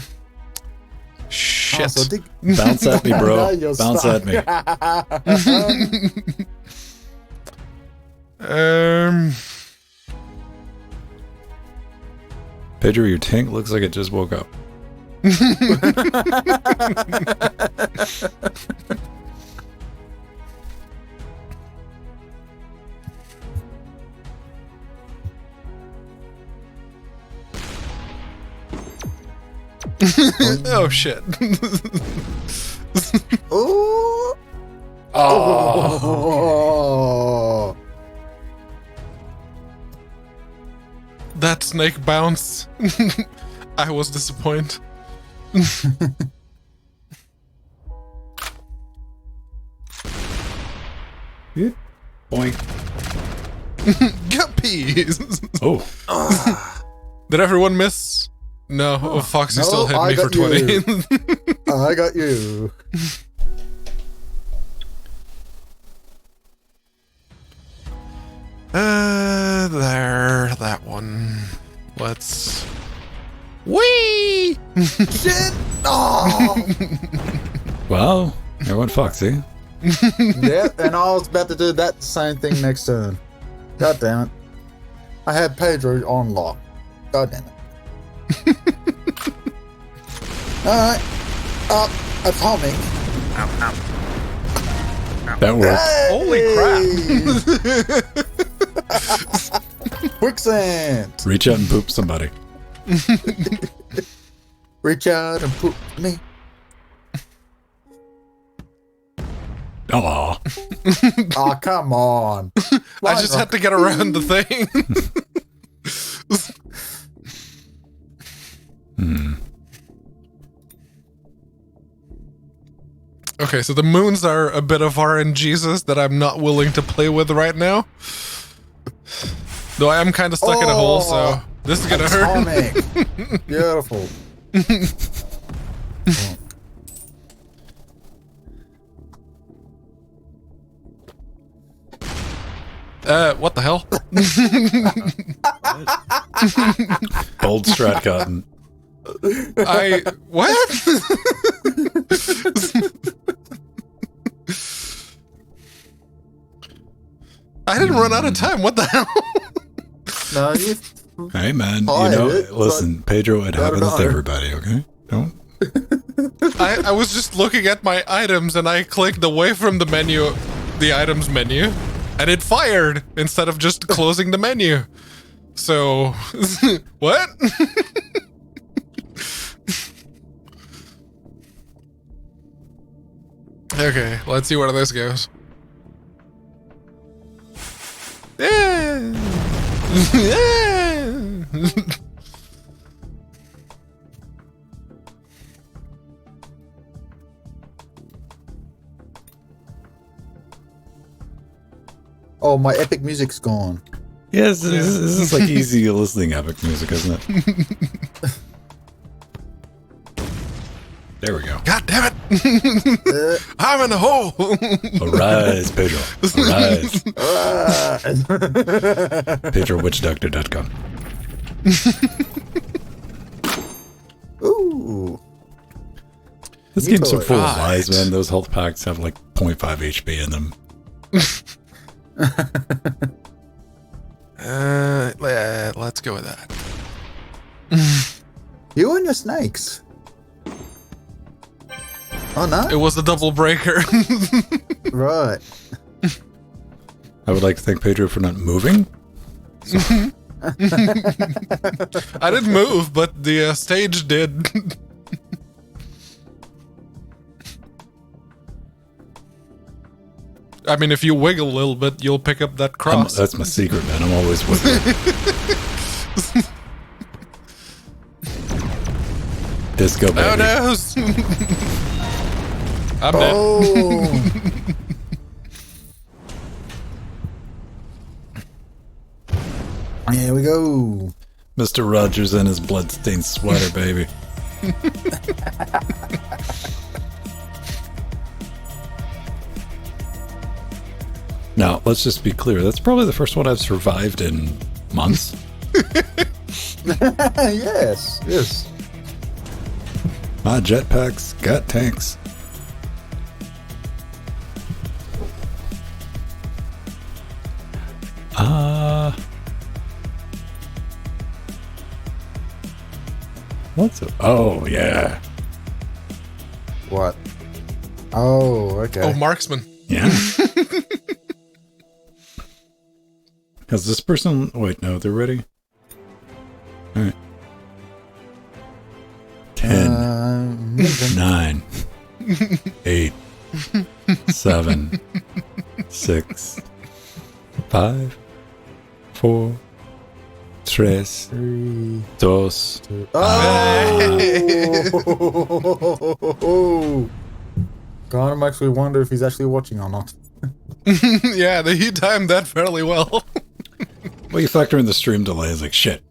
Shit. Oh, so dig- Bounce at me, Now bro. you're Bounce stuck. at me. Pedro, your tank looks like it just woke up. Oh shit. Ooh. Oh. Oh. That snake bounce. I was disappointed. Boink. Get peas. Oh. Did everyone miss? No. Oh, Foxy No, still hit I me for got you. 20. I got you. There. That one. Let's. Whee! Shit. Oh. Wow. There went Foxy. Yep, and I was about to do that same thing next turn. God damn it. I had Pedro on lock. God damn it. Alright. Up. Atomic. Ow, ow. That worked. Holy crap. Quicksand. Reach out and poop somebody. Reach out and poop me. Aw. Oh, come on. I just had to get around the thing. Okay, so the moons are a bit of RNGesus that I'm not willing to play with right now. Though I am kind of stuck in a hole, so This is gonna hurt. Atomic. Beautiful. What the hell? Bold strat cotton. What? I didn't run out of time. What the hell? No, you. Hey, man. Hi, You know, it- listen, Pedro, it happens know. to everybody, okay? Don't. I was just looking at my items and I clicked away from the menu, the items menu, and it fired instead of just closing the menu. So, what? Okay, let's see where this goes. Yeah. Yeah. Oh, my epic music's gone. Yes, this is like easy listening epic music, isn't it? There we go. God damn it! I'm in the hole. Arise, Pedro. Arise. Ah. PedroWitchDoctor.com. Ooh. This game's so full of Right. lies, man. Those health packs have like 0.5 HP in them. Let's go with that. You and your snakes. Oh, no? It was a double breaker. Right. I would like to thank Pedro for not moving. I didn't move, but the stage did. I mean, if you wiggle a little bit, you'll pick up that cross. That's my secret, man. I'm always wiggling. Disco, baby. Oh no! I'm dead. Oh. Here we go. Mr. Rogers and his bloodstained sweater, baby. Now, let's just be clear. That's probably the first one I've survived in months. Yes, yes. My jetpacks got tanks. What's it? Oh, yeah. What? Oh, okay. Oh, marksman. Yeah. Has this person... Wait, no, they're ready? Alright. 10, 9, 8, 7, 6, 5, 4, 3, 2, Oh! God, I'm actually wonder if he's actually watching or not. Yeah, he timed that fairly well. Well, you factor in the stream delay. It's like, shit.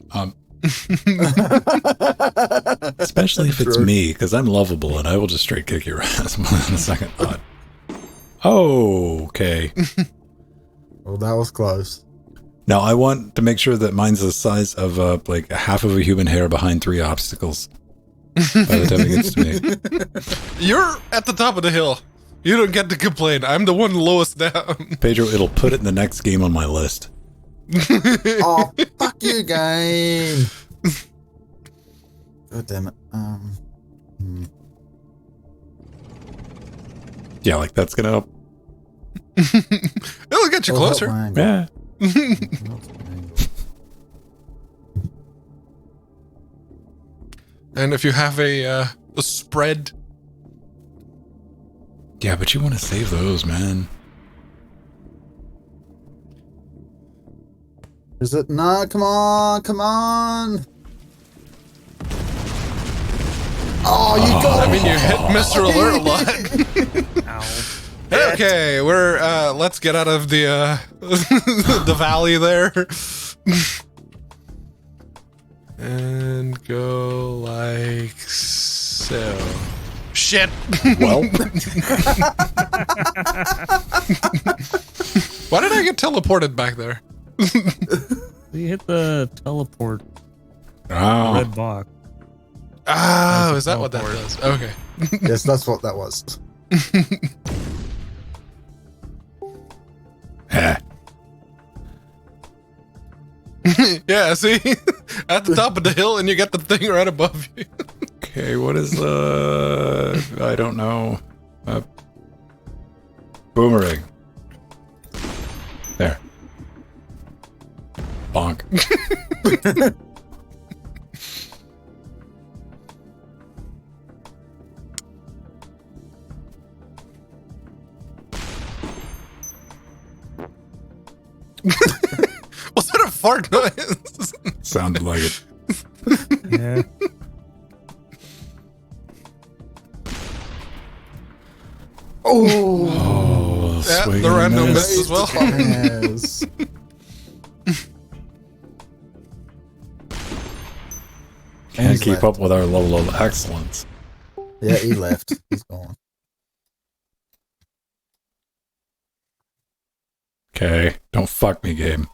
Especially if it's me, because I'm lovable and I will just straight kick your ass on the second thought. Oh, okay. Well, that was close. Now, I want to make sure that mine's the size of like half of a human hair behind 3 obstacles by the time it gets to me. You're at the top of the hill. You don't get to complain. I'm the one lowest down. Pedro, it'll put it in the next game on my list. Oh, fuck you, game! God damn it. Yeah, like that's gonna help. It'll get you Oh, closer. help my angle. Yeah. And if you have a spread, Yeah, but you want to save those, man. Is it? No, come on, come on! Oh, you got I it! mean, you hit Mr. Alert a lot. Ow. Okay, we're let's get out of the the valley there. And go like so. Shit! Well, Why did I get teleported back there? You hit the teleport oh, red box. Oh, That's a is that what that teleport. does? Okay. Yes, that's what that was. eh. Yeah, see? At the top of the hill and you get the thing right above you. Okay, what is I don't know. Boomerang. There. Bonk. Was that a fart noise? Sounded like it. Yeah. Oh, Oh, Yeah, swing the and random miss. miss as well. yes. Can't He's keep left. up with our level of excellence. Yeah, he left. He's gone. Okay, don't fuck me, game.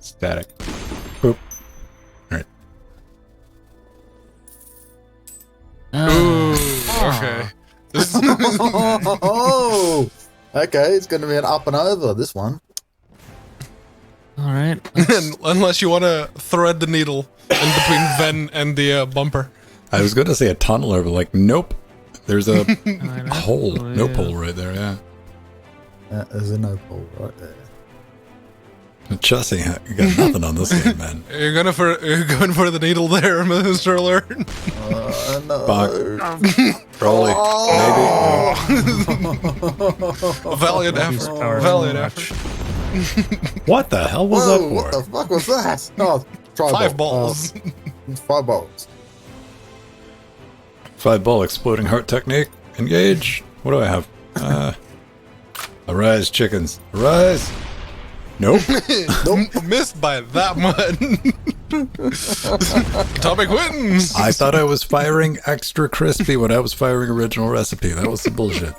Static. Boop. Alright. Ooh, okay. Oh, okay. It's going to be an up and over. This one. All right. Unless you want to thread the needle in between Ven and the bumper. I was going to say a tunneler, but like, nope. There's a Alright, hole. oh, No yeah. hole right there, yeah. There's a no pole right there. Chelsea, you got nothing on this game, man. You're going for the needle there, Mr. Alert. No. Bonk. Probably. Maybe. Valiant Use effort. power Valiant so effort. What the hell was Whoa, that what for? the fuck was that? Oh, try 5 balls. 5 balls. 5-ball exploding heart technique. Engage. What do I have? Arise, chickens. Arise. Nope. Missed by that much. Topic wins. I thought I was firing extra crispy when I was firing original recipe. That was some bullshit.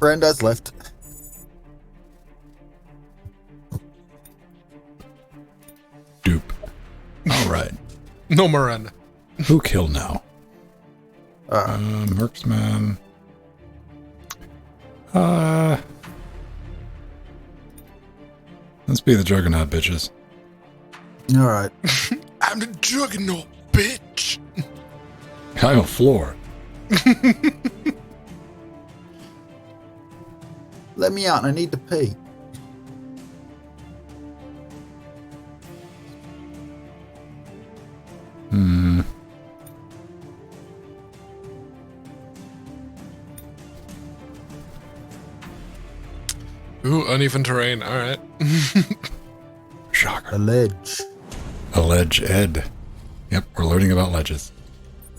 Brando's left. Dupe. All right. No Miranda. Who killed now? Merksman. Let's be the Juggernaut, bitches. All right. I'm the juggernaut, bitch. I'm a floor. Let me out. I need to pee. Hmm. Ooh, uneven terrain. All right. Shocker. A ledge. A ledge Ed. Yep, we're learning about ledges.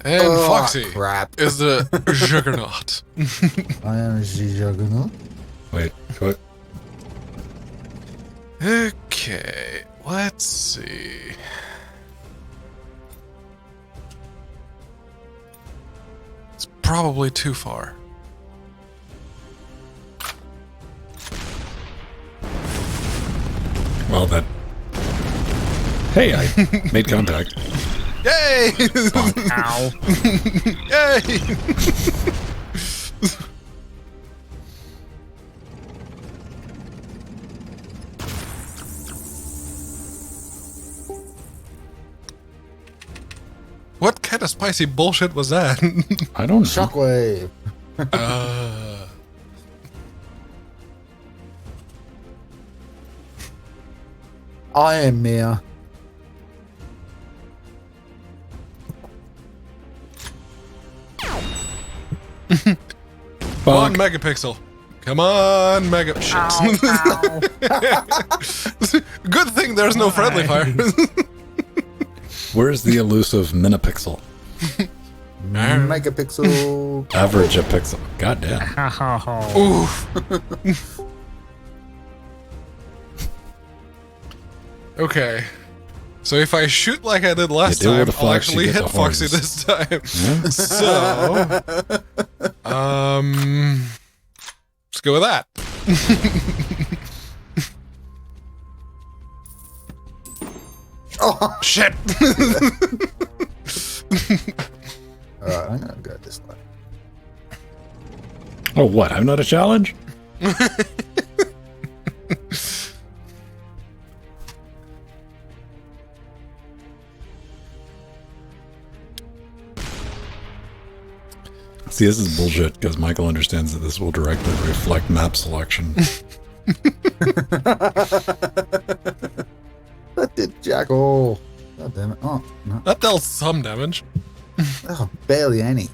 And Oh, Foxy crap. is the juggernaut. I am the juggernaut. Wait, what? Okay, let's see. It's probably too far. Well, that. Hey, I made contact. Yay! Ow. Yay! What kind of spicy bullshit was that? I don't know. Shockwave. I am Mia. Come on, Bonk. megapixel. Come on, mega. Shit. Good thing there's no friendly fire. Where's the elusive minipixel? Megapixel. Average a pixel. Goddamn. Oof. Okay. So if I shoot like I did last You deal time, with the I'll fox, you actually get hit the Foxy horns. this time. Yeah? So, let's go with that. Oh, Shit. alright, I'm gonna go this way. Oh, what? I'm not a challenge? See, this is bullshit because Michael understands that this will directly reflect map selection. That did jack all. God damn it. Oh, no. That dealt some damage. Oh, barely any.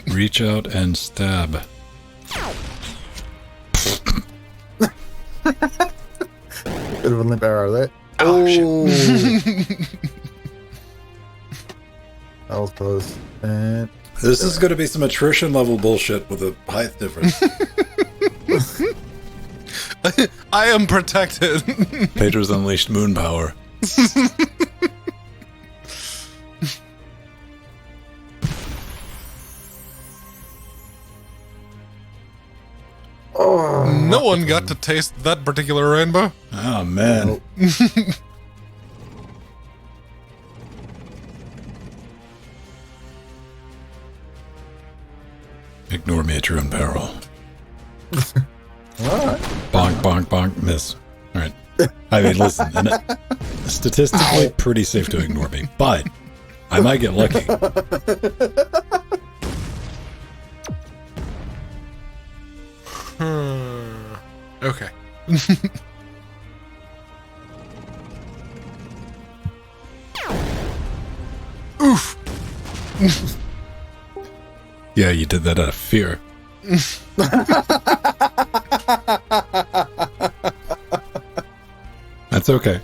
Reach out and stab. Bit of a limp arrow there. Oh, shit. That was close. And This is going to be some attrition level bullshit with a height difference. I am protected. Pedro's unleashed moon power. oh, No one got to taste that particular rainbow. Oh, man. Nope. Ignore me at your own peril. Alright. Bonk, bonk, bonk, miss. Alright. I mean, listen, statistically pretty safe to ignore me, but I might get lucky. Okay. Oof. Yeah, you did that out of fear. That's okay.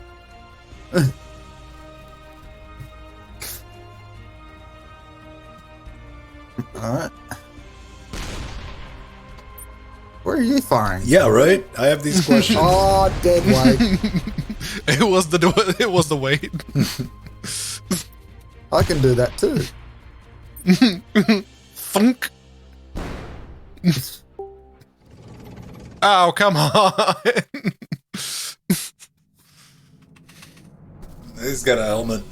Alright. Where are you firing? Yeah, right? I have these questions. Oh, dead weight. It was the weight. I can do that too. Funk. Oh, come on. He's got a helmet.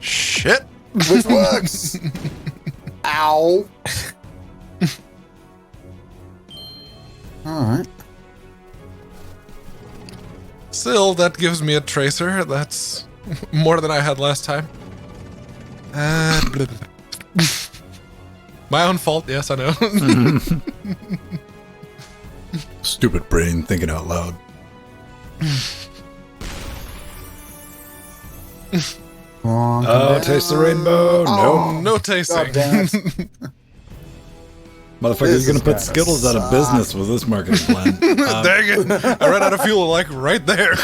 Shit. Which works. Ow. Alright. Still, that gives me a tracer. That's more than I had last time. My own fault, yes, I know. Stupid brain thinking out loud. Come on, Oh, taste the rainbow. No. No tasting. God damn it. Motherfucker's This gonna is put gonna Skittles out of suck. business with this marketing plan. Dang it. I ran out of fuel, like, right there.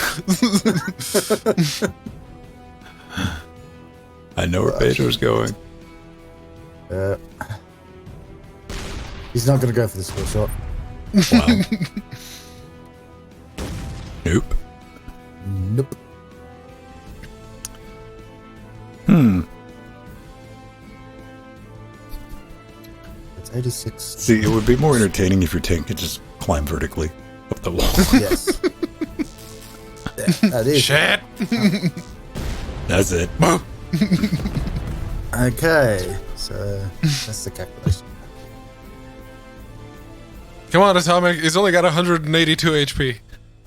I know where Pedro's going. He's not going to go for the skill shot. Wow. Nope. Nope. It's 86. See, it would be more entertaining if your tank could just climb vertically up the wall. Yes. That is. Shit. That's it. Okay. So, that's the calculation. Come on, Atomic. He's only got 182 HP.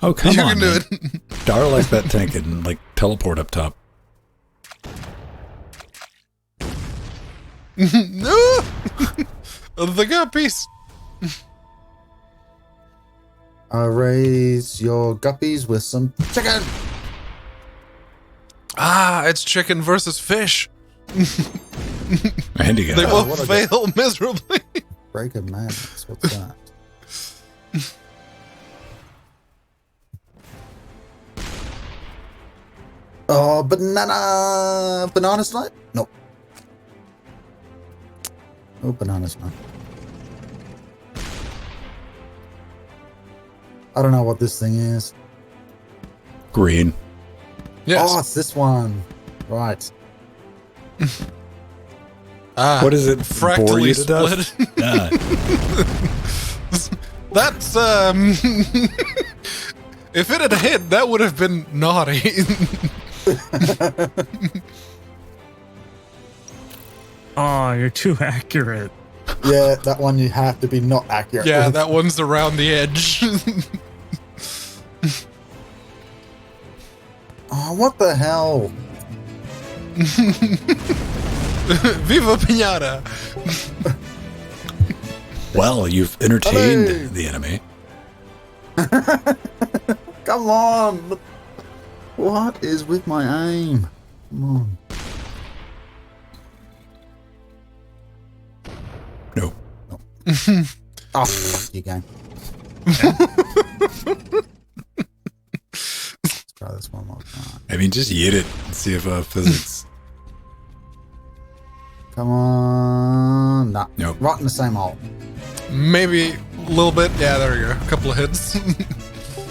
Oh, come You on, can do man. it. Darlight that tank and, like, teleport up top. No! The guppies. I'll raise your guppies with some chicken. Ah, it's chicken versus fish. And you got They it. both what a fail miserably. Break of madness. What's that? Oh, banana slide? Nope. Oh, banana slide. I don't know what this thing is. Green. Yes. Oh, it's this one. Right. What is it? Bore Fractally you to death? split. Yeah. That's if it had hit, that would have been naughty. Oh, you're too accurate. Yeah, that one you have to be not accurate. Yeah, with. that one's around the edge. Oh, what the hell? Viva Pinata! Well, you've entertained Hey. the enemy. Come on! What is with my aim? Come on. No. Oh, fuck you game. Let's try this one more time. I mean, just yeet it and see if physics. Come on. Nah. Nope. Right in the same hole. Maybe a little bit. Yeah, there you go. A couple of hits.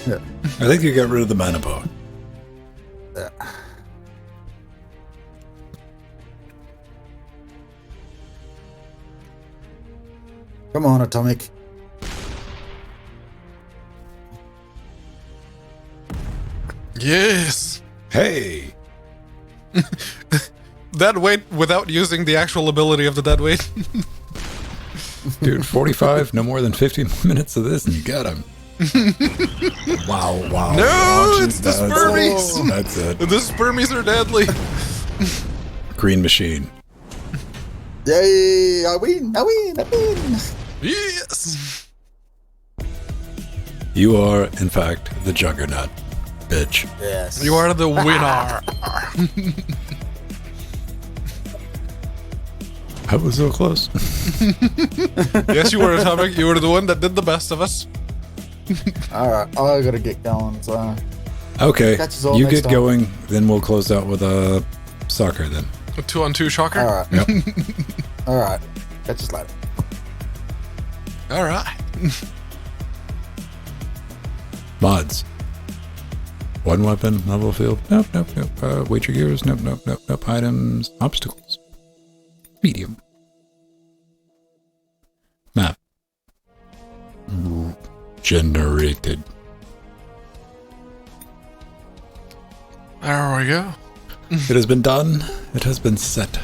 Yeah. I think you got rid of the mana bar. Yeah. Come on, Atomic. Yes. Hey! Dead weight without using the actual ability of the dead weight. Dude, 45, no more than 15 minutes of this, and you got him. Wow. No, Launching it's the studs. Spermies. That's it. The spermies are deadly. Green machine. Yay! I win! I win! I win! Yes. You are, in fact, the juggernaut, bitch. Yes. You are the winner. I was so close. Yes, you were, Atomic. You were the one that did the best of us. Alright, I gotta get going, so. Okay, Catch us all you next get time. going, then we'll close out with soccer then. A 2-on-2 shocker. Alright. Yep. Alright. Catch us later. All right. Mods. One weapon, level field. Nope. Wager gears. Nope. Items. Obstacles. Medium. Map. Generated. There we go. It has been done. It has been set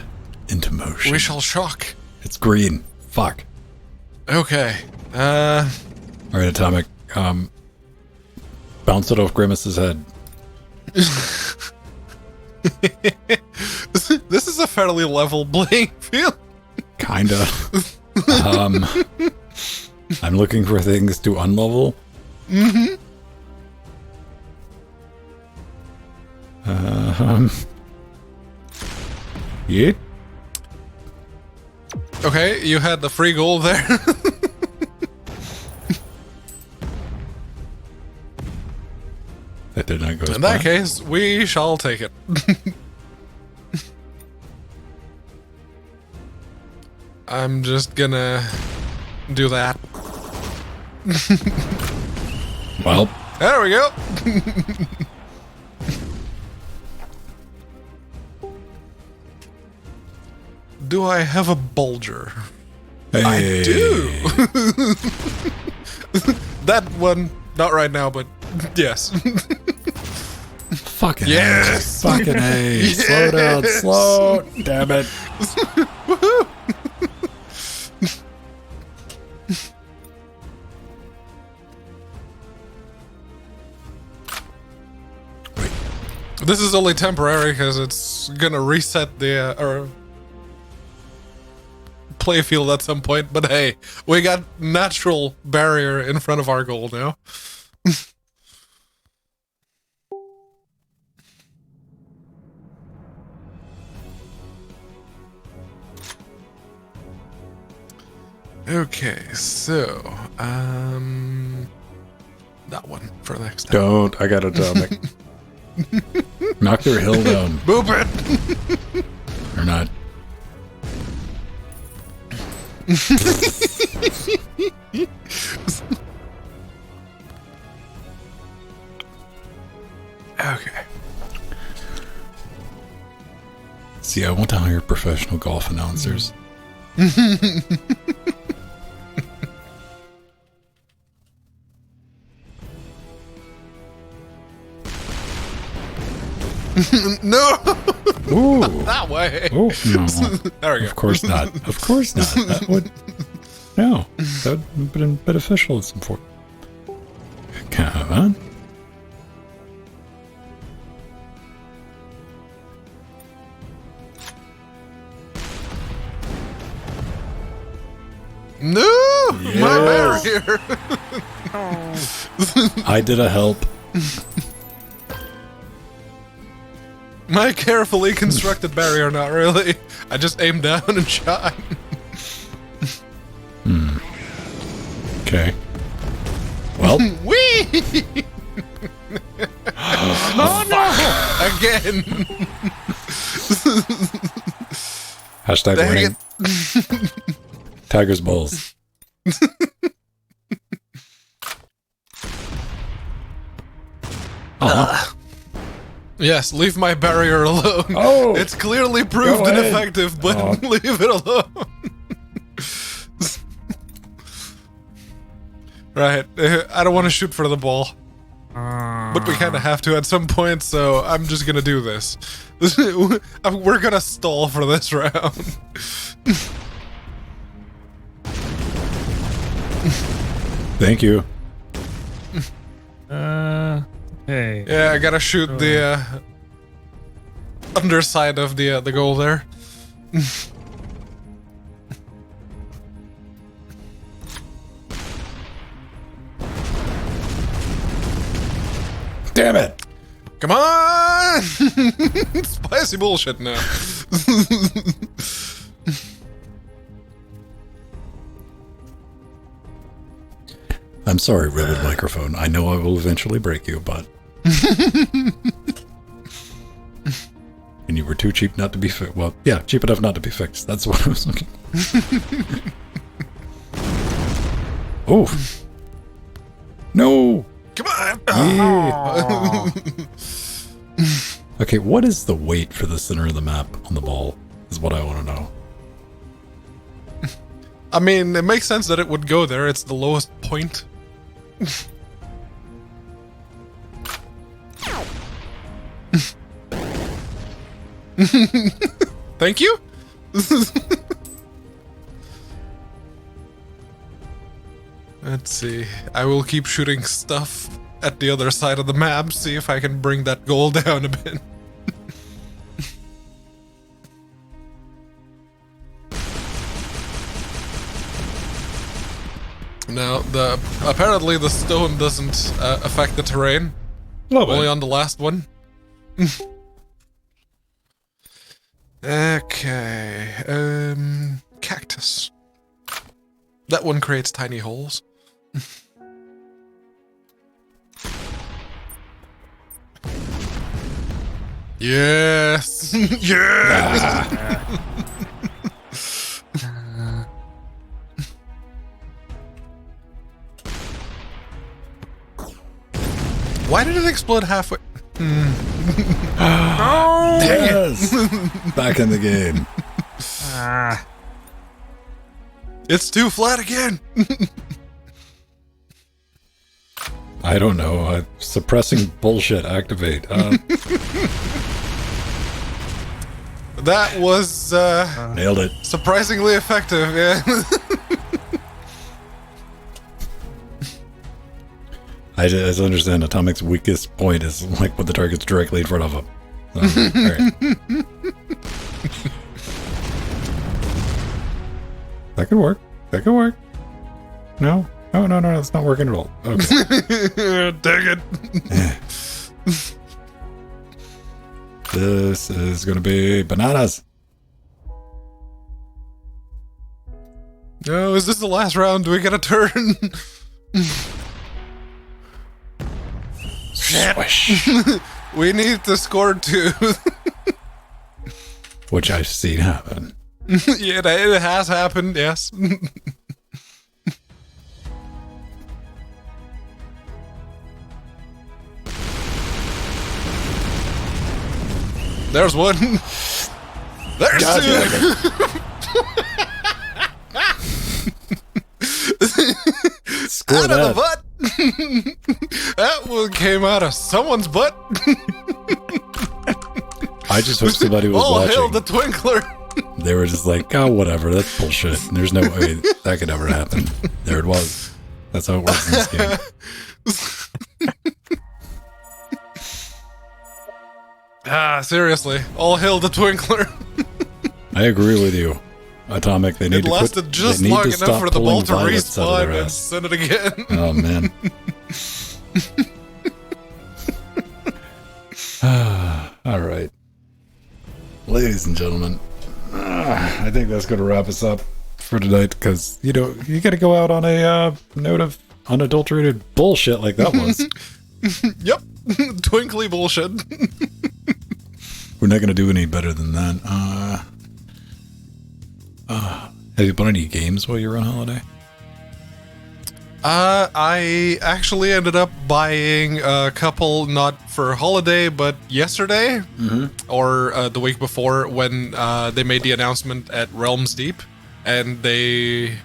into motion. We shall shock. It's green. Fuck. Okay. All right, Atomic. Bounce it off Grimace's head. This is a fairly level playing field. Kinda. I'm looking for things to unlevel. Yeah. Okay, you had the free goal there. That did not go as In that planned. case, we shall take it. I'm just gonna do that. Well, There we go. Do I have a bulger? hey. I do. That one, not right now, but yes. Fucking Yes! A. Fucking A. Slow down. Yes! Slow. Damn it. This is only temporary because it's gonna reset the or play field at some point. But hey, we got natural barrier in front of our goal now. Okay, so that one for next time. Don't. I got Atomic. Knock their hill down. Boop it! Or not. Okay. See, I want to hire professional golf announcers. No! Ooh. That way! Oh, no. There we go. Of course not. Of course not. That would... No. That would have been beneficial at some point. Come on. No! My Yes. barrier! I did a help. My carefully constructed barrier, not really. I just aimed down and shot. Okay. Well, Whee! Oh no! Again! hashtag Dang winning. Tiger's balls. Yes, leave my barrier alone. Oh! It's clearly proved Go ahead. ineffective, but Oh. leave it alone. Right, I don't want to shoot for the ball, but we kind of have to at some point, so I'm just gonna do this. We're gonna stall for this round. Thank you. Hey. Yeah, I gotta shoot the underside of the goal there. Damn it! Come on! Spicy bullshit now. I'm sorry, ribbon microphone. I know I will eventually break you, but... And you were too cheap not to be fixed. Well, yeah, cheap enough not to be fixed. That's what I was looking. Oh! No! Come on! Yeah. Okay, what is the weight for the center of the map on the ball? Is what I want to know. I mean, it makes sense that it would go there. It's the lowest point. Thank you. Let's see. I will keep shooting stuff at the other side of the map, see if I can bring that goal down a bit. Now, apparently the stone doesn't affect the terrain. Only on the last one. Okay. Cactus. That one creates tiny holes. Yes! Yes! Why did it explode halfway? Yes! Back in the game. It's too flat again! I don't know. Suppressing bullshit. Activate. That was Nailed it. surprisingly effective, yeah. I just understand Atomic's weakest point is like when the target's directly in front of him. So, alright. That could work. That could work. No? Oh, no, that's not working at all. Okay. Dang it. This is gonna be bananas. No, is this the last round? Do we get a turn? Swish. We need to score 2. Which I've seen happen. Yeah, it has happened, yes. There's one. There's God, 2. Score Out that. of the butt. That one came out of someone's butt. I just wish somebody was All hail watching. the Twinkler. They were just like, oh, whatever, that's bullshit. There's no way that could ever happen. There it was. That's how it works in this game. Seriously. All hail the Twinkler. I agree with you, Atomic. They need It to quit. lasted just they need long to enough stop for the pulling ball to violets out of respawn their and ass. send it again. Oh, man. All right. Ladies and gentlemen, I think that's going to wrap us up for tonight because, you know, you got to go out on a note of unadulterated bullshit like that was. Yep. Twinkly bullshit. We're not going to do any better than that. Have you bought any games while you were on holiday? I actually ended up buying a couple, not for holiday, but yesterday or the week before when they made the announcement at Realms Deep, and they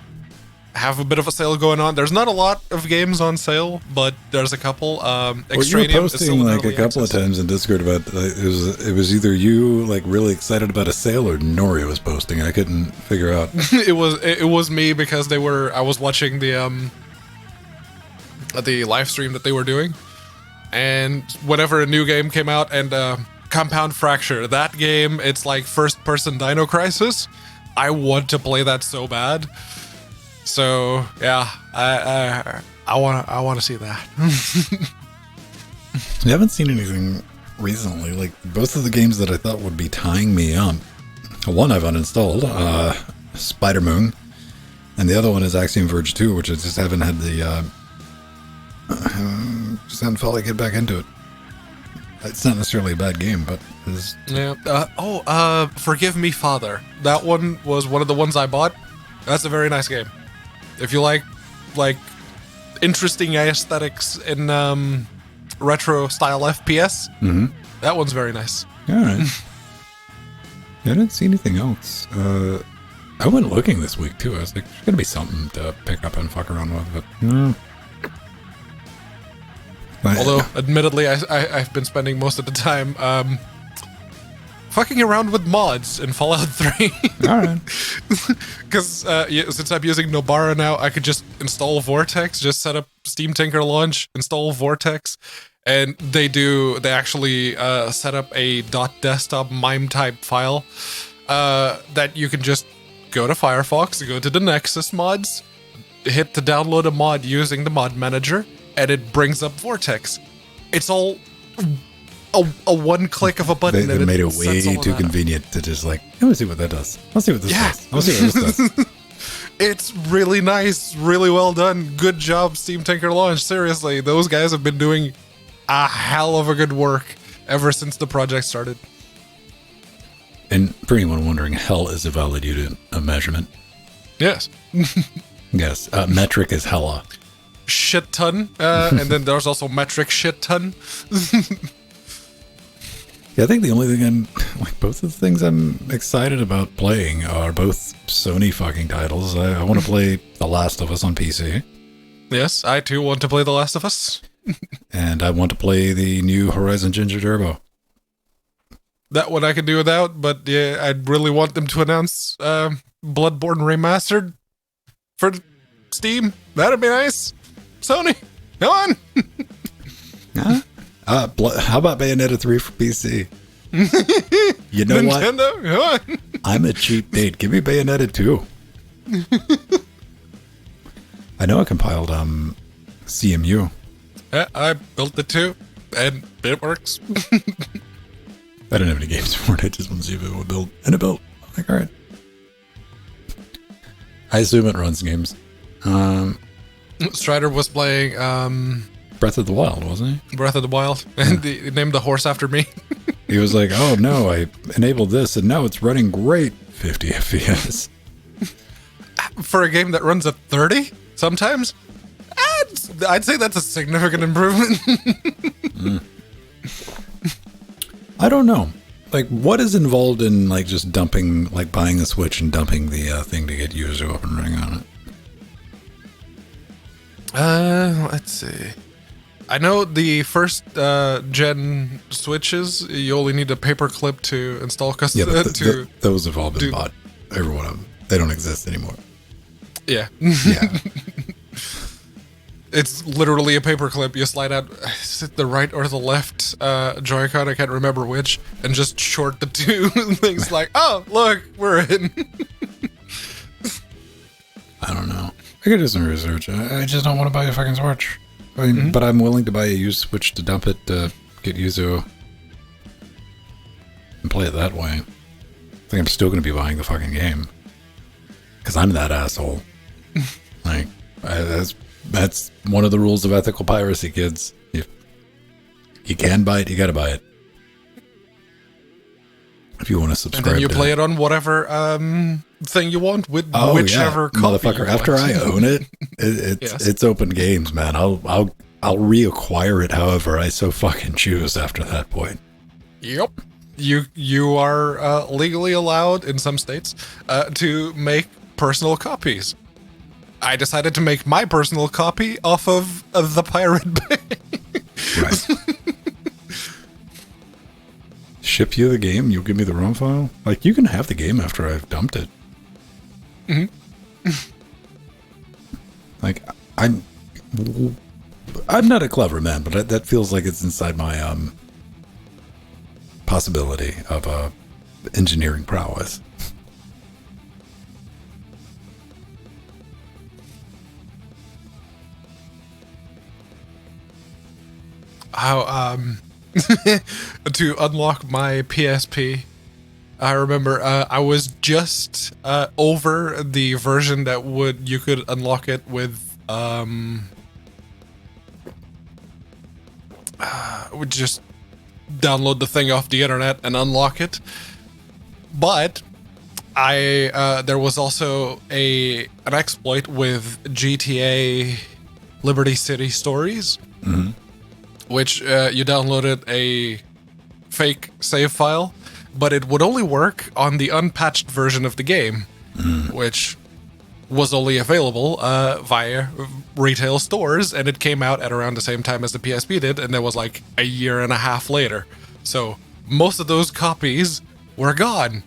have a bit of a sale going on. There's not a lot of games on sale, but there's a couple. Well, you were Extranium is still posting in like a early couple access. of times in Discord about it was either you like really excited about a sale or Nori was posting. I couldn't figure out. it was me because I was watching the live stream that they were doing, and whenever a new game came out, and Compound Fracture, that game, it's like first person Dino Crisis. I want to play that so bad. So yeah, I want to see that. I haven't seen anything recently. Like both of the games that I thought would be tying me up. One I've uninstalled, Spider Moon, and the other one is Axiom Verge 2, which I just haven't had the just haven't felt like get back into it. It's not necessarily a bad game, but it's, Yeah. Forgive Me, Father. That one was one of the ones I bought. That's a very nice game. If you like interesting aesthetics in retro style FPS, that one's very nice. all right. I didn't see anything else. I went looking this week too. I was like, there's gonna be something to pick up and fuck around with, but no. Although, admittedly, I've been spending most of the time fucking around with mods in Fallout 3. All right. Because since I'm using Nobara now, I could just install Vortex, just set up Steam Tinker Launch, install Vortex, and they actually set up a .desktop MIME type file that you can just go to Firefox, go to the Nexus mods, hit to download a mod using the mod manager, and it brings up Vortex. It's all a one click of a button. They and made it sets way all of too that up. convenient to just like, let me see what that does. Let's see what this does. Let's see what this does. It's really nice, really well done. Good job, Steam Tinker Launch. Seriously, those guys have been doing a hell of a good work ever since the project started. And for anyone wondering, hell is a valid unit of measurement. Yes. Yes, metric is hella. Shit ton. And then there's also metric shit ton. Yeah, I think the only thing both of the things I'm excited about playing are both Sony fucking titles. I want to play The Last of Us on PC. Yes, I too want to play The Last of Us. And I want to play the new Horizon Ginger Turbo. That one I can do without, but yeah, I'd really want them to announce Bloodborne Remastered for Steam. That'd be nice. Sony, come on. Huh? How about Bayonetta 3 for PC? You know what? Nintendo, come on. I'm a cheap date. Give me Bayonetta 2. I know I compiled CMU. Yeah, I built it too, and it works. I didn't have any games for it. I just want to see if it would build. And it built. I'm like, all right. I assume it runs games. Strider was playing Breath of the Wild, wasn't he? Breath of the Wild. And he named the horse after me. He was like, oh no, I enabled this and now it's running great 50 FPS. For a game that runs at 30 sometimes, I'd say that's a significant improvement. I don't know. Like, what is involved in, like, just dumping, like, buying the Switch and dumping the thing to get Yuzu up and running on it? Let's see. I know the first gen Switches, you only need a paperclip to install custom. Yeah, but those have all been bought. Every one of them. They don't exist anymore. Yeah. Yeah. It's literally a paperclip. You slide out, is it the right or the left Joy-Con? I can't remember which, and just short the two things. Like, oh, look, we're in. I don't know. I could do some research. I just don't want to buy a fucking Switch. I mean, but I'm willing to buy a used Switch to dump it to get Yuzu and play it that way. I think I'm still going to be buying the fucking game because I'm that asshole. Like, that's one of the rules of ethical piracy, kids. If you can buy it, you gotta buy it. If you want to subscribe, and then you play it on whatever thing you want with whichever copy motherfucker. After I own it, it's open games, man. I'll reacquire it however I so fucking choose after that point. Yep. You are legally allowed in some states to make personal copies. I decided to make my personal copy off of the Pirate Bay. Right. Ship you the game, you'll give me the ROM file? Like, you can have the game after I've dumped it. Mm-hmm. Like, I'm not a clever man, but that feels like it's inside my possibility of engineering prowess. How to unlock my PSP, I remember I was just over the version that you could unlock it with would just download the thing off the internet and unlock it. But there was also an exploit with GTA Liberty City Stories. Mm-hmm. Which you downloaded a fake save file, but it would only work on the unpatched version of the game, which was only available via retail stores, and it came out at around the same time as the PSP did, and that was like a year and a half later. So most of those copies were gone.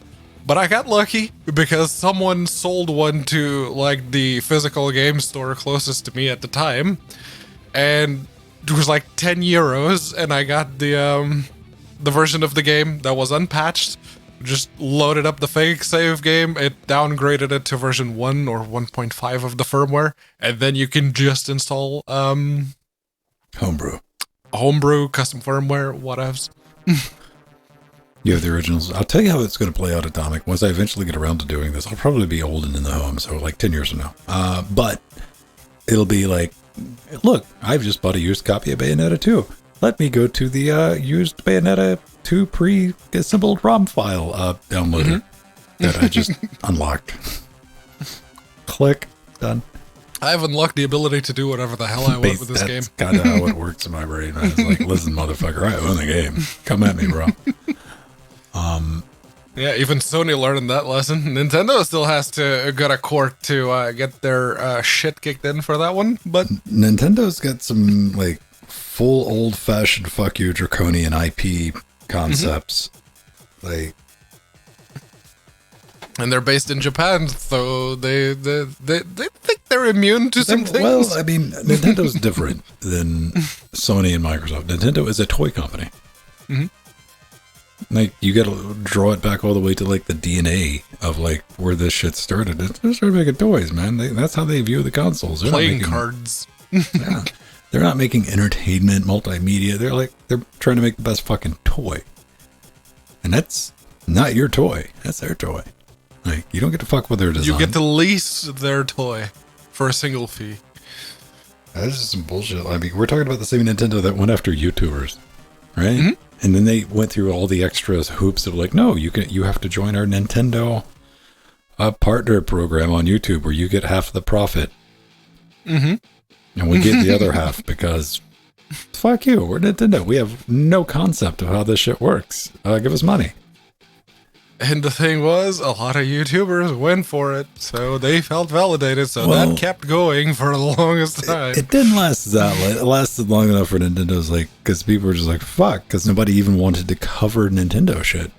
But I got lucky because someone sold one to like the physical game store closest to me at the time, and it was like 10 euros, and I got the version of the game that was unpatched. Just loaded up the fake save game. It downgraded it to version 1 or 1.5 of the firmware, and then you can just install homebrew, custom firmware, whatevs. You have the originals. I'll tell you how it's going to play out, Atomic. Once I eventually get around to doing this, I'll probably be old and in the home, so like 10 years from now. But it'll be like, look, I've just bought a used copy of Bayonetta 2. Let me go to the used Bayonetta 2 pre-assembled ROM file downloader that I just unlocked. Click. Done. I've unlocked the ability to do whatever the hell I want with this game. That's kind of how it works in my brain. Man. It's like, listen, motherfucker, I own the game. Come at me, bro. Yeah, even Sony learned that lesson. Nintendo still has to go to court to get their shit kicked in for that one. But Nintendo's got some like full old-fashioned fuck you draconian IP concepts, like, and they're based in Japan, so they think they're immune to some things. Well, I mean, Nintendo's different than Sony and Microsoft. Nintendo is a toy company. Mm-hmm. Like, you gotta draw it back all the way to, like, the DNA of, like, where this shit started. They started making toys, man. That's how they view the consoles. They're playing cards. Yeah. They're not making entertainment, multimedia. They're trying to make the best fucking toy. And that's not your toy. That's their toy. Like, you don't get to fuck with their design. You get to lease their toy for a single fee. That's just some bullshit. I mean, we're talking about the same Nintendo that went after YouTubers, right? And then they went through all the extra hoops of like, no, you have to join our Nintendo partner program on YouTube where you get half the profit. And we get the other half because fuck you, we're Nintendo. We have no concept of how this shit works. Give us money. And the thing was, a lot of YouTubers went for it, so they felt validated, so that kept going for the longest time. It didn't last that long. It lasted long enough for Nintendo's like, because people were just like, fuck, because nobody even wanted to cover Nintendo shit.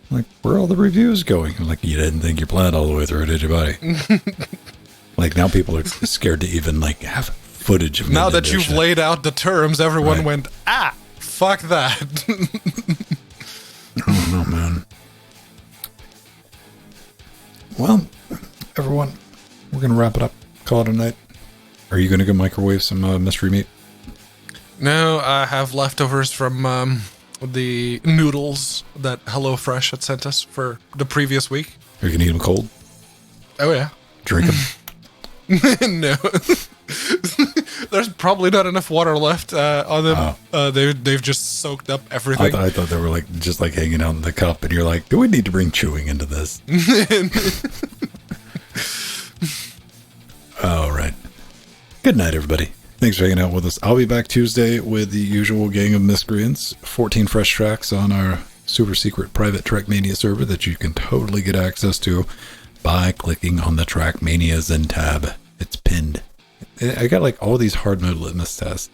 Like, where are all the reviews going? I'm like, you didn't think you planned all the way through, did you, buddy? Like, now people are scared to even, like, have footage of now Nintendo that you've shit. laid out the terms, everyone went, fuck that. I don't know, man. Well, everyone, we're going to wrap it up. Call it a night. Are you going to go microwave some mystery meat? No, I have leftovers from the noodles that HelloFresh had sent us for the previous week. Are you going to eat them cold? Oh, yeah. Drink them? No. There's probably not enough water left on them. They've just soaked up everything. I thought they were like just like hanging out in the cup, and you're like, do we need to bring chewing into this? All right. Good night, everybody. Thanks for hanging out with us. I'll be back Tuesday with the usual gang of miscreants. 14 fresh tracks on our super secret private Trackmania server that you can totally get access to by clicking on the Trackmania Zen tab. It's pinned. I got like all these hard mode litmus tests.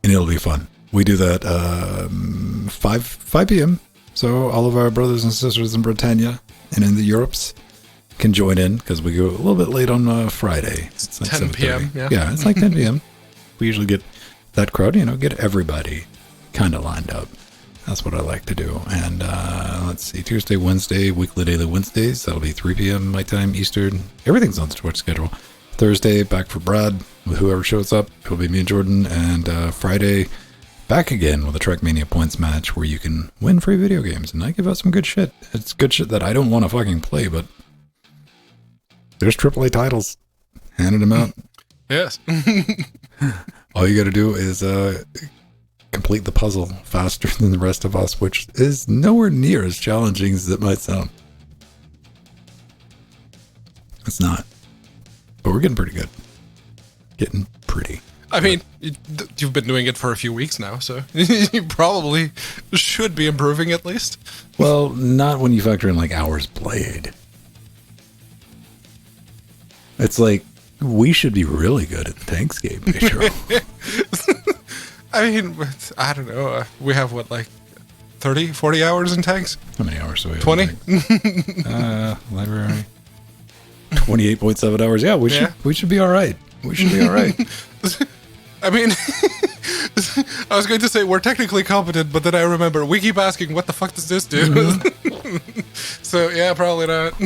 And it'll be fun. We do that 5 p.m. So all of our brothers and sisters in Britannia and in the Europes can join in because we go a little bit late on Friday. It's like 10 p.m. Yeah, it's like 10 p.m. We usually get that crowd, get everybody kind of lined up. That's what I like to do. And let's see, Tuesday, Wednesday, weekly daily Wednesdays. That'll be 3 p.m. my time, Eastern. Everything's on the Twitch schedule. Thursday, back for Brad with whoever shows up. It'll be me and Jordan. And Friday, back again with a Trackmania points match where you can win free video games. And I give out some good shit. It's good shit that I don't want to fucking play, but there's AAA titles. Handing them out. Yes. All you got to do is complete the puzzle faster than the rest of us, which is nowhere near as challenging as it might sound. It's not. But we're getting pretty good. Getting pretty. I mean, you've been doing it for a few weeks now, so you probably should be improving at least. Well, not when you factor in like hours played. It's like, we should be really good at the tanks game, Pedro. I mean, I don't know. We have what, like 30, 40 hours in tanks? How many hours do we have? 20? Library. 28.7 hours. Yeah, we should be all right. We should be all right. I mean, I was going to say we're technically competent, but then I remember we keep asking, what the fuck does this do? Mm-hmm. So, yeah, probably not.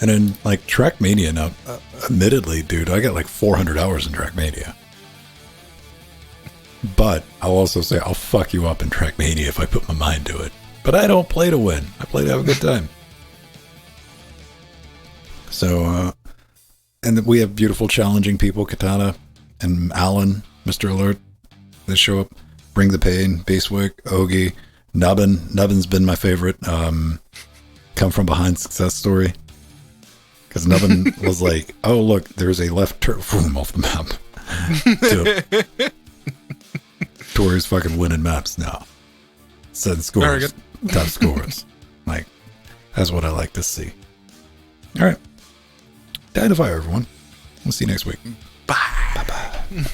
And then, like, Trackmania now, admittedly, dude, I got like 400 hours in Trackmania. But I'll also say I'll fuck you up in Trackmania if I put my mind to it. But I don't play to win. I play to have a good time. So, and then we have beautiful, challenging people, Katana and Alan, Mr. Alert. They show up, bring the pain, Basewick, Ogie, Nubbin. Nubbin's been my favorite. Come from behind success story. Because Nubbin was like, oh, look, there's a left turn off the map. To where he's fucking winning maps now. Setting scores. Very good. Top scores. Like, that's what I like to see. All right. Die to fire, everyone. We'll see you next week. Bye. Bye-bye.